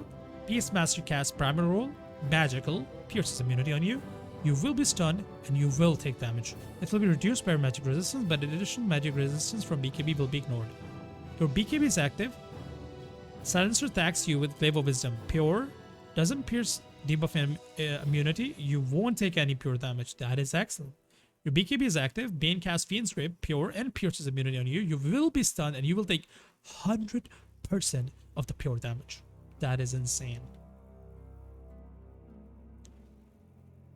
Beastmaster casts Primal Roll, magical, pierces immunity on you. You will be stunned and you will take damage. It will be reduced by your magic resistance, but in addition, magic resistance from BKB will be ignored. Your BKB is active. Silencer attacks you with Glaive of Wisdom. Pure doesn't pierce debuff immunity. You won't take any pure damage. That is excellent. Your BKB is active. Bane casts Fiend's Grip, pure, and pierces immunity on you. You will be stunned and you will take 100% of the pure damage. That is insane.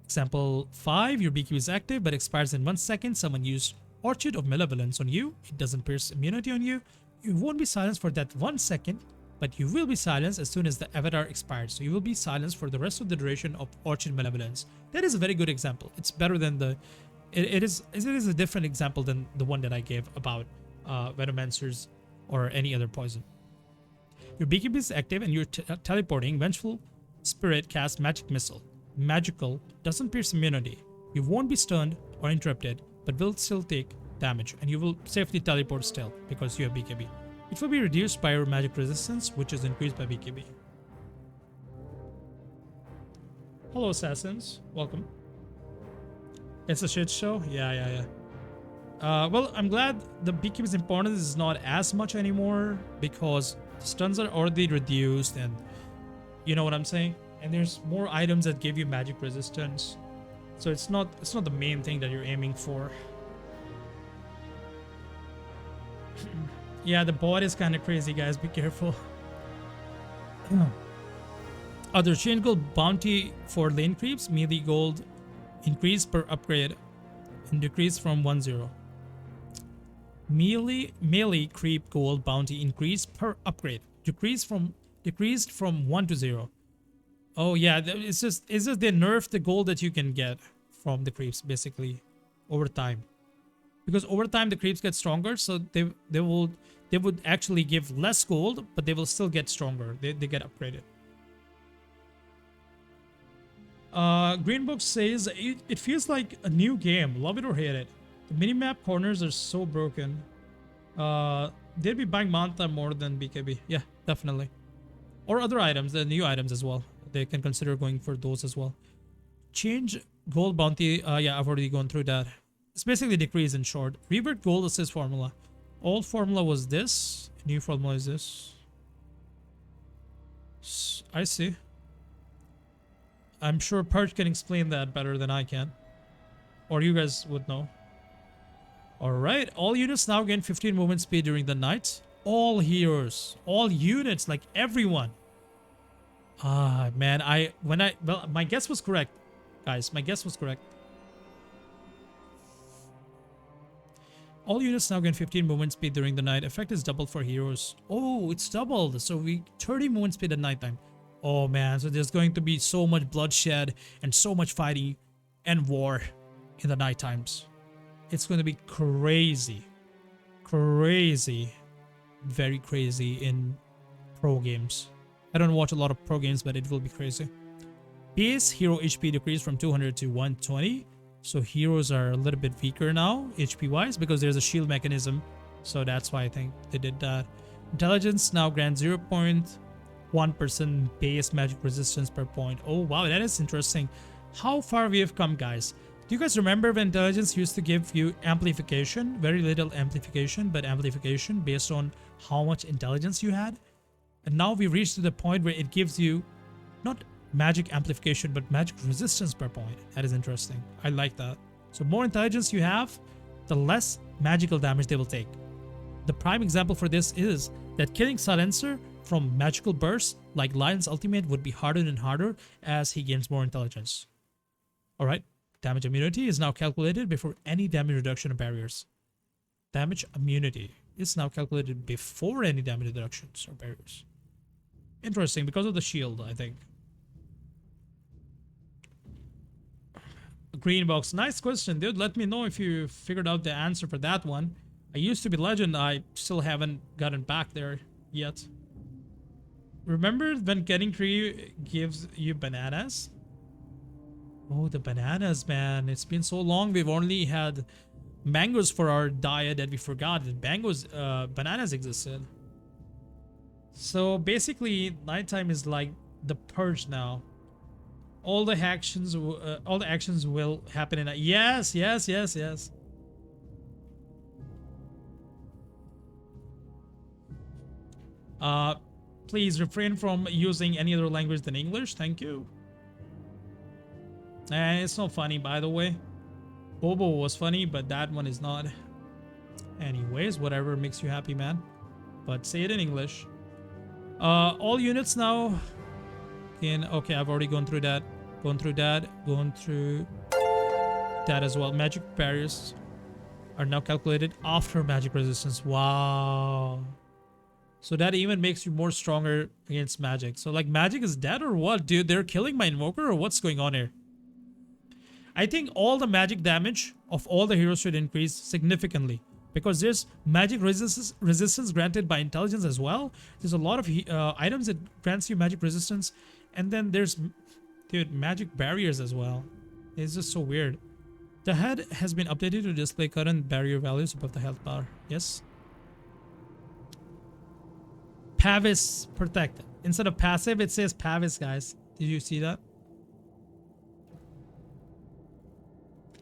Example 5, your BKB is active but expires in 1 second. Someone used Orchid of Malevolence on you. It doesn't pierce immunity on you. You won't be silenced for that 1 second, but you will be silenced as soon as the avatar expires. So you will be silenced for the rest of the duration of Orchid Malevolence. That is a very good example. It's better than the... It is a different example than the one that I gave about Venomancers or any other poison. Your BKB is active and you're teleporting. Vengeful Spirit casts Magic Missile. Magical, doesn't pierce immunity. You won't be stunned or interrupted, but will still take damage, and you will safely teleport still because you have BKB. It will be reduced by your magic resistance, which is increased by BKB. Hello assassins, welcome. It's a shit show? Yeah. Well, I'm glad the BKB's importance is not as much anymore because the stuns are already reduced, and you know what I'm saying? And there's more items that give you magic resistance. So it's not the main thing that you're aiming for. Yeah, the bot is kind of crazy, guys. Be careful. Other chain gold bounty for lane creeps. Melee gold increase per upgrade and decrease from 1-0. Melee creep gold bounty increase per upgrade. Decreased from 1 to 0. Oh yeah, it's just they nerf the gold that you can get from the creeps basically over time, because over time the creeps get stronger, so they would actually give less gold, but they will still get stronger. They get upgraded. Green Book says it feels like a new game. Love it or hate it. The minimap corners are so broken. They'd be buying Manta more than BKB. Yeah, definitely. Or other items, the new items as well. They can consider going for those as well. Change gold bounty. Yeah, I've already gone through that. It's basically decrease in short. Revert gold assist formula. Old formula was this. New formula is this. I see. I'm sure Perch can explain that better than I can. Or you guys would know. Alright. All units now gain 15 movement speed during the night. All heroes. All units, like everyone. Ah, man, well, my guess was correct. Guys, my guess was correct. All units now gain 15 movement speed during the night. Effect is doubled for heroes. Oh, it's doubled. So we 30 movement speed at nighttime. Oh man, so there's going to be so much bloodshed and so much fighting and war in the night times. It's going to be crazy. Crazy. Very crazy in pro games. I don't watch a lot of pro games, but it will be crazy. Base hero HP decreased from 200 to 120. So heroes are a little bit weaker now, HP wise, because there's a shield mechanism. So that's why I think they did that. Intelligence now grants 0.1% base magic resistance per point. Oh wow, that is interesting. How far we have come, guys. Do you guys remember when intelligence used to give you amplification? Very little amplification, but amplification based on how much intelligence you had. And now we reached to the point where it gives you not magic amplification, but magic resistance per point. That is interesting. I like that. So more intelligence you have, the less magical damage they will take. The prime example for this is that killing Silencer from magical bursts like Lion's ultimate would be harder and harder as he gains more intelligence. Alright, damage immunity is now calculated before any damage reduction or barriers. Damage immunity is now calculated before any damage reductions or barriers. Interesting, because of the shield, I think. Green box. Nice question, dude. Let me know if you figured out the answer for that one. I used to be legend. I still haven't gotten back there yet. Remember when getting tree gives you bananas? Oh, the bananas, man. It's been so long. We've only had mangoes for our diet that we forgot that bananas existed. So basically, nighttime is like the purge now. All the actions will happen in a yes. Please refrain from using any other language than English. Thank you. It's not funny, by the way. Bobo was funny, but that one is not. Anyways, whatever makes you happy, man. But say it in English. All units now in. Okay, I've already gone through that. Going through that as well. Magic barriers are now calculated after magic resistance. Wow. So that even makes you more stronger against magic. So like magic is dead or what, dude? They're killing my invoker or what's going on here? I think all the magic damage of all the heroes should increase significantly because there's magic resistance granted by intelligence as well. There's a lot of items that grants you magic resistance, and then there's, dude, magic barriers as well. It's just so weird. The HUD has been updated to display current barrier values above the health bar. Yes. Pavis protect. Instead of passive, it says Pavis, guys. Did you see that?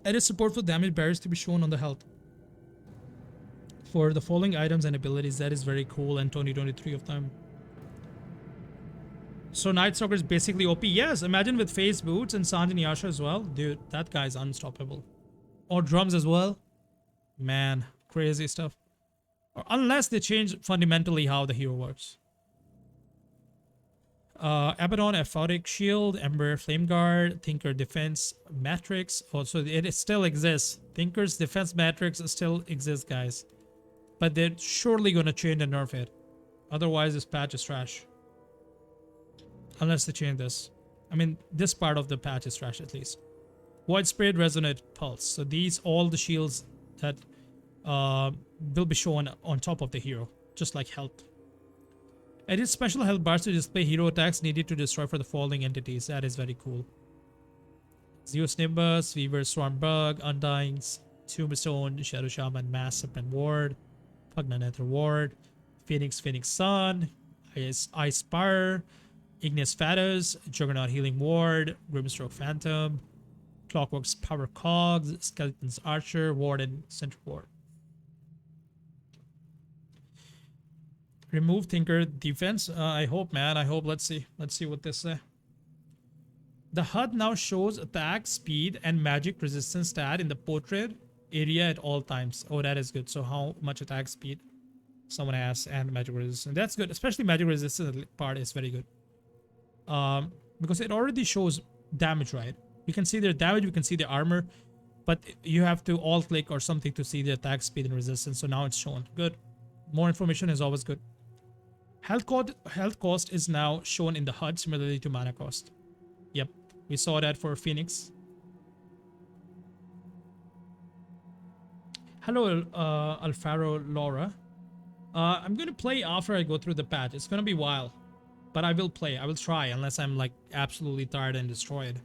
Added support for damage barriers to be shown on the health. For the following items and abilities, that is very cool, and 2023 of them. So Night Stalker is basically OP. Yes, imagine with Phase Boots and Sanj and Yasha as well. Dude, that guy's unstoppable. Or drums as well. Man, crazy stuff. Or unless they change fundamentally how the hero works. Abaddon, F.A.Q Shield, Ember, Flame Guard, Tinker Defense Matrix. Also, it still exists. Tinker's Defense Matrix still exists, guys. But they're surely going to change and nerf it. Otherwise, this patch is trash. Unless they change this. I mean, this part of the patch is trash at least. Widespread Resonant Pulse. So these, all the shields that will be shown on top of the hero. Just like health. Edit special health bars to display hero attacks needed to destroy for the following entities. That is very cool. Zeus Nimbus, Weaver Swarm Bug, Undying's Tombstone, Shadow Shaman, Mass Serpent Ward, Pugna Nether Ward, Phoenix Sun, Ice Spire, Ignis Fatuus, Juggernaut Healing Ward, Grimstroke Phantom, Clockwork's Power Cogs, Skeleton's Archer, Ward, and Center Ward. Remove Tinker Defense. I hope, man. I hope. Let's see. Let's see what this say. The HUD now shows attack, speed, and magic resistance stat in the portrait area at all times. Oh, that is good. So how much attack speed someone has and magic resistance. That's good. Especially magic resistance part is very good. Because it already shows damage, right? You can see their damage, you can see the armor, but you have to alt click or something to see the attack speed and resistance. So now it's shown. Good. More information is always good. Health cost is now shown in the HUD similarly to mana cost. Yep, we saw that for Phoenix. Hello, Alfaro Laura. I'm gonna play after I go through the patch. It's gonna be a while, but I will play. I will try unless I'm like absolutely tired and destroyed.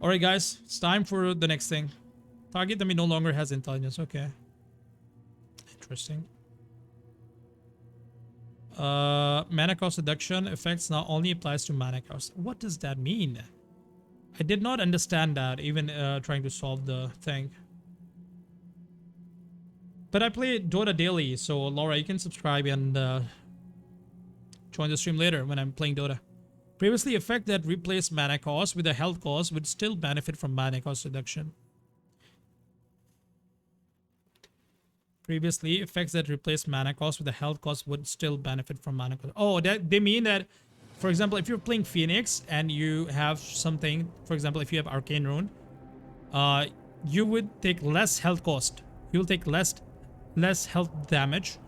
Alright guys, it's time for the next thing. Target enemy no longer has intelligence. Okay. Interesting. Mana cost reduction effects now only applies to mana cost. What does that mean? I did not understand that even trying to solve the thing. But I play Dota daily, so Laura, you can subscribe and join the stream later when I'm playing Dota. Previously, effect that replaced mana cost with a health cost would still benefit from mana cost reduction. Previously, effects that replace mana cost with a health cost would still benefit from mana cost. Oh, that they mean that, for example, if you're playing Phoenix and you have something, for example, if you have Arcane Rune, you would take less health cost. You'll take less health damage.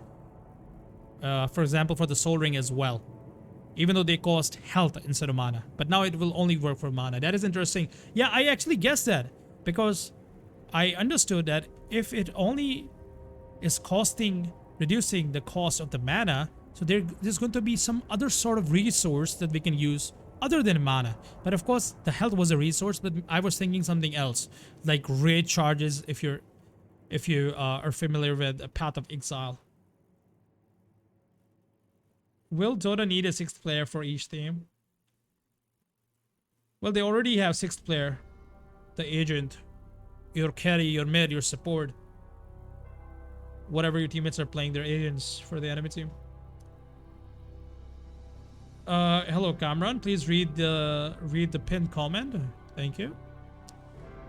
For example, for the Soul Ring as well. Even though they cost health instead of mana. But now it will only work for mana. That is interesting. Yeah, I actually guessed that. Because I understood that if it only is reducing the cost of the mana, so there's going to be some other sort of resource that we can use other than mana. But of course, the health was a resource, but I was thinking something else. Like raid charges if you are familiar with a Path of Exile. Will Dota need a 6th player for each team? Well, they already have 6th player. The agent, your carry, your mid, your support. Whatever your teammates are playing, their agents for the enemy team. Hello Cameron, please read the pinned comment. Thank you.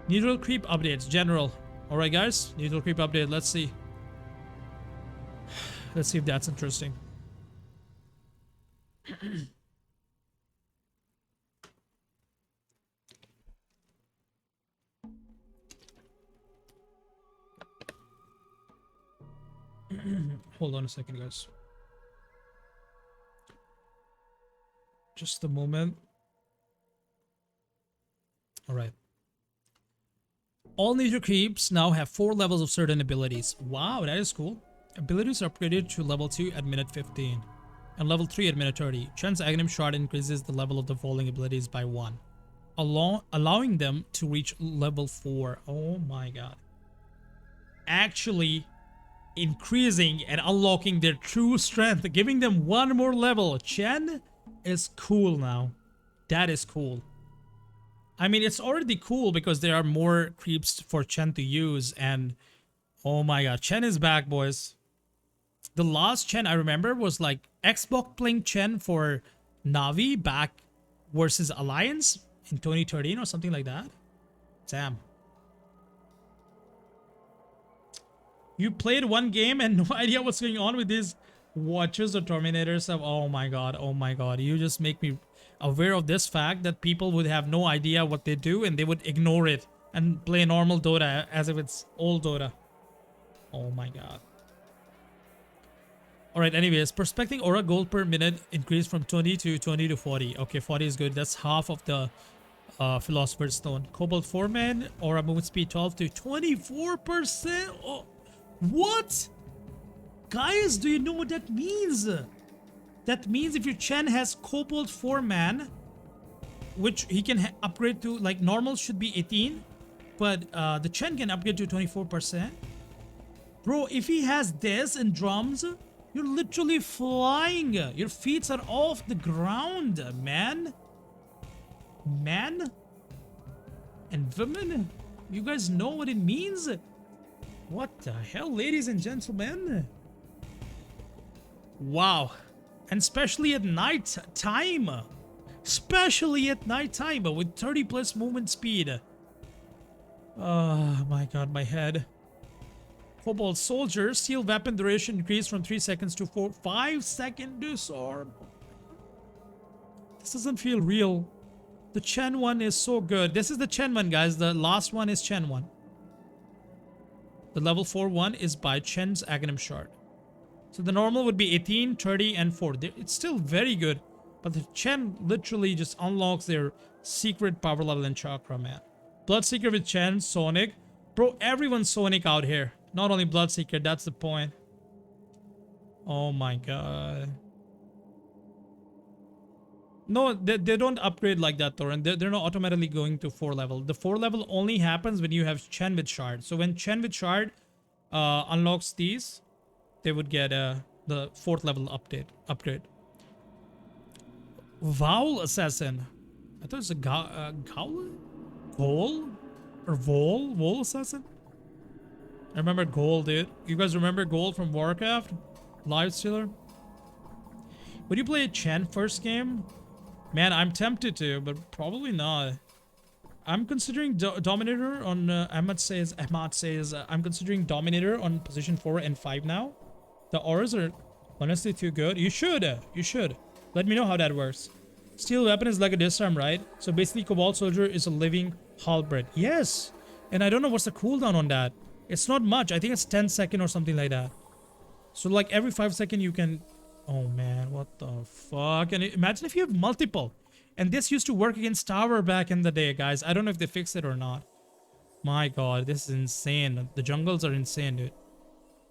Neutral creep updates, general. Alright guys, neutral creep update, let's see. Let's see if that's interesting. Hold on a second, guys. Just a moment. Alright. All nature creeps now have 4 levels of certain abilities. Wow, that is cool. Abilities are upgraded to level 2 at minute 15. And level 3 at minute 30. Chen's Aghanim Shard increases the level of the following abilities by 1. Allowing them to reach level 4. Oh my god. Actually increasing and unlocking their true strength, giving them 1 more level. Chen is cool now. That is cool. I mean, it's already cool because there are more creeps for Chen to use, and oh my god, Chen is back, boys. The last Chen I remember was like Xbox playing Chen for Navi back versus Alliance in 2013 or something like that. Damn. You played one game and no idea what's going on with these Watchers or Terminators. Oh my god, oh my god. You just make me aware of this fact that people would have no idea what they do and they would ignore it and play normal Dota as if it's old Dota. Oh my god. Alright, anyways, prospecting aura gold per minute increased from 20 to 40. Okay, 40 is good. That's half of the Philosopher's Stone. Cobalt 4 man, aura movement speed 12 to 24%. Oh, what? Guys, do you know what that means? That means if your Chen has Cobalt 4 man, which he can upgrade to, like normal should be 18, but the Chen can upgrade to 24%. Bro, if he has this in drums, you're literally flying. Your feet are off the ground, man. Man and women, you guys know what it means? What the hell, ladies and gentlemen? Wow. And especially at night time. Especially at night time with 30 plus movement speed. Oh my god, my head. Cobalt Soldier, steel weapon duration increased from 3 seconds to 5 second disarm. This doesn't feel real. The Chen one is so good. This is the Chen one, guys. The last one is Chen one. The level 4 one is by Chen's Aghanim Shard. So the normal would be 18, 30, and 4. It's still very good. But the Chen literally just unlocks their secret power level in Chakra, man. Bloodseeker with Chen, Sonic. Bro, everyone's Sonic out here. Not only Bloodseeker, that's the point. Oh my god. No, they don't upgrade like that, Thorin. They're not automatically going to 4 level. The 4 level only happens when you have Chen with Shard. So when Chen with Shard unlocks these, they would get the 4th level upgrade. Vowel Assassin. I thought it was a Goal? Goal? Or Vol Assassin? I remember Goal, dude. You guys remember Goal from Warcraft? Live Stealer? Would you play a Chen first game? Man, I'm tempted to, but probably not. I'm considering Dominator on, Ahmad says, I'm considering Dominator on position 4 and 5 now. The auras are honestly too good. You should. Let me know how that works. Steel Weapon is like a disarm, right? So basically, Cobalt Soldier is a living halberd. Yes! And I don't know what's the cooldown on that. It's not much. I think it's 10 seconds or something like that. So like every 5 seconds you can... Oh man, what the fuck? And imagine if you have multiple. And this used to work against Tower back in the day, guys. I don't know if they fixed it or not. My god, this is insane. The jungles are insane, dude.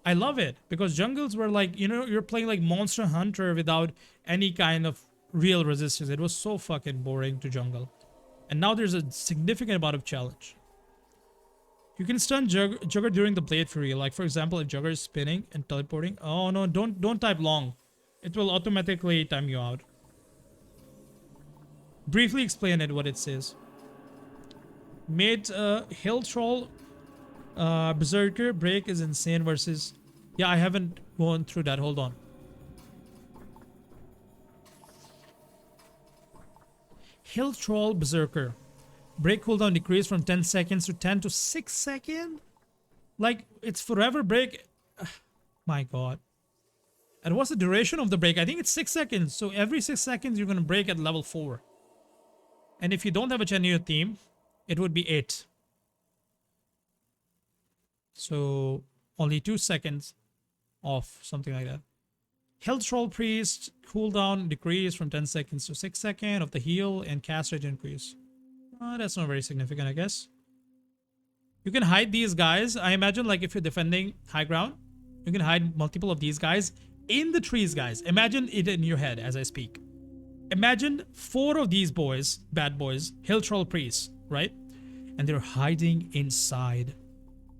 I love it. Because jungles were like, you know, you're playing like Monster Hunter without any kind of real resistance. It was so fucking boring to jungle. And now there's a significant amount of challenge. You can stun Jugger during the Blade Fury. Like, for example, if Jugger is spinning and teleporting. Oh, no, don't type long. It will automatically time you out. Briefly explain it, what it says. Made Hill Troll Berserker break is insane versus... Yeah, I haven't gone through that. Hold on. Hill Troll Berserker. Break cooldown decrease from 10 seconds to 10 to 6 seconds? Like, it's forever break. My god. And what's the duration of the break? I think it's 6 seconds. So every 6 seconds, you're going to break at level 4. And if you don't have a Chen in your team, it would be 8. So only 2 seconds off, something like that. Health Troll Priest, cooldown decrease from 10 seconds to 6 seconds of the heal and cast rate increase. That's not very significant, I guess. You can hide these guys. I imagine like if you're defending high ground, you can hide multiple of these guys in the trees, guys. Imagine it in your head as I speak. Imagine 4 of these boys, bad boys, Hill Troll Priests, right? And they're hiding inside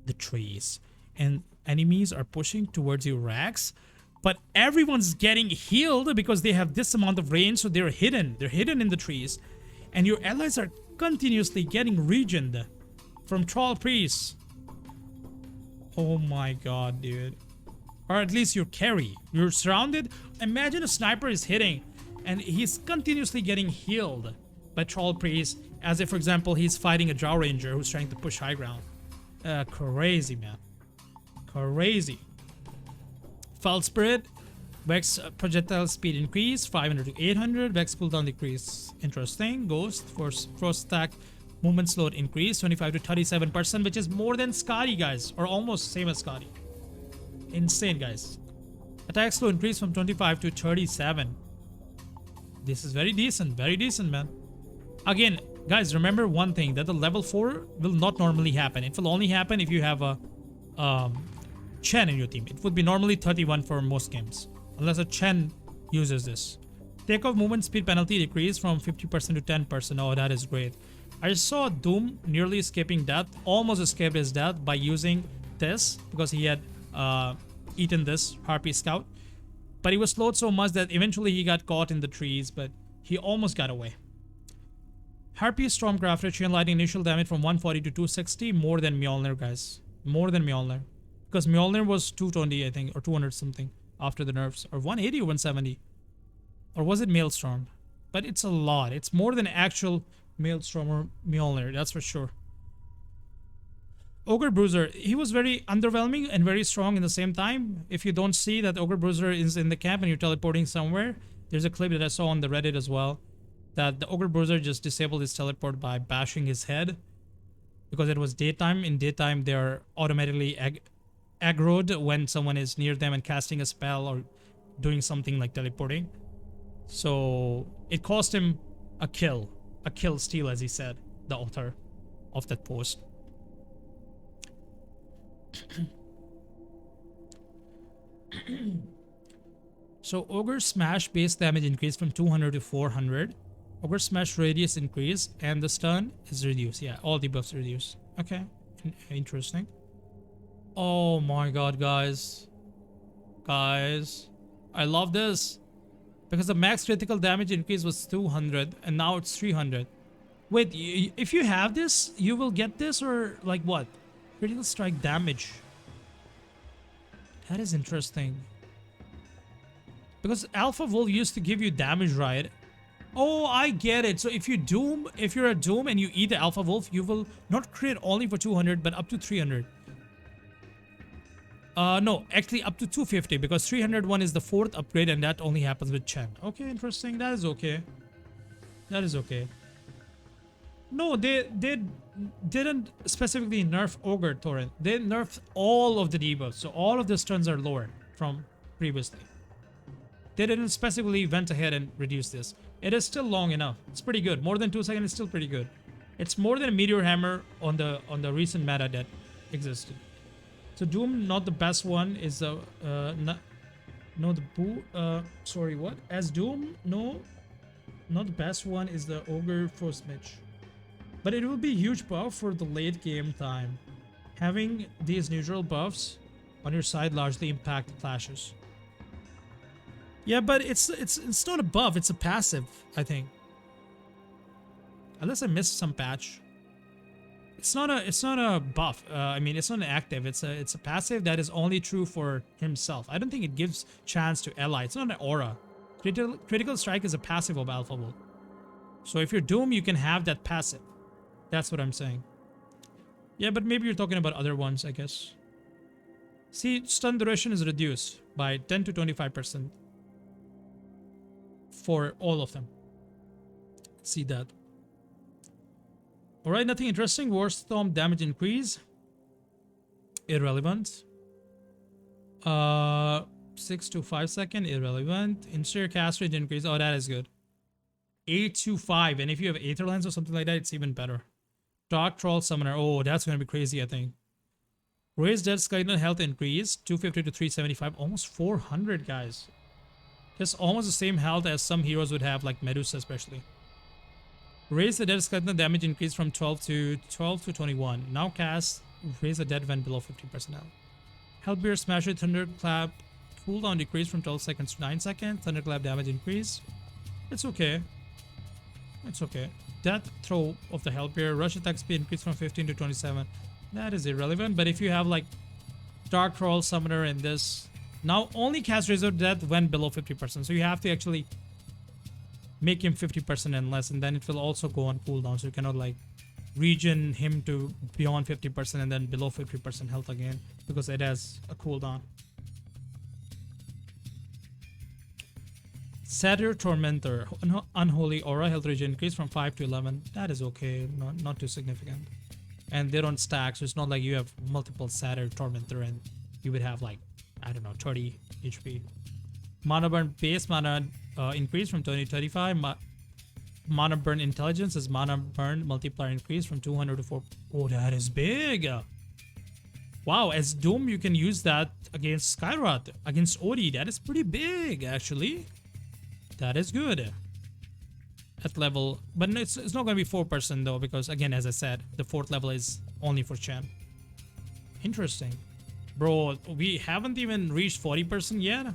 the trees. And enemies are pushing towards your racks. But everyone's getting healed because they have this amount of range, so they're hidden. They're hidden in the trees. And your allies are continuously getting regened from Troll Priests. Oh my god, dude. Or at least your carry. You're surrounded. Imagine a sniper is hitting and he's continuously getting healed by Troll Priests, as if, for example, he's fighting a Drow Ranger who's trying to push high ground. Crazy, man. Crazy. Foul Spirit. Vex projectile speed increase 500 to 800. Vex cooldown decrease. Interesting. Ghost force frost attack movement slowed increase 25 to 37%, which is more than Scotty, guys, or almost same as Scotty. Insane, guys. Attack slow increase from 25 to 37. This is very decent, man. Again, guys, remember one thing, that the level 4 will not normally happen. It will only happen if you have a Chen in your team. It would be normally 31 for most games, unless a Chen uses this. Takeoff movement speed penalty decrease from 50% to 10%. Oh, that is great. I saw Doom nearly escaping death, almost escaped his death by using this because he had eaten this Harpy Scout. But he was slowed so much that eventually he got caught in the trees, but he almost got away. Harpy Stormcrafter chain lightning initial damage from 140 to 260, more than Mjolnir, guys. More than Mjolnir. Because Mjolnir was 220, I think, or 200 something after the nerfs. Or 180 or 170. Or was it Maelstrom? But it's a lot. It's more than actual Maelstrom or Mjolnir, that's for sure. Ogre Bruiser, he was very underwhelming and very strong in the same time. If you don't see that Ogre Bruiser is in the camp and you're teleporting somewhere, there's a clip that I saw on the Reddit as well. that the Ogre Bruiser just disabled his teleport by bashing his head because it was daytime. In daytime, they're automatically aggroed when someone is near them and casting a spell or doing something like teleporting. So it cost him a kill steal, as he said, the author of that post. So Ogre Smash base damage increased from 200 to 400. Ogre Smash radius increase and the stun is reduced. Yeah, all debuffs reduced. Okay, interesting. Oh my god, guys. Guys, I love this. Because the max critical damage increase was 200 and now it's 300. Wait, if you have this, you will get this, or like what? Critical strike damage. That is interesting. Because Alpha Wolf used to give you damage, right? Oh, I get it. So if you're a Doom and you eat the Alpha Wolf, you will not crit only for 200, but up to 300. No, actually up to 250, because 301 is the 4th upgrade and that only happens with Chen. Okay, interesting. That is okay. That is okay. No, they didn't specifically nerf Ogre Torrent. They nerfed all of the debuffs, so all of the stuns are lower from previously. They didn't specifically went ahead and reduce this. It is still long enough. It's pretty good. More than 2 seconds is still pretty good. It's more than a Meteor Hammer on the recent meta that existed. So Doom, not the best one, is the sorry, what? As Doom, no, not the best one is the Ogre Frost Mage. But it will be huge buff for the late game time. Having these neutral buffs on your side largely impact clashes. Yeah, but it's not a buff, it's a passive, I think. Unless I missed some patch. It's not a buff. I mean, it's not an active. It's a passive that is only true for himself. I don't think it gives chance to ally. It's not an aura. Critical strike is a passive of Alpha Wolf. So if you're Doom, you can have that passive. That's what I'm saying. Yeah, but maybe you're talking about other ones, I guess. See, stun duration is reduced by 10 to 25% for all of them. See that. Alright, nothing interesting. War Storm damage increase. Irrelevant. 6 to 5 second. Irrelevant. Interior cast rate increase. Oh, that is good. 8 to 5. And if you have Aether Lens or something like that, it's even better. Dark Troll Summoner. Oh, that's going to be crazy, I think. Raise Dead Skeleton health increase. 250 to 375. Almost 400, guys. Just almost the same health as some heroes would have, like Medusa especially. Raise the Dead Skeleton damage increase from 12 to 21. Now cast Raise the Dead when below 50% health. Hellbear Smasher Thunderclap cooldown decrease from 12 seconds to 9 seconds. Thunderclap damage increase. It's okay. It's okay. Death Throw of the Hellbear. Rush attack speed increase from 15 to 27. That is irrelevant. But if you have like Dark Troll Summoner in this, now only cast Razor Death when below 50%. So you have to actually make him 50% and less, and then it will also go on cooldown. So you cannot like regen him to beyond 50% and then below 50% health again, because it has a cooldown. Satyr Tormentor. Unholy Aura. Health regen increase from 5 to 11. That is okay. Not too significant. And they don't stack, so it's not like you have multiple Satyr Tormentor and you would have like, I don't know, 30 HP. Mana Burn base mana increase from 20 to 35. Mana Burn Intelligence is Mana Burn multiplier increase from 200 to 4. Oh, that is big. Wow, as Doom, you can use that against Skywrath, against Odie. That is pretty big, actually. That is good. At level, but it's not going to be 4% though, because again, as I said, the 4th level is only for Chen. Interesting. Bro, we haven't even reached 40% yet.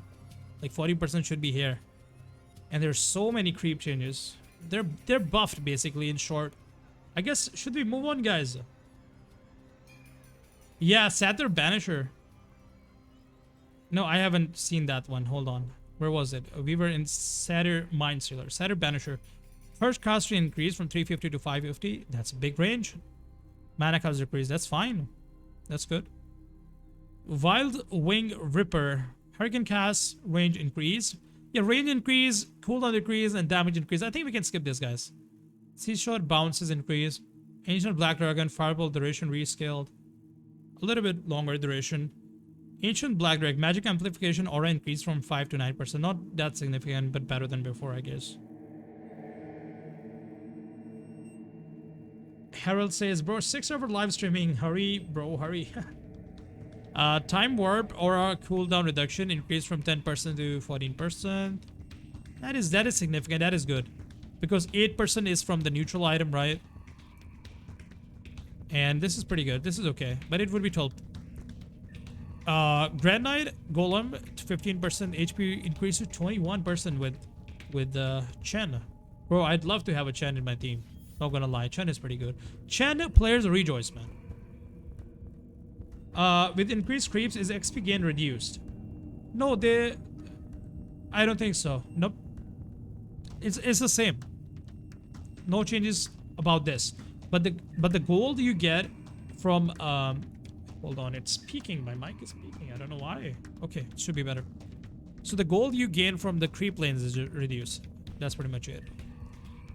Like 40% should be here. And there's so many creep changes. They're buffed basically, in short. I guess, should we move on, guys? Yeah, Satyr Banisher. No, I haven't seen that one. Hold on. Where was it? We were in Satyr Mindstealer. Satyr Banisher. First cast rate increase from 350 to 550. That's a big range. Mana cost decrease. That's fine. That's good. Wild Wing Ripper. Hurricane cast range increase. Yeah, range increase, cooldown decrease, and damage increase. I think we can skip this, guys. Sea shot bounces increase. Ancient Black Dragon, Fireball duration rescaled. A little bit longer duration. Ancient Black Dragon, magic amplification aura increase from 5 to 9%. Not that significant, but better than before, I guess. Harold says, bro, 6-hour live streaming. Hurry, bro, hurry. Time warp aura cooldown reduction increased from 10% to 14%. That is significant. That is good. Because 8% is from the neutral item, right? And this is pretty good. This is okay. But it would be 12. Grand Knight Golem to 15% HP increase to 21% with Chen. Bro, I'd love to have a Chen in my team. Not gonna lie, Chen is pretty good. Chen players rejoice, man. With increased creeps, is XP gain reduced? No, I don't think so. Nope. It's the same. No changes about this. But the gold you get from hold on, it's peaking. My mic is peaking. I don't know why. Okay, it should be better. So the gold you gain from the creep lanes is reduced. That's pretty much it.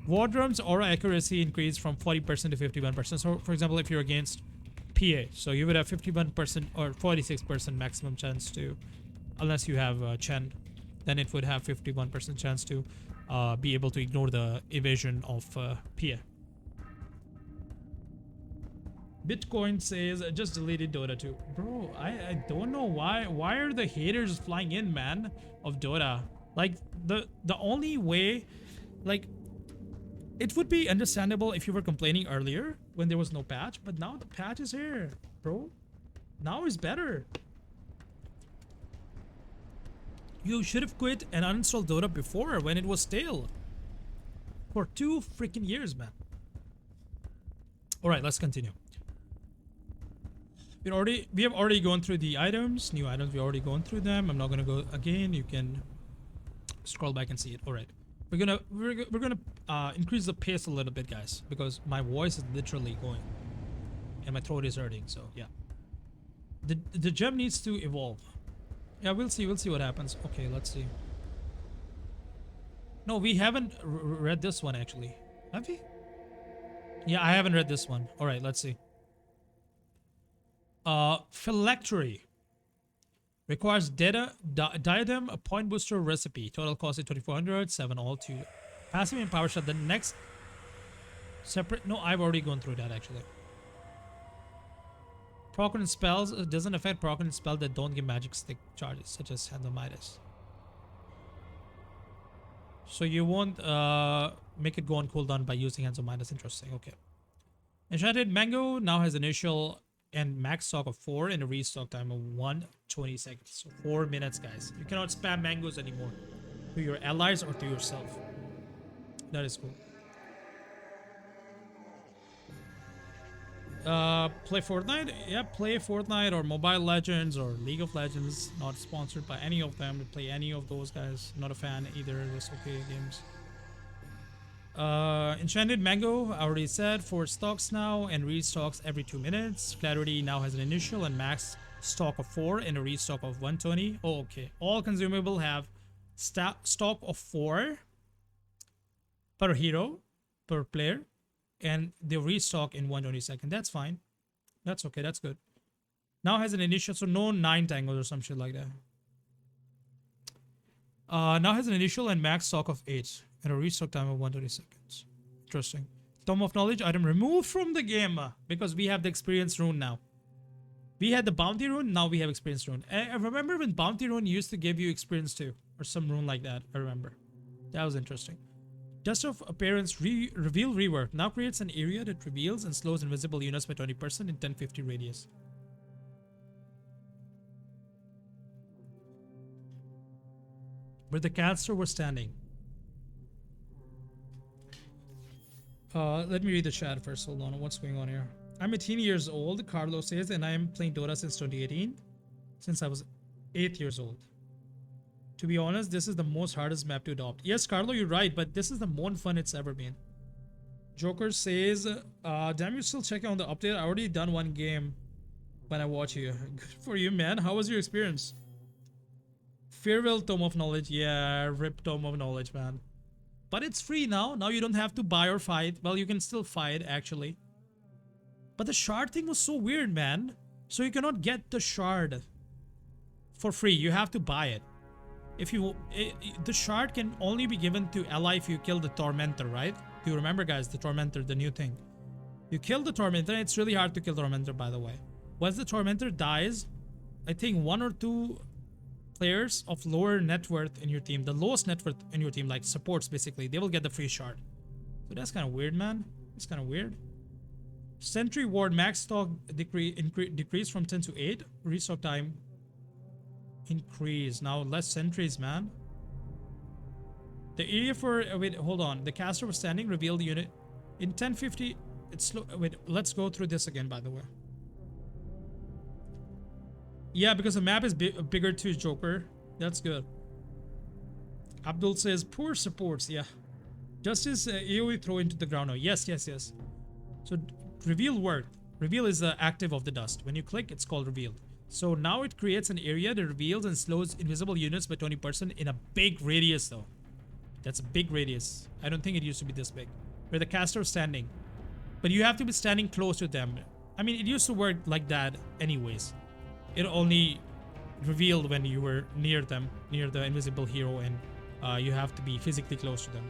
War Drum's aura accuracy increased from 40% to 51%. So, for example, if you're against PA, so you would have 51% or 46% maximum chance to, unless you have Chen, then it would have 51% chance to be able to ignore the evasion of PA. Bitcoin says, I just deleted Dota 2. Bro, I don't know why. Why are the haters flying in, man, of Dota? Like, the only way, like, it would be understandable if you were complaining earlier when there was no patch, but now the patch is here, bro. Now it's better. You should have quit and uninstalled Dota before when it was stale. For 2 freaking years, man. Alright, let's continue. We have already gone through the items, new items. We've already gone through them. I'm not gonna go again. You can scroll back and see it. Alright. We're gonna increase the pace a little bit, guys, because my voice is literally going and my throat is hurting. So yeah, the gem needs to evolve. Yeah, we'll see what happens. Okay, let's see. No, we haven't read this one actually, have we? Yeah, I haven't read this one. All right, let's see. Phylactery requires diadem, a point booster recipe. Total cost is 2400, 7 all 2. Passive and power shot. The next separate. No, I've already gone through that actually. Proc on spells doesn't affect proc on spells that don't give magic stick charges, such as Hand of Midas. So you won't make it go on cooldown by using Hands of Midas. Interesting. Okay. Enchanted Mango now has initial and max stock of 4 and a restock time of 120 seconds. So 4 minutes, guys. You cannot spam mangoes anymore to your allies or to yourself. That is cool. Play Fortnite? Yeah, play Fortnite or Mobile Legends or League of Legends. Not sponsored by any of them to play any of those guys. Not a fan either. Just okay games. Enchanted Mango, I already said, 4 stocks now and restocks every 2 minutes. Clarity now has an initial and max stock of 4 and a restock of 120. Oh, okay. All consumable have stock of 4 per hero, per player, and they restock in 120 seconds. That's fine. That's okay. That's good. Now has an initial, so no 9 tangles or some shit like that. Now has an initial and max stock of 8 and a restock time of 120 seconds. Interesting. Tome of Knowledge item removed from the game because we have the experience rune now. We had the bounty rune, now we have experience rune. I remember when bounty rune used to give you experience too, or some rune like that. I remember. That was interesting. Dust of Appearance Reveal Rework now creates an area that reveals and slows invisible units by 20% in 1050 radius. Where the caster was standing. Let me read the chat first. Hold on. What's going on here? I'm 18 years old, Carlos says, and I am playing Dota since 2018. Since I was 8 years old. To be honest, this is the most hardest map to adopt. Yes, Carlo, you're right, but this is the most fun it's ever been. Joker says, damn, you're still checking on the update. I already done 1 game when I watch you. Good for you, man. How was your experience? Farewell Tome of Knowledge. Yeah, rip Tome of Knowledge, man. But it's free now. Now you don't have to buy or fight. Well, you can still fight, actually. But the shard thing was so weird, man. So you cannot get the shard for free. You have to buy it. If you... the shard can only be given to ally if you kill the Tormentor, right? Do you remember, guys? The Tormentor, the new thing. You kill the Tormentor. It's really hard to kill the Tormentor, by the way. Once the Tormentor dies, I think 1 or 2 players of lower net worth in your team, the lowest net worth in your team, like supports basically, they will get the free shard. So that's kind of weird, man. It's kind of weird. Sentry Ward max stock decrease from 10 to 8. Restock time increase. Now less sentries, man. The area for wait, hold on. The caster was standing. Reveal the unit in 1050. It's slow. Wait, let's go through this again. By the way. Yeah, because the map is bigger too, Joker. That's good. Abdul says, poor supports. Yeah. Justice AoE throw into the ground. Oh, yes, yes, yes. So, reveal worked. Reveal is the active of the dust. When you click, it's called revealed. So, now it creates an area that reveals and slows invisible units by 20% in a big radius, though. That's a big radius. I don't think it used to be this big. Where the caster is standing. But you have to be standing close to them. I mean, it used to work like that anyways. It only revealed when you were near them, near the invisible hero, and you have to be physically close to them.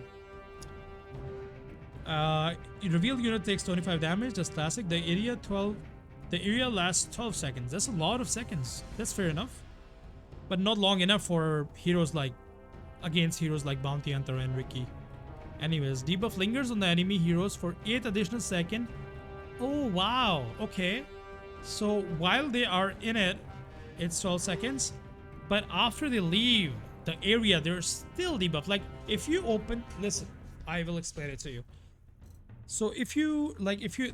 Revealed unit takes 25 damage. That's classic. The area lasts 12 seconds. That's a lot of seconds. That's fair enough, but not long enough for heroes like against heroes like Bounty Hunter and Ricky. Anyways, debuff lingers on the enemy heroes for 8 additional seconds. Oh wow. Okay. So while they are in it, it's 12 seconds. But after they leave the area, they're still debuffed. Like if you open, listen, I will explain it to you. So if you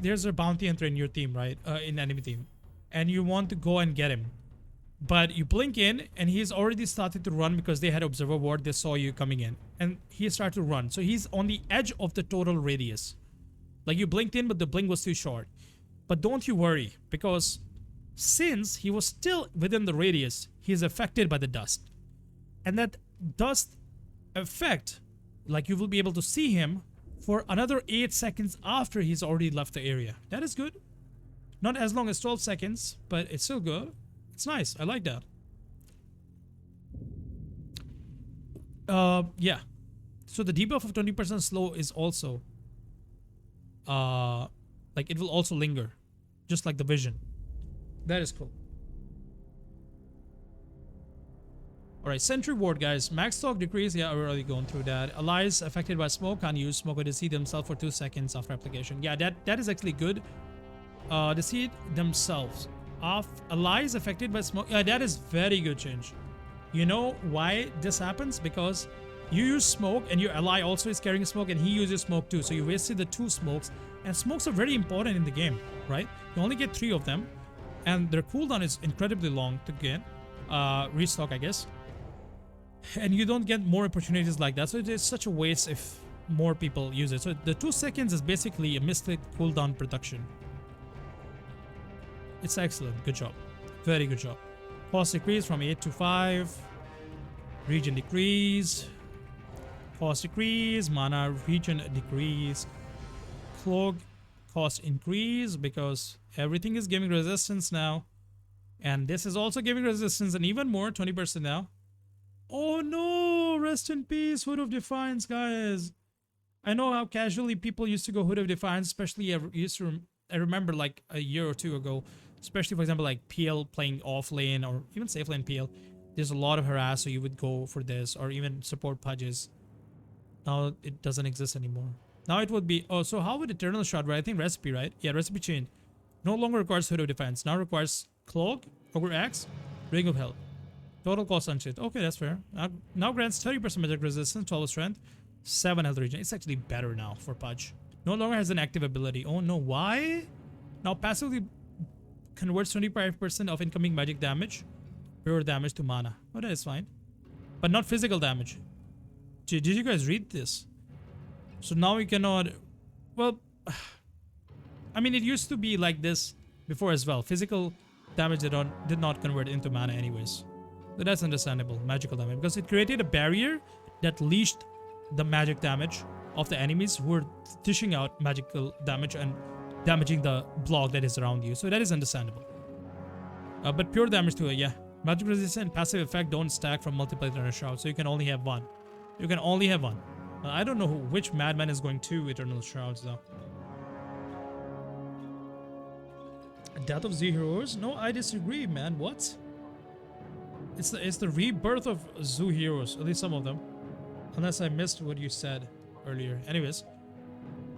there's a bounty hunter in your team, right? In enemy team, and you want to go and get him, but you blink in and he's already started to run because they had observer ward. They saw you coming in and he started to run. So he's on the edge of the total radius. Like you blinked in, but the blink was too short. But don't you worry, because since he was still within the radius, he is affected by the dust. And that dust effect, like you will be able to see him for another 8 seconds after he's already left the area. That is good. Not as long as 12 seconds, but it's still good. It's nice. I like that. Yeah. So the debuff of 20% slow is also like it will also linger, just like the vision. That is cool. Alright, Sentry Ward, guys. Max stock decrease. Yeah, we're already going through that. Allies affected by smoke can't use smoke or deceive themselves for 2 seconds after application. Yeah, that is actually good. Deceive themselves. Allies affected by smoke. Yeah, that is very good change. You know why this happens? Because you use smoke and your ally also is carrying smoke and he uses smoke too. So you wasted the 2 smokes. And smokes are very important in the game, right? You only get 3 of them. And their cooldown is incredibly long to get. Restock, I guess. And you don't get more opportunities like that. So it is such a waste if more people use it. So the 2 seconds is basically a misclick cooldown production. It's excellent. Good job. Very good job. Cost decrease from 8 to 5. Region decrease. Cost decrease. Mana region decrease. Cloak cost increase because everything is giving resistance now. And this is also giving resistance and even more, 20% now. Oh no! Rest in peace, Hood of Defiance, guys. I know how casually people used to go Hood of Defiance, especially I remember like a year or 2 ago, especially for example like PL playing off lane or even safe lane PL. There's a lot of harass, so you would go for this or even support pudges. Now it doesn't exist anymore. Now it would be, oh, so how would Eternal Shroud, right? I think recipe, right? Yeah, recipe changed. No longer requires Hood of Defiance. Now requires Cloak, Ogre Axe, Ring of Hell. Total cost unchanged. Okay, that's fair. Now grants 30% magic resistance, 12 strength, 7 health regen. It's actually better now for Pudge. No longer has an active ability. Oh no, why? Now passively converts 25% of incoming magic damage, pure damage to mana. Oh, that is fine. But not physical damage. Did you guys read this? So now we cannot... Well, I mean, it used to be like this before as well. Physical damage did not convert into mana anyways. But that's understandable. Magical damage. Because it created a barrier that leashed the magic damage of the enemies who are dishing out magical damage and damaging the block that is around you. So that is understandable. But pure damage to it, yeah. Magic resistance and passive effect don't stack from multiple Eternal Shrouds, so you can only have one. You can only have one. I don't know which madman is going to Eternal Shrouds though. Death of Z Heroes? No, I disagree, man. What? It's the rebirth of Zoo Heroes, at least some of them. Unless I missed what you said earlier. Anyways.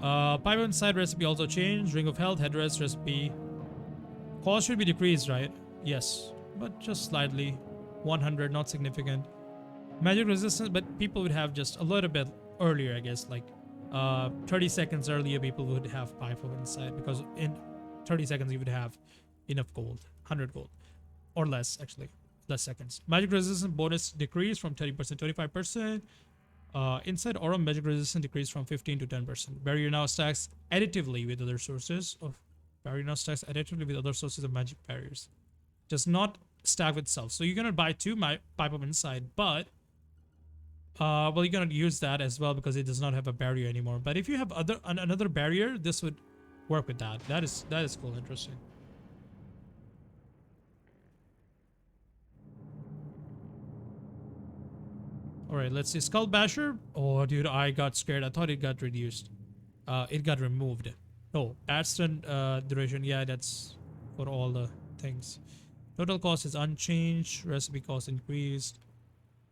Pipe inside recipe also changed. Ring of Health, headrest recipe. Cost should be decreased, right? Yes. But just slightly. 100, not significant. Magic resistance, but people would have just a little bit earlier, I guess. Like 30 seconds earlier, people would have pipe inside. Because in 30 seconds, you would have enough gold. 100 gold. Or less, actually. Less seconds. Magic resistance bonus decreased from 30% to 25%. Inside aura, magic resistance decreased from 15 to 10%. Barrier now stacks additively with other sources of magic barriers. Does not stack with itself. So you're gonna buy two pipe of inside, but well, you're gonna use that as well because it does not have a barrier anymore. But if you have another barrier, this would work with that. That is cool, interesting. Alright, let's see. Skull Basher. Oh, dude, I got scared. I thought it got reduced. It got removed. Oh, stun duration. Yeah, that's for all the things. Total cost is unchanged. Recipe cost increased.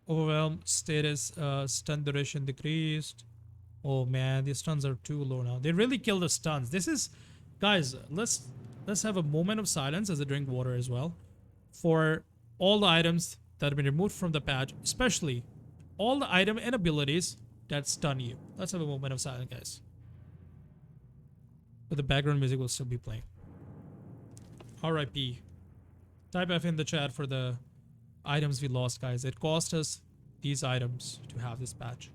Overwhelm status. Stun duration decreased. Oh, man. These stuns are too low now. They really kill the stuns. This is... Guys, let's have a moment of silence as I drink water as well. For all the items that have been removed from the patch. Especially... all the item and abilities that stun you. Let's have a moment of silence, guys. But the background music will still be playing. RIP. Type F in the chat for the items we lost, guys. It cost us these items to have this patch.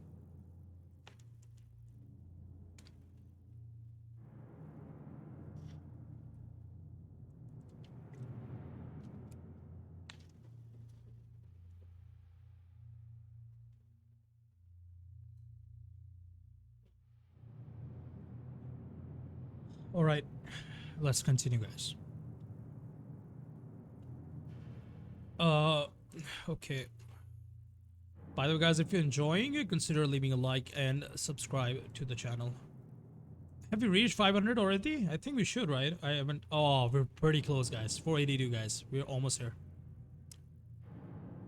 All right, let's continue, guys. Okay. By the way, guys, if you're enjoying it, consider leaving a like and subscribe to the channel. Have we reached 500 already? I think we should, right? I haven't. Oh, we're pretty close, guys. 482, guys. We're almost here.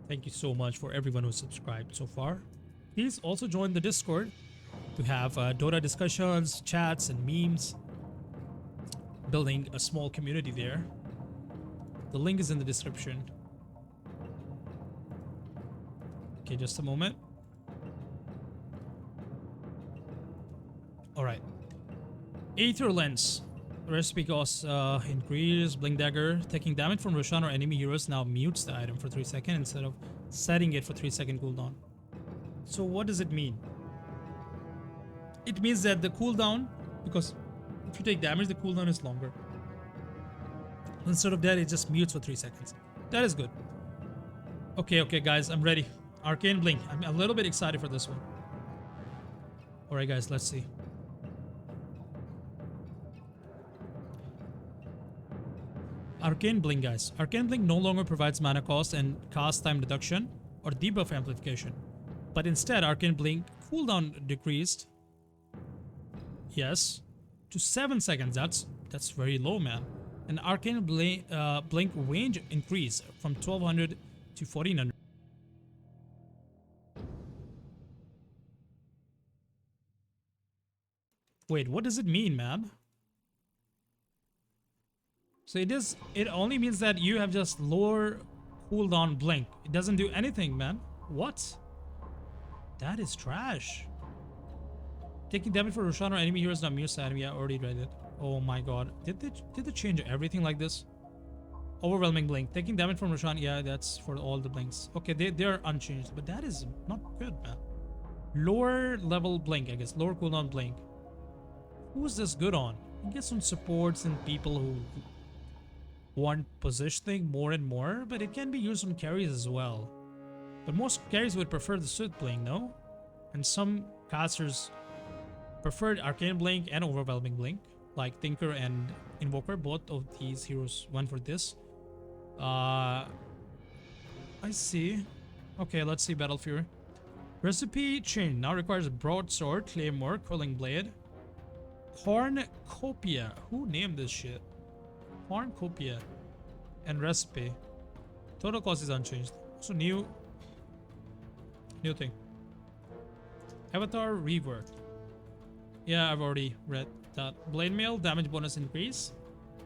Thank you so much for everyone who subscribed so far. Please also join the Discord to have Dota discussions, chats, and memes. Building a small community there. The link is in the description. Okay, just a moment. Alright. Aether Lens. Recipe costs increase. Blink Dagger. Taking damage from Roshan or enemy heroes now mutes the item for 3 seconds instead of setting it for 3 second cooldown. So what does it mean? It means that the cooldown, because if you take damage, the cooldown is longer. Instead of that, it just mutes for 3 seconds. That is good. Okay, guys, I'm ready. Arcane Blink. I'm a little bit excited for this one. Alright, guys, let's see. Arcane Blink, guys. Arcane Blink no longer provides mana cost and cast time reduction or debuff amplification. But instead, Arcane Blink cooldown decreased. Yes. To 7 seconds. That's very low, man. And Arcane Blink range increase from 1200 to 1400. Wait, what does it mean, man? So it only means that you have just lower cooldown blink. It doesn't do anything, man. What? That is trash. Taking damage for Roshan or enemy heroes not mute item. Yeah, I already read it. Oh my god. Did they change everything like this? Overwhelming blink. Taking damage from Roshan. Yeah, that's for all the blinks. Okay, they're unchanged. But that is not good, man. Lower level blink, I guess. Lower cooldown blink. Who's this good on? I guess some supports and people who want positioning more and more. But it can be used on carries as well. But most carries would prefer the Sooth Blink, no? And some casters preferred Arcane Blink and Overwhelming Blink, like Tinker and Invoker. Both of these heroes went for this. I see. Okay, let's see Battle Fury. Recipe change now requires Broadsword, Claymore, Quelling Blade, Cornucopia. Who named this shit? Cornucopia. And recipe. Total cost is unchanged. So new thing. Avatar rework. Yeah, I've already read that. Blade Mail, damage bonus increase.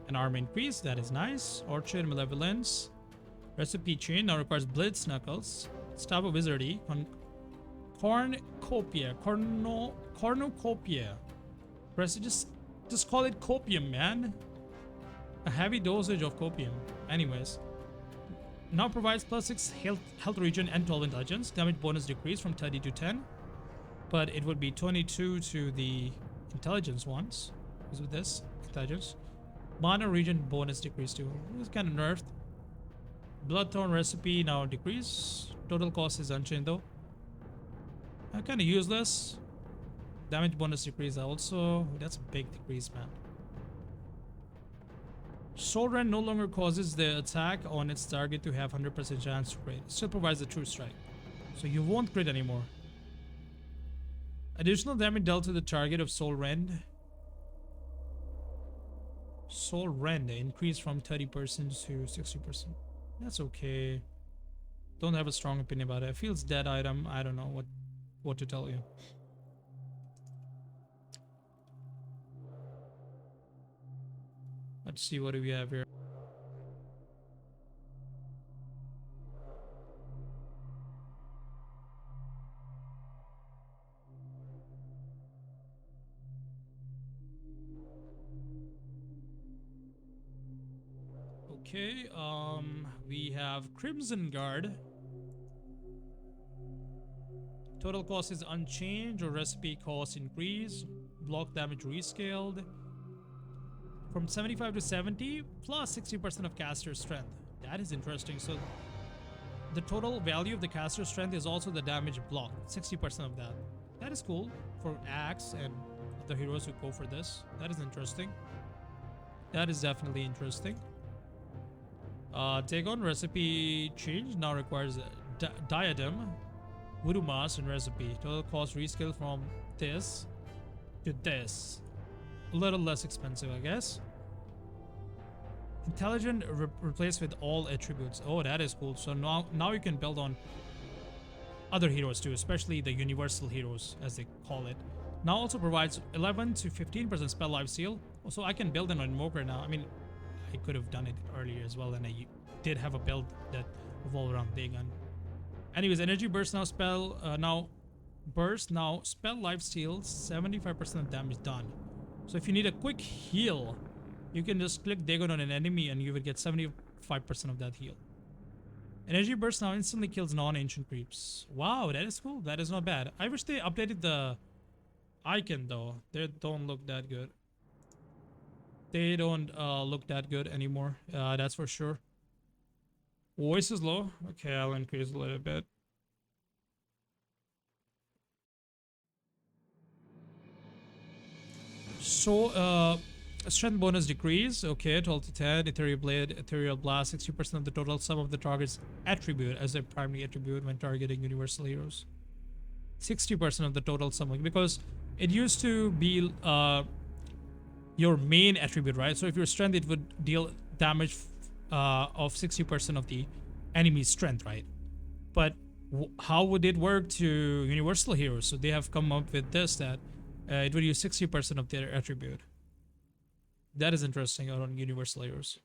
And armor increase, that is nice. Orchard Malevolence. Recipe chain now requires Blitz Knuckles. Staff of Wizardry. Cornucopia. Cornucopia. Just call it copium, man. A heavy dosage of copium. Anyways. Now provides +6 health regen and 12 intelligence. Damage bonus decrease from 30 to 10. But it would be 22 to the intelligence ones. Is with this intelligence. Mana regen bonus decrease too. It's kind of nerfed. Bloodthorn recipe now decrease. Total cost is unchanged though. Kind of useless. Damage bonus decrease also. That's a big decrease, man. Soul Rend no longer causes the attack on its target to have 100% chance to crit. It still provides the true strike. So you won't crit anymore. Additional damage dealt to the target of Soul Rend. Soul Rend increased from 30% to 60%. That's okay. Don't have a strong opinion about it. It feels dead item. I don't know what to tell you. Let's see what do we have here. Okay, we have Crimson Guard. Total cost is unchanged or recipe cost increase. Block damage rescaled from 75 to 70 plus 60% of caster strength. That is interesting. So the total value of the caster strength is also the damage block, 60% of that. That is cool for Axe and the heroes who go for this. That is interesting. That is definitely interesting. Take on recipe change now requires Diadem, Voodoo Mask, and recipe. Total cost rescale from this to this. A little less expensive, I guess. Intelligent replaced with all attributes. Oh, that is cool. So now you can build on other heroes too, especially the universal heroes as they call it. Now also provides 11 to 15% spell lifesteal. So I can build an Invoker now. I mean, I could have done it earlier as well, and I did have a build that revolved around Dagon. Anyways, energy burst now spell spell lifesteal 75% of damage done. So if you need a quick heal, you can just click Dagon on an enemy and you would get 75% of that heal. Energy burst now instantly kills non-ancient creeps. Wow, that is cool. That is not bad. I wish they updated the icon though. They don't look that good. They don't look that good anymore. That's for sure. Voice is low. Okay, I'll increase a little bit. So, strength bonus decrease. Okay, 12 to 10. Ethereal Blade, Ethereal Blast, 60% of the total sum of the target's attribute as a primary attribute when targeting universal heroes. 60% of the total sum, because it used to be your main attribute, right? So if your strength, it would deal damage of 60% of the enemy's strength, right? But how would it work to universal heroes? So they have come up with this, that it would use 60% of their attribute. That is interesting on universal heroes.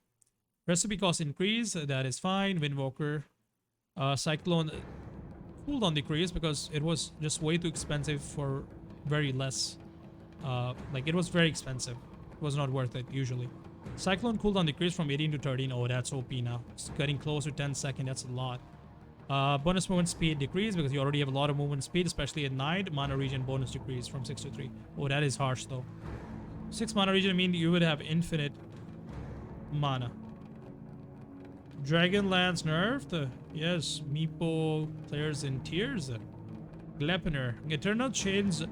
Recipe cost increase, that is fine. Invoker, Cyclone cooldown decrease because it was just way too expensive for very less. Like it was very expensive. It was not worth it usually. Cyclone cooldown decrease from 18 to 13. Oh, that's OP now. It's getting close to 10 seconds. That's a lot. Bonus movement speed decrease because you already have a lot of movement speed, especially at night. Mana regen bonus decrease from 6 to 3. Oh, that is harsh though. 6 mana regen means you would have infinite mana. Dragonlance nerfed. Yes. Meepo players in tears. Gleipnir. Eternal Chains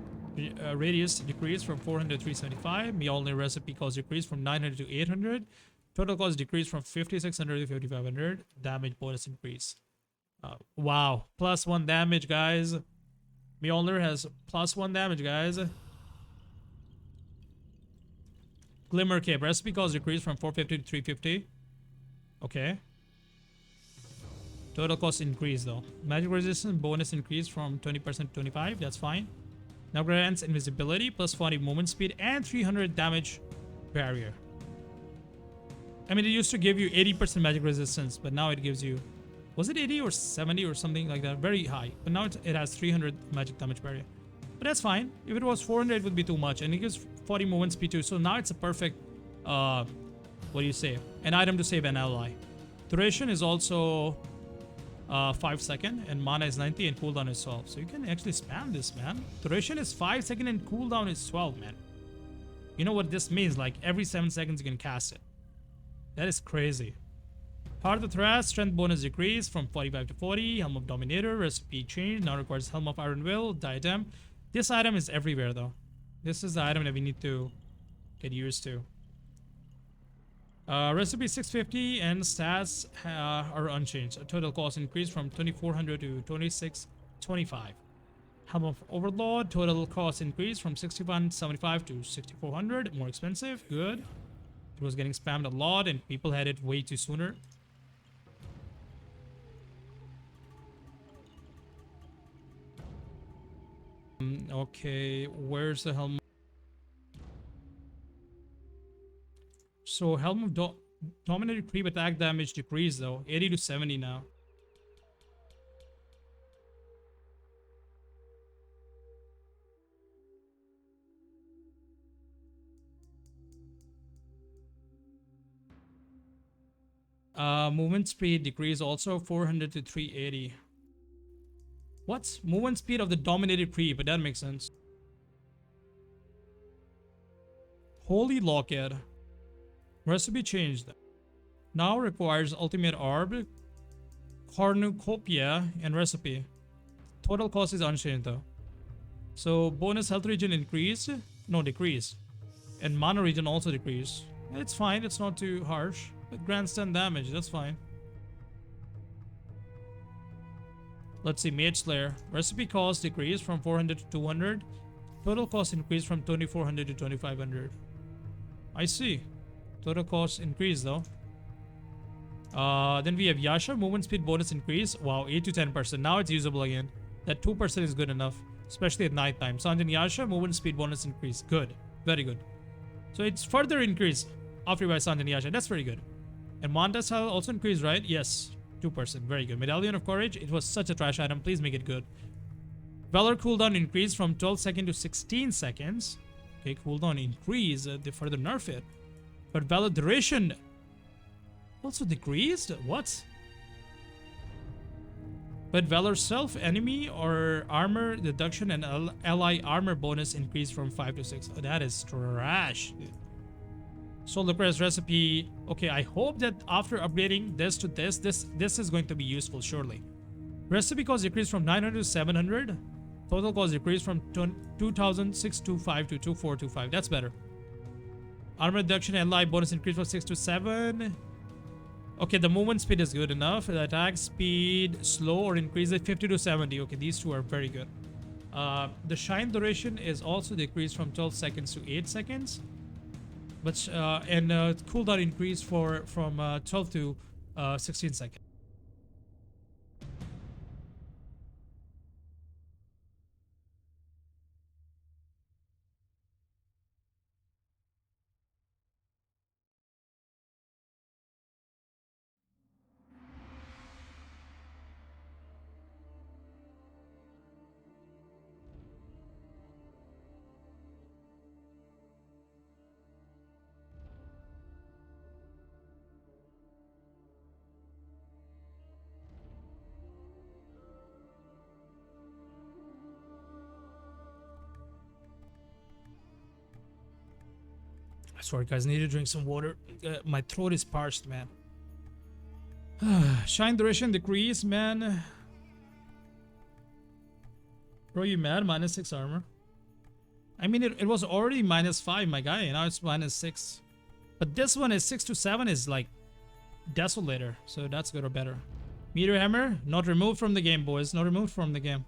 radius decreased from 400 to 375. Mjolnir recipe cost decreased from 900 to 800. Total cost decreased from 5600 to 5500. Damage bonus increase. Wow. +1 damage, guys. Mjolnir has +1 damage, guys. Glimmer Cape. Recipe cost decreased from 450 to 350. Okay. Total cost increase though. Magic resistance bonus increase from 20% to 25. That's fine. Now grants invisibility plus 40 movement speed and 300 damage barrier. I mean, it used to give you 80% magic resistance, but now it gives you, was it 80 or 70 or something like that? Very high. But now it has 300 magic damage barrier. But that's fine. If it was 400, it would be too much. And it gives 40 movement speed too. So now it's a perfect, what do you say? An item to save an ally. Duration is also 5 seconds, and mana is 90 and cooldown is 12. So you can actually spam this, man. Duration is 5 seconds and cooldown is 12, man. You know what this means? Like every 7 seconds you can cast it. That is crazy. Heart of the Thrust, strength bonus decrease from 45 to 40. Helm of Dominator, recipe change. Now requires Helm of Iron Will, diadem. This item is everywhere though. This is the item that we need to get used to. Recipe 650 and stats are unchanged. Total cost increased from 2400 to 2625. Helm of Overlord, total cost increased from 6175 to 6400. More expensive, good. It was getting spammed a lot and people had it way too sooner. Okay, where's the Helm? So Helm of Dominator creep attack damage decreased though, 80 to 70 now. Movement speed decreased also 400 to 380. What's movement speed of the Dominated creep? But that makes sense. Holy Locket. Recipe changed. Now requires Ultimate Orb, Cornucopia, and recipe. Total cost is unchanged though. So bonus health regen increased. No, decreased. And mana regen also decreased. It's fine, it's not too harsh. But grants 10 damage, that's fine. Let's see, Mage Slayer. Recipe cost decreased from 400 to 200. Total cost increased from 2400 to 2500. I see. Total cost increase though. Then we have Yasha. Movement speed bonus increase. Wow, 8 to 10%. Now it's usable again. That 2% is good enough. Especially at night time. Sanjin Yasha. Movement speed bonus increase. Good. Very good. So it's further increase after by Sanjin Yasha. That's very good. And Mondas also increased, right? Yes. 2%. Very good. Medallion of Courage. It was such a trash item. Please make it good. Valor cooldown increased from 12 seconds to 16 seconds. Okay, cooldown increase. They further nerf it. But Valor duration also decreased? What? But Valor self, enemy, or armor deduction and ally armor bonus increased from 5 to 6. Oh, that is trash. Solar Press recipe. Okay, I hope that after upgrading this to this is going to be useful, surely. Recipe cost decreased from 900 to 700. Total cost decreased from 2625 to 2425. That's better. Armor reduction and life bonus increase from 6 to 7. Okay, the movement speed is good enough. The attack speed slow or increase it 50 to 70. Okay, these two are very good. The shine duration is also decreased from 12 seconds to 8 seconds. But cooldown increase from 12 to 16 seconds. Sorry guys, I need to drink some water. My throat is parched, man. Shine duration decrease, man. Bro, you mad? -6 armor. I mean, it was already -5, my guy. Now it's -6. But this one is 6 to 7 is like Desolator. So that's good or better. Meteor Hammer, not removed from the game, boys. Not removed from the game.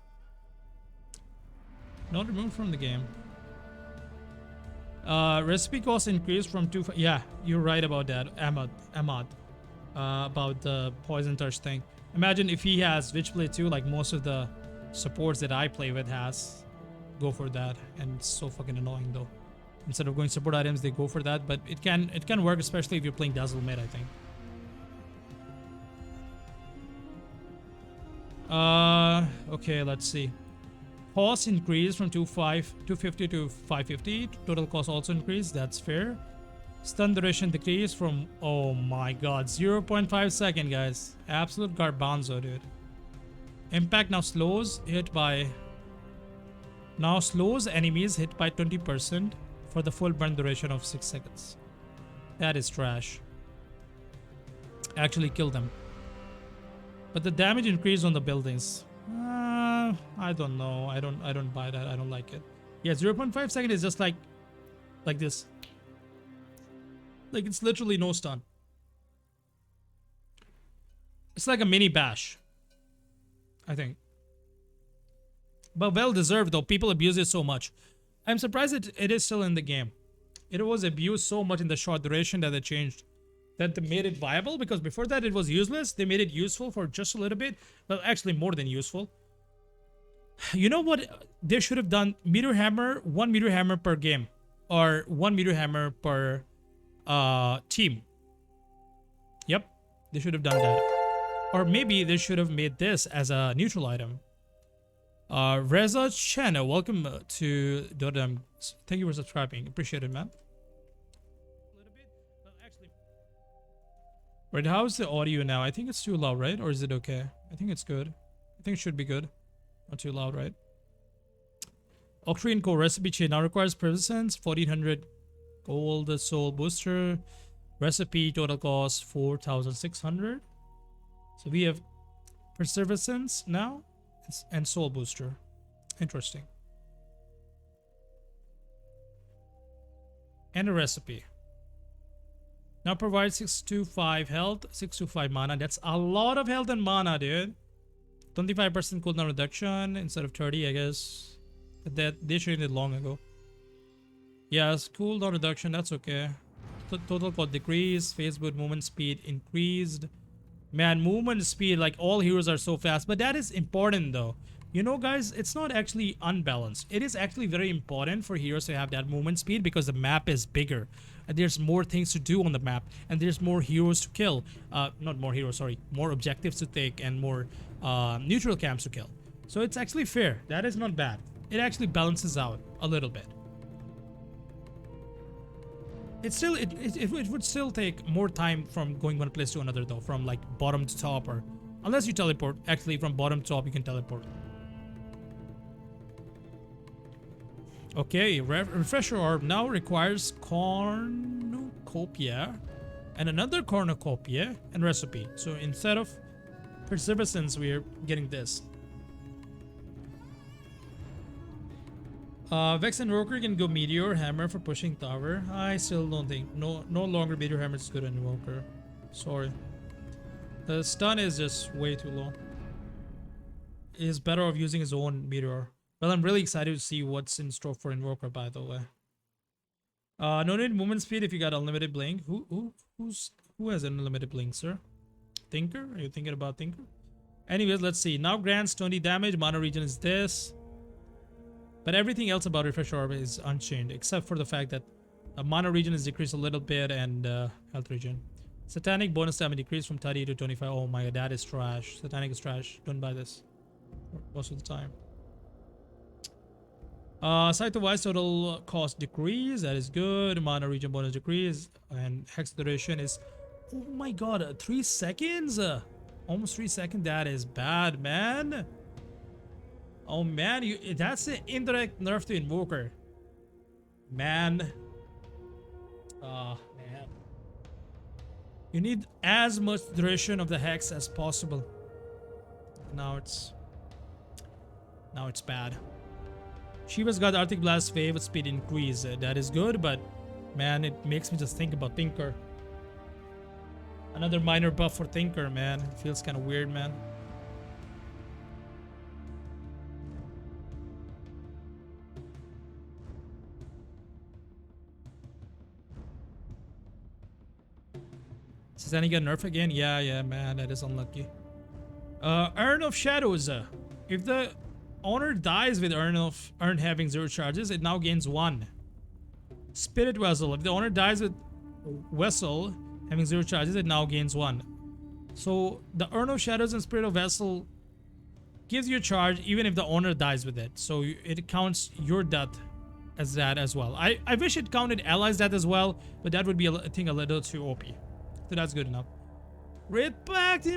Not removed from the game. Recipe cost increased from 2. Yeah, you're right about that, Ahmad. About the poison touch thing. Imagine if he has Witchblade too, like most of the supports that I play with has. Go for that, and it's so fucking annoying though. Instead of going support items, they go for that, but it can work, especially if you're playing Dazzle mid, I think. Okay, let's see. Cost increased from 250 to 550. Total cost also increased. That's fair. Stun duration decreased from, oh my god, 0.5 second, guys. Absolute garbanzo, dude. Impact now slows enemies hit by 20% for the full burn duration of 6 seconds. That is trash. Actually kill them. But the damage increase on the buildings. I don't know. I don't buy that. I don't like it. Yeah, 0.5 second is just like this. Like it's literally no stun. It's like a mini bash, I think. But well deserved though. People abuse it so much. I'm surprised it is still in the game. It was abused so much in the short duration that they changed. That they made it viable, because before that it was useless. They made it useful for just a little bit. Well, actually more than useful. You know what they should have done? Meteor Hammer, 1 Meteor Hammer per game. Or 1 Meteor Hammer per team. Yep, they should have done that. Or maybe they should have made this as a neutral item. Reza Chen, welcome to Dodo. Thank you for subscribing. Appreciate it, man. A little bit. Well, actually, right, how's the audio now? I think it's too loud, right? Or is it okay? I think it's good. I think it should be good. Not too loud, right? Octrine Core recipe chain now requires persistence, 1400 gold soul booster. Recipe total cost 4600. So we have perseverance now and soul booster. Interesting. And a recipe. Now provides 625 health, 625 mana. That's a lot of health and mana, dude. 25% cooldown reduction instead of 30, I guess. That they changed it long ago. Yes, cooldown reduction, that's okay. Total cost decreased, phase boot movement speed increased. Man, movement speed, like all heroes are so fast, but that is important though. You know guys, it's not actually unbalanced. It is actually very important for heroes to have that movement speed because the map is bigger. And there's more things to do on the map, and there's more heroes to kill. Not more heroes, sorry. More objectives to take and more neutral camps to kill. So it's actually fair. That is not bad. It actually balances out a little bit. It would still take more time from going one place to another though, from like bottom to top, or unless you teleport. Actually, from bottom to top you can teleport. Okay, refresher orb now requires cornucopia and another cornucopia and recipe. So instead of perseverance, we're getting this. Vex Invoker can go Meteor Hammer for pushing tower. I still don't think. No longer Meteor Hammer is good on Invoker. Sorry. The stun is just way too low. He's better off using his own Meteor. Well, I'm really excited to see what's in store for Invoker, by the way. No need movement speed if you got unlimited blink. Who has unlimited blink, sir? Tinker? Are you thinking about Tinker? Anyways, let's see. Now grants 20 damage. Mana regen is this. But everything else about Refresh Orb is unchanged, except for the fact that mana regen is decreased a little bit and health regen. Satanic bonus damage decreased from 30 to 25. Oh my god, that is trash. Satanic is trash. Don't buy this most of the time. Scythe of Ice total cost decrease. That is good. Mana regen bonus decrease. And hex duration is, oh my god, 3 seconds? Almost 3 seconds. That is bad, man. Oh man, that's an indirect nerf to Invoker. Man. Man. You need as much duration of the hex as possible. Now it's bad. Shiva's got Arctic Blast wave speed increase. That is good, but man, it makes me just think about Thinker. Another minor buff for Thinker, man. It feels kind of weird, man. Does any get nerf again? Yeah, man, that is unlucky. Urn of Shadows. If the owner dies with Urn having 0 charges, it now gains 1. Spirit Vessel. If the owner dies with Vessel having 0 charges, it now gains 1. So the Urn of Shadows and Spirit of Vessel gives you a charge even if the owner dies with it. So it counts your death as that as well. I wish it counted allies death as well, but that would be, I think, a little too OP. So that's good enough. Red Pact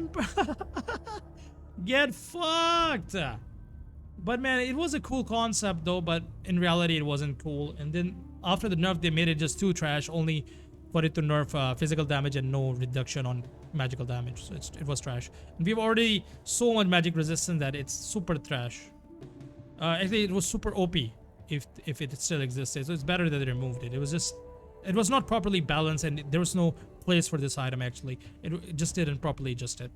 get fucked. But man, it was a cool concept though, but in reality it wasn't cool. And then after the nerf, they made it just too trash, only for it to nerf physical damage and no reduction on magical damage. So it was trash. And we've already so much magic resistance that it's super trash. Actually, it was super OP if it still existed. So it's better that they removed it. It was not properly balanced, and there was no place for this item actually. It just didn't properly adjust it.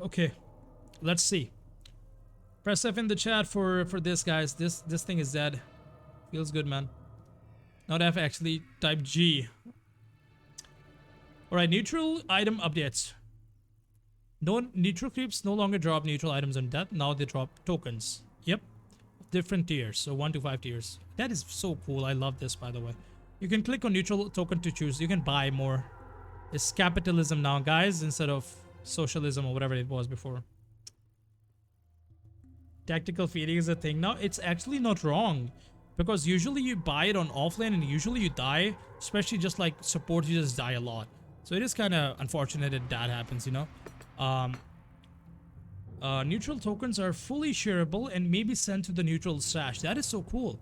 Okay, let's see. Press F in the chat for this, guys. This thing is dead. Feels good, man. Not F, actually. Type G. Alright, neutral item updates. No neutral creeps no longer drop neutral items on death. Now they drop tokens. Yep. Different tiers. So 1 to 5 tiers. That is so cool. I love this, by the way. You can click on neutral token to choose. You can buy more. It's capitalism now, guys, instead of socialism or whatever it was before. Tactical feeding is a thing now. It's actually not wrong, because usually you buy it on offlane and usually you die, especially just like support, you just die a lot. So it is kind of unfortunate that happens, you know. Neutral tokens are fully shareable and may be sent to the neutral stash. That is so cool.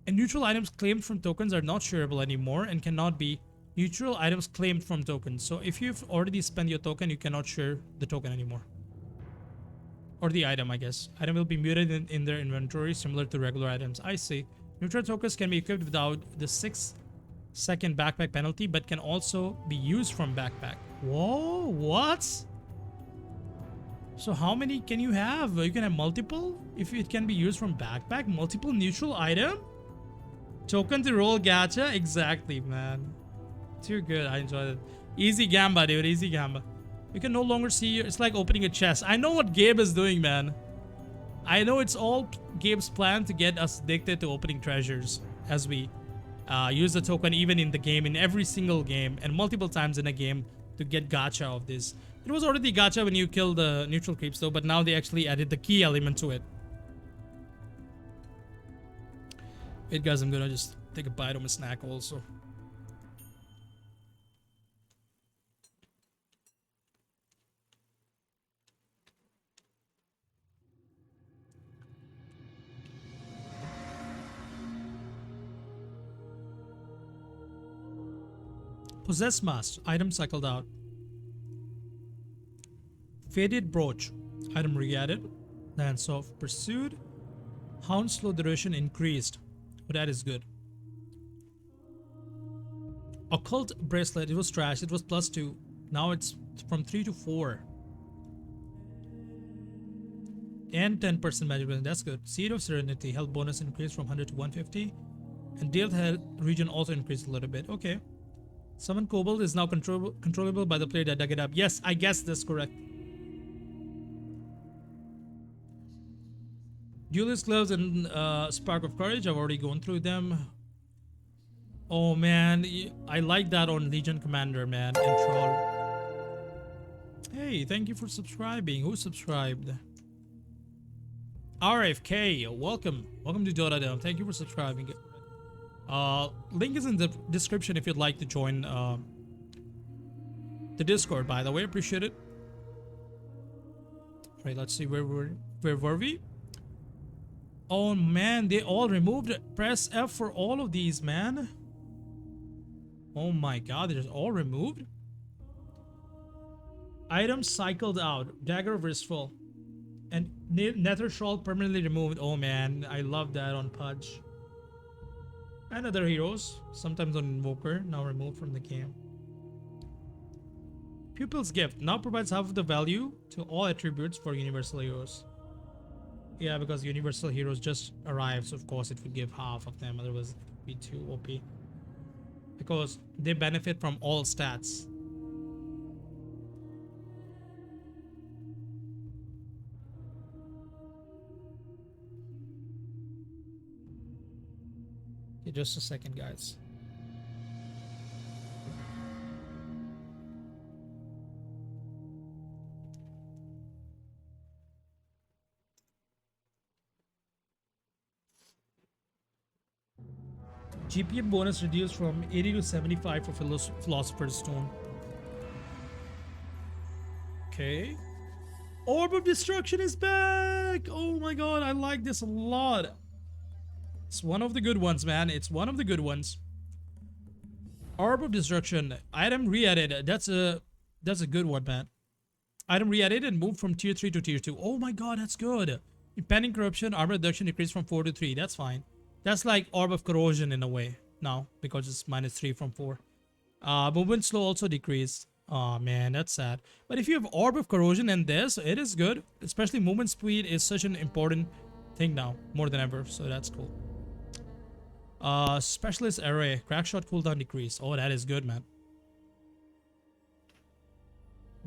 And neutral items claimed from tokens are not shareable anymore and cannot be neutral items claimed from tokens. So if you've already spent your token, you cannot share the token anymore. Or the item, I guess. Item will be muted in their inventory, similar to regular items. I see. Neutral tokens can be equipped without the 6-second backpack penalty, but can also be used from backpack. Whoa, what? So how many can you have? You can have multiple? If it can be used from backpack, multiple neutral item? Token to roll gacha? Exactly, man. Too good. I enjoyed it. Easy gamba, dude. Easy gamba. You can no longer see your, it's like opening a chest. I know what Gabe is doing, man. I know it's all Gabe's plan to get us addicted to opening treasures as we use the token even in the game, in every single game, and multiple times in a game to get gacha of this. It was already gacha when you killed the neutral creeps though, but now they actually added the key element to it. Wait guys, I'm gonna just take a bite of my snack also. Possess Mask. Item cycled out. Faded Brooch. Item re-added. Lance of Pursued. Hound slow duration increased. But that is good. Occult Bracelet. It was trash. It was +2. Now it's from 3 to 4. And 10% magic resistance. That's good. Seed of Serenity. Health bonus increased from 100 to 150. And death health region also increased a little bit. Okay. Summon Kobold is now controllable by the player that dug it up. Yes, I guess that's correct. Duelist Gloves and Spark of Courage. I've already gone through them. Oh man, I like that on Legion Commander, man. And Troll. Hey, thank you for subscribing. Who subscribed? RFK, welcome. Welcome to Dota. Thank you for subscribing. Link is in the description if you'd like to join the Discord, by the way. Appreciate it. Right, let's see where were we? Oh man, they all removed it. Press F for all of these, man. Oh my god, they're all removed? Items cycled out. Dagger of Wristful. And Nether Shawl permanently removed. Oh man, I love that on Pudge. And other heroes, sometimes on Invoker, now removed from the game. Pupil's Gift now provides half of the value to all attributes for Universal Heroes. Yeah, because Universal Heroes just arrived, so of course it would give half of them, otherwise it would be too OP. Because they benefit from all stats. Okay, just a second, guys. GPM bonus reduced from 80 to 75 for Philosopher's Stone. Okay. Orb of Destruction is back! Oh my god, I like this a lot. It's one of the good ones, man. It's one of the good ones. Orb of Destruction. Item re-added. That's a good one, man. Item re-added and moved from tier 3 to tier 2. Oh my god, that's good. Impending Corruption, armor reduction decreased from 4 to 3. That's fine. That's like Orb of Corrosion in a way now, because it's -3 from 4. Movement slow also decreased. Oh man, that's sad. But if you have Orb of Corrosion and this, it is good. Especially movement speed is such an important thing now, more than ever. So that's cool. Specialist Array. Crackshot cooldown decrease. Oh, that is good, man.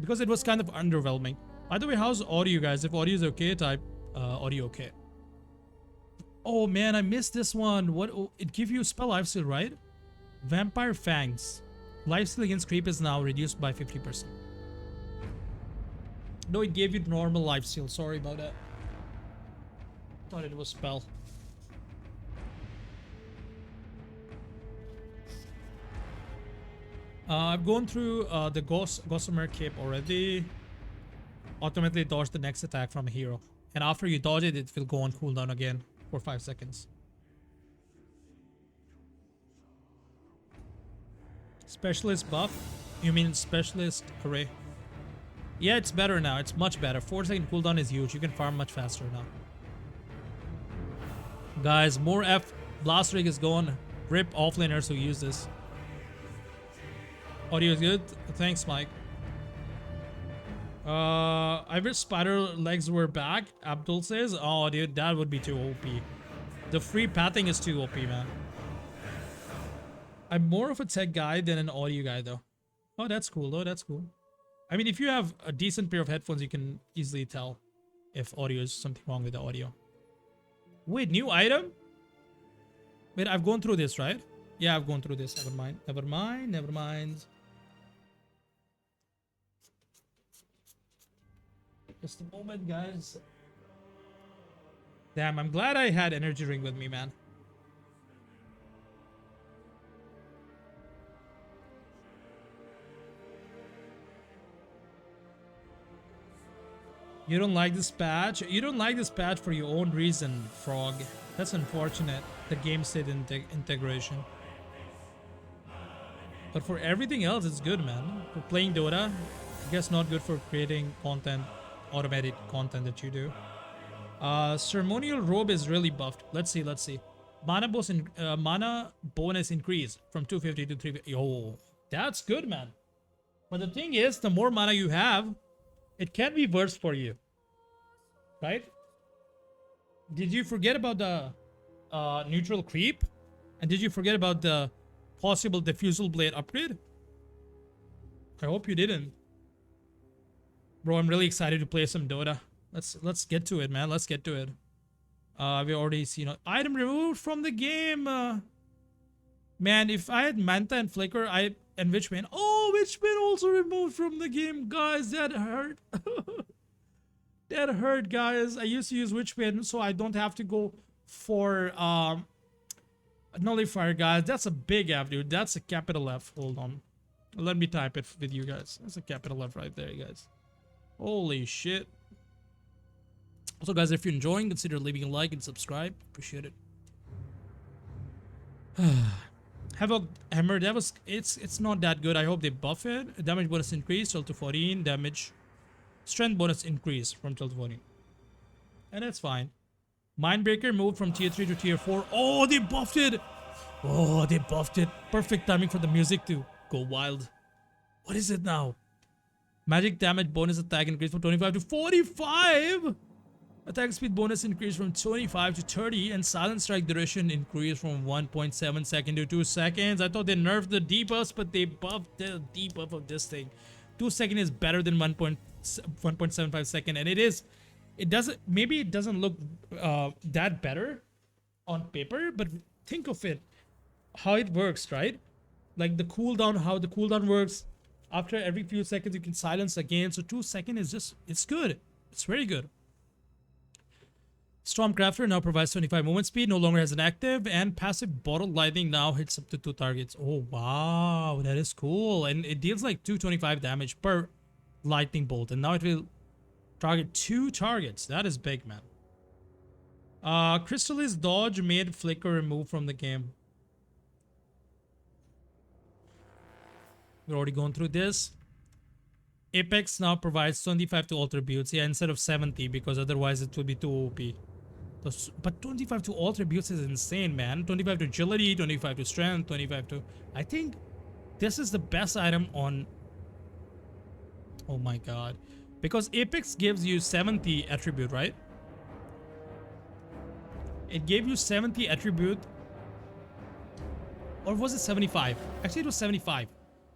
Because it was kind of underwhelming. By the way, how's audio, guys? If audio is okay, type audio okay. Oh man, I missed this one. What? Oh, it gives you spell lifesteal, right? Vampire Fangs. Lifesteal against creep is now reduced by 50%. No, it gave you normal lifesteal. Sorry about that. Thought it was spell. I've gone through the Gossamer Cape already. Automatically dodge the next attack from a hero. And after you dodge it, it will go on cooldown again for 5 seconds. Specialist buff? You mean Specialist Array? Yeah, it's better now. It's much better. 4-second cooldown is huge. You can farm much faster now. Guys, more F. Blast Rig is gone. Rip offlaners who use this. Audio is good. Thanks, Mike. I wish spider legs were back. Abdul says, oh dude, that would be too OP. The free pathing is too OP, man. I'm more of a tech guy than an audio guy though. Oh, that's cool though. That's cool. I mean, if you have a decent pair of headphones, you can easily tell if audio is something wrong with the audio. Wait, new item? Wait, I've gone through this, right? Yeah, I've gone through this. Never mind. Never mind. Never mind. Just a moment, guys. Damn, I'm glad I had energy ring with me, man. You don't like this patch? You don't like this patch for your own reason, Frog. That's unfortunate. The game state integration. But for everything else, it's good, man. For playing Dota, I guess not good for creating content, automated content that you do. Ceremonial Robe is really buffed. Let's see, let's see. Mana bonus increase from 250 to 350. Yo, that's good, man. But the thing is, the more mana you have, it can be worse for you. Right? Did you forget about the neutral creep? And did you forget about the possible diffusal blade upgrade? I hope you didn't. Bro, I'm really excited to play some Dota. Let's get to it, man. Let's get to it. We already seen item removed from the game. Man, if I had Manta and Flicker, and Witchbane. Oh, Witchbane also removed from the game, guys. That hurt. That hurt, guys. I used to use Witchbane, so I don't have to go for Nullifier, guys. That's a big F, dude. That's a capital F. Hold on. Let me type it with you guys. That's a capital F right there, guys. Holy shit. Also, guys, if you're enjoying, consider leaving a like and subscribe. Appreciate it. Havoc Hammer, that was it's not that good. I hope they buff it. Damage bonus increase 12 to 14. Damage strength bonus increase from 12 to 14. And that's fine. Mindbreaker moved from tier 3 to tier 4. Oh, they buffed it. Oh, they buffed it. Perfect timing for the music to go wild. What is it now? Magic damage bonus attack increase from 25 to 45. Attack speed bonus increase from 25 to 30. And silent strike duration increase from 1.7 second to 2 seconds. I thought they nerfed the debuffs, but they buffed the debuff of this thing. 2 second is better than 1.75 second. And it is. It doesn't. Maybe it doesn't look that better on paper, but think of it. How it works, right? Like the cooldown, how the cooldown works. After every few seconds, you can silence again. So 2 seconds is just, it's good. It's very good. Stormcrafter now provides 25 movement speed, no longer has an active, and passive bottle lightning now hits up to 2 targets. Oh, wow. That is cool. And it deals like 225 damage per lightning bolt. And now it will target 2 targets. That is big, man. Crystallis dodge made flicker remove from the game. We're already going through this. Apex now provides 25 to all tributes. Yeah, instead of 70, because otherwise it would be too OP. But 25 to all tributes is insane, man. 25 to agility, 25 to strength, 25 to... I think this is the best item on... Oh my god. Because Apex gives you 70 attribute, right? It gave you 70 attribute. Or was it 75? Actually, it was 75.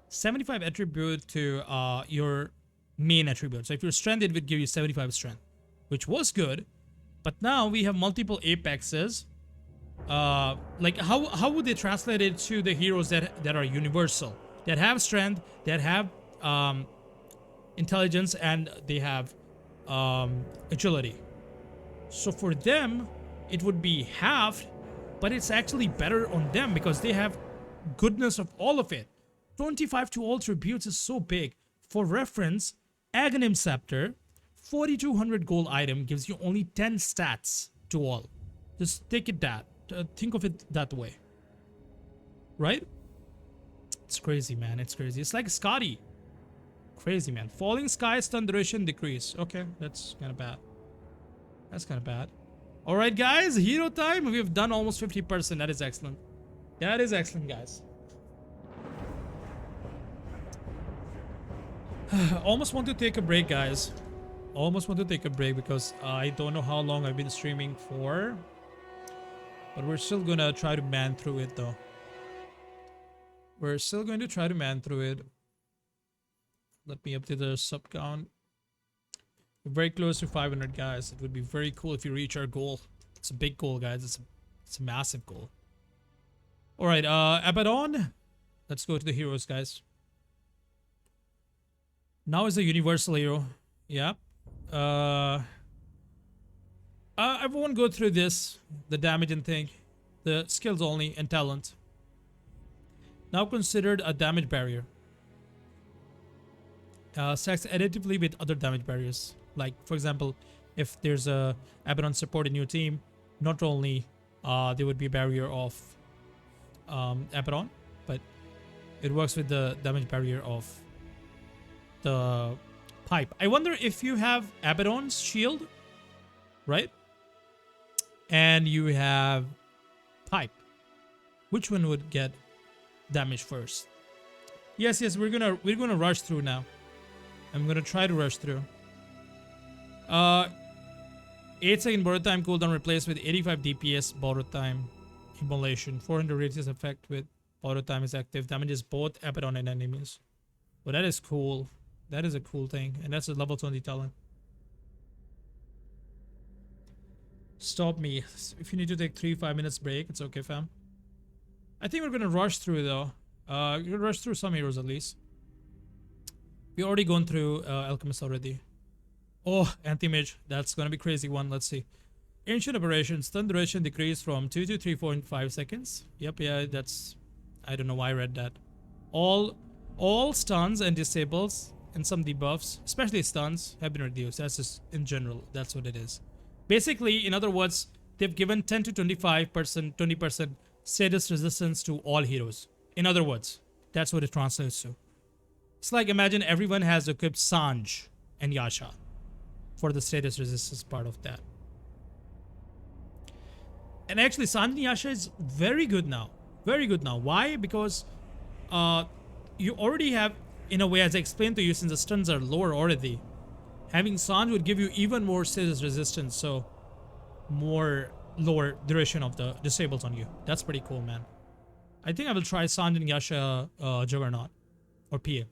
75 attribute to your main attribute. So if you're strength, it would give you 75 strength, which was good. But now we have multiple apexes. Like how would they translate it to the heroes that are universal, that have strength, that have intelligence, and they have agility? So for them, it would be halved, but it's actually better on them because they have goodness of all of it. 25 to all tributes is so big. For reference, Aghanim Scepter, 4200 gold item gives you only 10 stats to all. Just take it that. Think of it that way. Right? It's crazy, man. It's crazy. It's like Scotty. Crazy, man. Falling Sky stun duration decrease. Okay, that's kind of bad. That's kind of bad. Alright, guys. Hero time. We've done almost 50%. That is excellent. That is excellent, guys. Almost want to take a break, guys. Almost want to take a break because I don't know how long I've been streaming for. But we're still gonna try to man through it, though. We're still going to try to man through it. Let me update the sub count. We're very close to 500, guys. It would be very cool if you reach our goal. It's a big goal, guys. It's a massive goal. Alright, Abaddon. Let's go to the heroes, guys. Now is a universal hero. Yeah. I won't go through this. The damage and thing. The skills only and talent. Now considered a damage barrier. Stacks additively with other damage barriers. Like, for example, if there's a Abaddon support in your team, not only there would be a barrier of Abaddon, but it works with the damage barrier of the pipe. I wonder if you have Abaddon's shield, right? And you have pipe. Which one would get damage first? Yes, we're gonna rush through now. I'm gonna try to rush through. 8-second borrow time cooldown replaced with 85 DPS borrow time immolation. 400 radius effect with borrow time is active. Damages both Abaddon and enemies. Well, that is cool. That is a cool thing. And that's a level 20 talent. Stop me. If you need to take 3-5 minutes break, it's okay, fam. I think we're gonna rush through though. We're gonna rush through some heroes at least. We already gone through Alchemist already. Oh, Anti-Mage. That's gonna be crazy one. Let's see. Ancient Aberration. Stun duration decreased from 2 to 3.5 seconds. Yep, yeah, that's... I don't know why I read that. All stuns and disables and some debuffs, especially stuns, have been reduced. That's just in general. That's what it is. Basically, in other words, they've given 10 to 25%, 20% status resistance to all heroes. In other words, that's what it translates to. It's like imagine everyone has equipped Sanj and Yasha for the status resistance part of that. And actually, Sanj and Yasha is very good now. Very good now. Why? Because you already have, in a way, as I explained to you, since the stuns are lower already, having Sanj would give you even more status resistance, so more lower duration of the disables on you. That's pretty cool, man. I think I will try Sanj and Yasha Juggernaut or PA.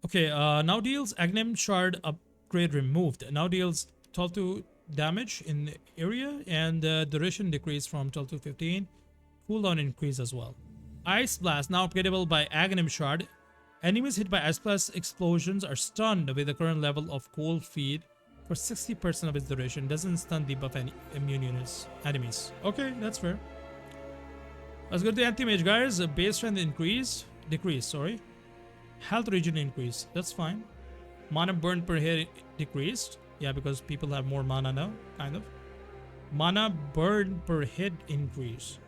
Okay, now deals Aghanim Shard upgrade removed. Now deals 12 to damage in the area and duration decrease from 12 to 15. Cooldown increase as well. Ice Blast now upgradable by Aghanim Shard. Enemies hit by Ice Blast explosions are stunned with the current level of cold feed for 60% of its duration. Doesn't stun debuff any immune units, enemies. Okay, that's fair. Let's go to the anti-mage, guys. Base strength decrease, sorry. Health regen increase, that's fine. Mana burn per hit decreased. Yeah, because people have more mana now, kind of. Mana burn per hit increase.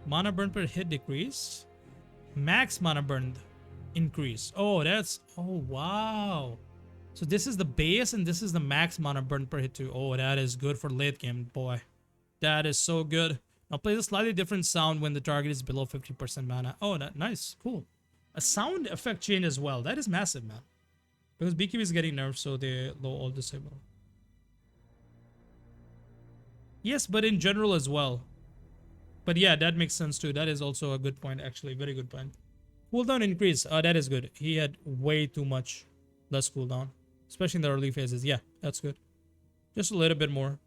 Mana burn per hit decrease. Max mana burn increase. Oh, wow. So this is the base and this is the max mana burn per hit too. Oh, that is good for late game, boy. That is so good. Now play a slightly different sound when the target is below 50% mana. Oh, nice, cool. A sound effect change as well. That is massive, man. Because BKB is getting nerfed, so they low all disable. Yes, but in general as well. But yeah, that makes sense too. That is also a good point, actually. Very good point. Cooldown increase. That is good. He had way too much less cooldown. Especially in the early phases. Yeah, that's good. Just a little bit more.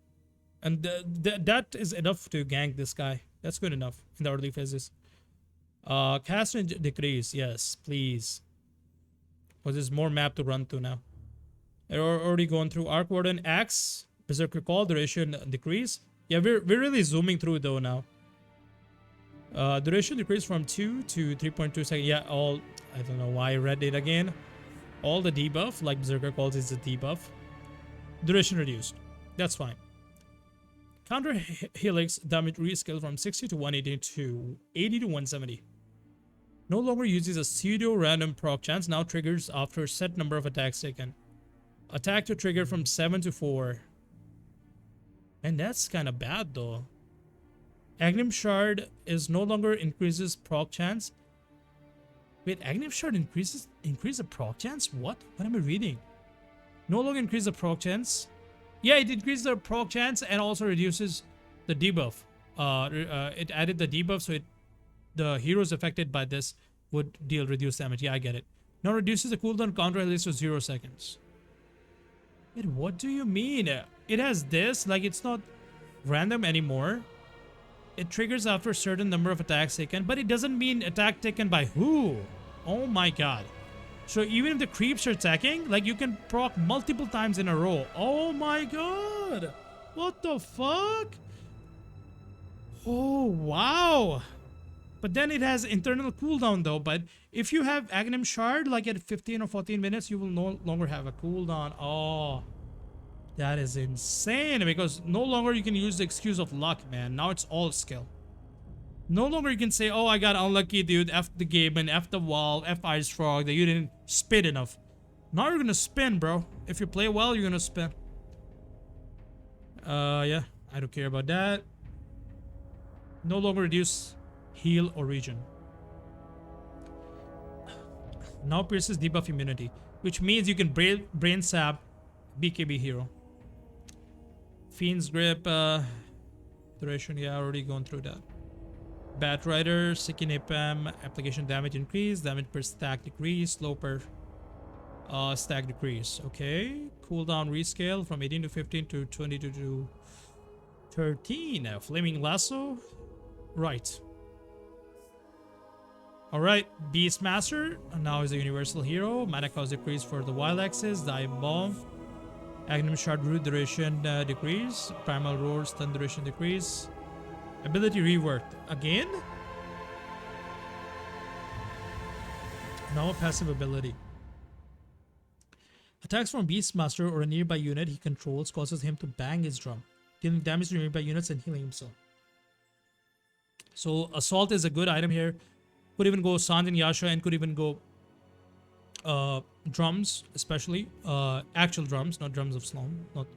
And that is enough to gank this guy. That's good enough in the early phases. Cast range decrease. Yes, please. Because there's more map to run to now. They're already going through Arc Warden, Axe, Berserker Call, duration decrease. Yeah, we're really zooming through though now. Duration decrease from 2 to 3.2 seconds. Yeah, I don't know why I read it again. All the debuff, like Berserker Calls is the debuff. Duration reduced. That's fine. Counter Helix damage rescale from 60 to 180 to 80 to 170. No longer uses a pseudo random proc chance. Now triggers after a set number of attacks taken. Attack to trigger from 7 to 4. And that's kind of bad though. Aghanim Shard is no longer increases proc chance. Wait, Aghanim Shard increase the proc chance? What am I reading? No longer increase the proc chance. Yeah, it increases the proc chance and also reduces the debuff. It added the debuff, so the heroes affected by this would deal reduced damage. Yeah, I get it. Now reduces the cooldown counter at least to 0 seconds. Wait, what do you mean? It has this, like it's not random anymore. It triggers after a certain number of attacks taken, but it doesn't mean attack taken by who? Oh my god. So even if the creeps are attacking, like you can proc multiple times in a row. Oh my god. What the fuck? Oh, wow. But then it has internal cooldown though. But if you have Aghanim Shard, like at 15 or 14 minutes, you will no longer have a cooldown. Oh, that is insane, because no longer you can use the excuse of luck, man. Now it's all skill. No longer you can say, oh, I got unlucky, dude. F the game and F the wall, F Ice Frog, that you didn't spin enough. Now you're gonna spin, bro. If you play well, you're gonna spin. Yeah, I don't care about that. No longer reduce heal or regen. Now pierces debuff immunity, which means you can brain sap BKB hero. Fiend's Grip, duration, yeah, already gone through that. Bat Rider, Sikin Ipam, application damage increase, damage per stack decrease, slow per stack decrease. Okay, cooldown rescale from 18 to 15 to 22 to 13. Flaming Lasso, right. Alright, Beastmaster now is a universal hero. Mana cost decrease for the wild axis, Dive Bomb. Aghanim Shard root duration decrease. Primal Roar stun duration decrease. Ability reworked. Again? Now a passive ability. Attacks from Beastmaster or a nearby unit he controls causes him to bang his drum, dealing damage to nearby units and healing himself. So assault is a good item here. Could even go Sand Yasha, and could even go drums, especially actual drums, not drums of Sloan. Not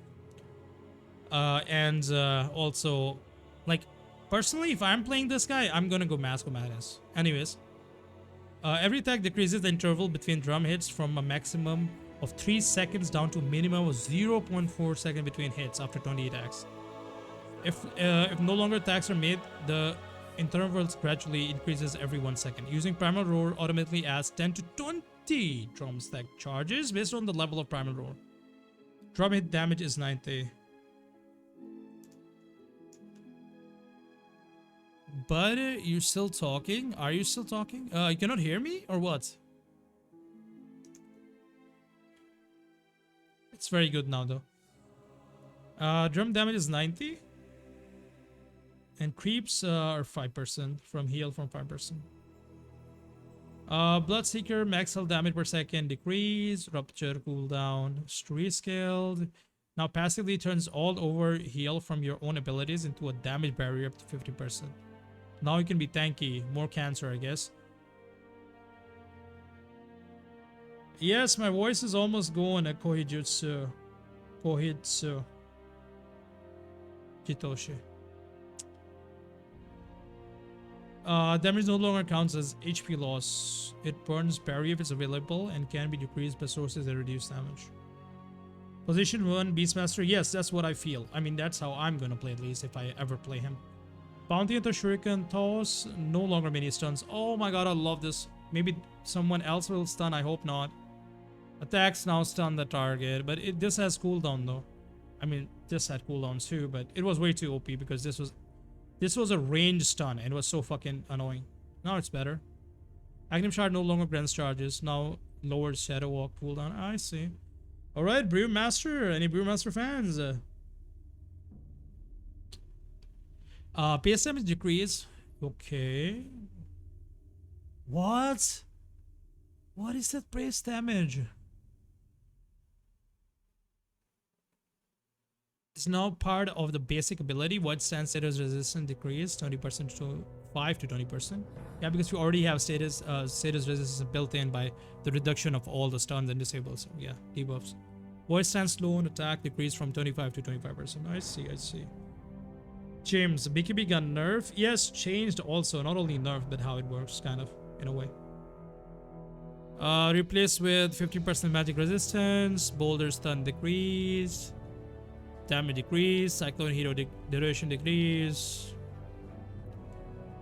and also, like, personally, if I'm playing this guy, I'm gonna go Mask of Madness. Anyways, every attack decreases the interval between drum hits from a maximum of 3 seconds down to a minimum of 0.4 seconds between hits after 20 attacks. If no longer attacks are made, the intervals gradually increases every 1 second. Using Primal Roar automatically adds 10 to 20 drum stack charges based on the level of Primal Roar. Drum hit damage is 90. But you're still talking? Are you still talking? You cannot hear me or what? It's very good now though. Drum damage is 90. And creeps are 5% from heal from 5%. Bloodseeker max health damage per second decrease. Rupture cooldown rescaled. Now passively turns all over heal from your own abilities into a damage barrier up to 50%. Now you can be tanky. More cancer, I guess. Yes, my voice is almost going at Kohijutsu. Kohitsu. Jitoshi. Damage no longer counts as HP loss. It burns barrier if it's available and can be decreased by sources that reduce damage. Position 1, Beastmaster. Yes, that's what I feel. I mean, that's how I'm gonna play, at least if I ever play him. Bounty Hunter Shuriken Toss. No longer many stuns. Oh my god, I love this. Maybe someone else will stun. I hope not. Attacks now stun the target. But this has cooldown though. I mean, this had cooldown too, but it was way too OP because this was a range stun and it was so fucking annoying. Now it's better. Aghanim Shard no longer grants charges. Now lowers Shadow Walk cooldown. I see. Alright, Brewmaster. Any Brewmaster fans? Base damage decrease. Okay. What? What is that base damage? It's now part of the basic ability. What stance status resistance decrease 20% to 5 to 20%. Yeah, because we already have status resistance built in by the reduction of all the stuns and disables. So yeah, debuffs. Voice stance slow and attack decrease from 25 to 25%. I see. James, BKB gun nerf? Yes, changed also. Not only nerf, but how it works, kind of, in a way. Replaced with 50% magic resistance, boulder stun decrease, damage decrease, cyclone hero duration decrease.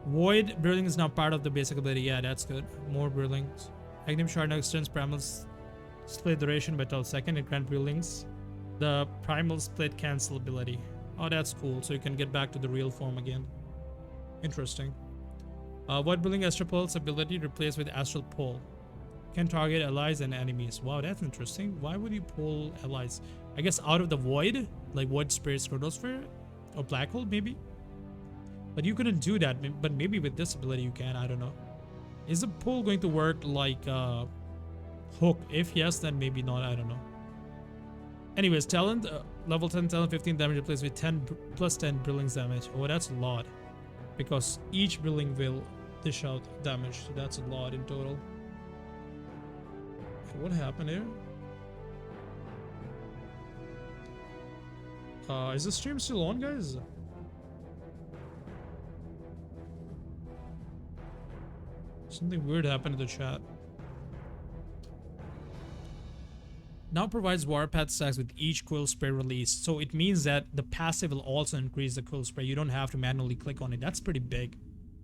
Void brilling is now part of the basic ability. Yeah, that's good. More brillings. Aghanim Shard now extends primal split duration by 12 seconds and grant brillings the primal split cancel ability. Oh, that's cool. So you can get back to the real form again. Interesting. Void brilling Astral Pulse ability replaced with Astral Pull. Can target allies and enemies. Wow, that's interesting. Why would you pull allies? I guess out of the void, like Void Spirit, Chronosphere, or Black Hole, maybe. But you couldn't do that. But maybe with this ability you can. I don't know. Is the pull going to work like hook? If yes, then maybe not. I don't know. Anyways, talent level 10, talent 15 damage replaced with 10 plus 10 brillings damage. Oh, that's a lot. Because each brilling will dish out damage. So that's a lot in total. What happened here? Is the stream still on, guys? Something weird happened in the chat. Now provides Warpath stacks with each quill spray release. So it means that the passive will also increase the quill spray. You don't have to manually click on it. That's pretty big.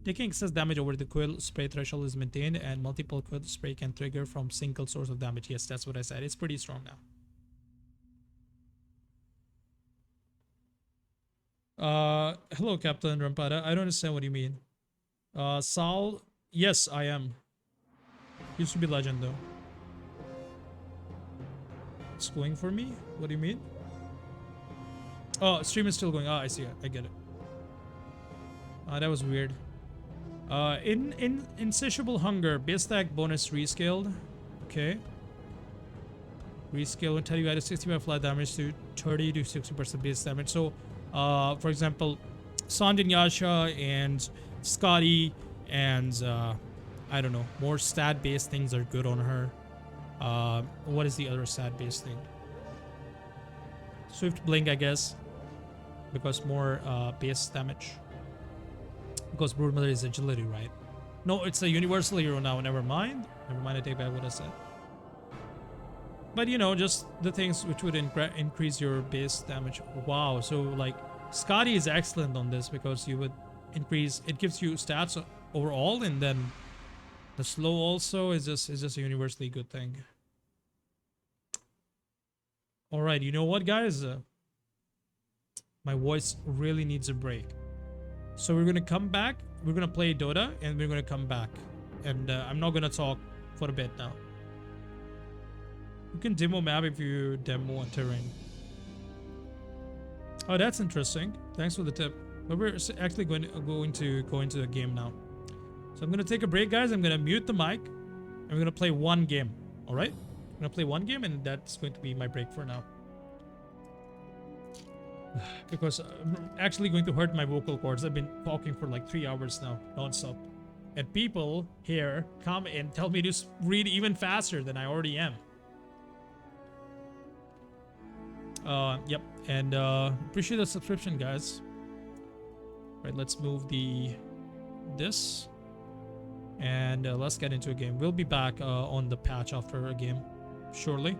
Taking excess damage over the quill spray threshold is maintained, and multiple quill spray can trigger from single source of damage. Yes, that's what I said. It's pretty strong now. Hello, Captain Rampada. I don't understand what you mean. Sal, yes, I am. Used to be legend though. It's going for me? What do you mean? Oh, stream is still going. Oh, I see it. I get it. That was weird. Insatiable Hunger. Base stack bonus rescaled. Okay. Rescale will tell you add a 65 flat damage to 30 to 60% base damage. So, for example, Sand Yasha and Scotty and I don't know, more stat based things are good on her. What is the other stat based thing? Swift blink, I guess, because more base damage. Because Broodmother is agility, right? No, it's a universal hero now. Never mind. Never mind. I take back what I said. But you know, just the things which would increase your base damage. Wow. So like, Scotty is excellent on this because you would increase. It gives you stats overall, and then the slow also is just a universally good thing. All right. You know what, guys? My voice really needs a break. So we're gonna come back. We're gonna play Dota, and we're gonna come back. And I'm not gonna talk for a bit now. You can demo map if you demo on terrain. Oh, that's interesting. Thanks for the tip. But we're actually going to go into the game now. So I'm gonna take a break, guys. I'm gonna mute the mic, and we're gonna play one game. All right? I'm gonna play one game, and that's going to be my break for now. Because I'm actually going to hurt my vocal cords. I've been talking for like 3 hours now, non-stop. And people here come and tell me to read even faster than I already am. Yep. And appreciate the subscription, guys. Right, let's move this. And let's get into a game. We'll be back on the patch after a game, shortly.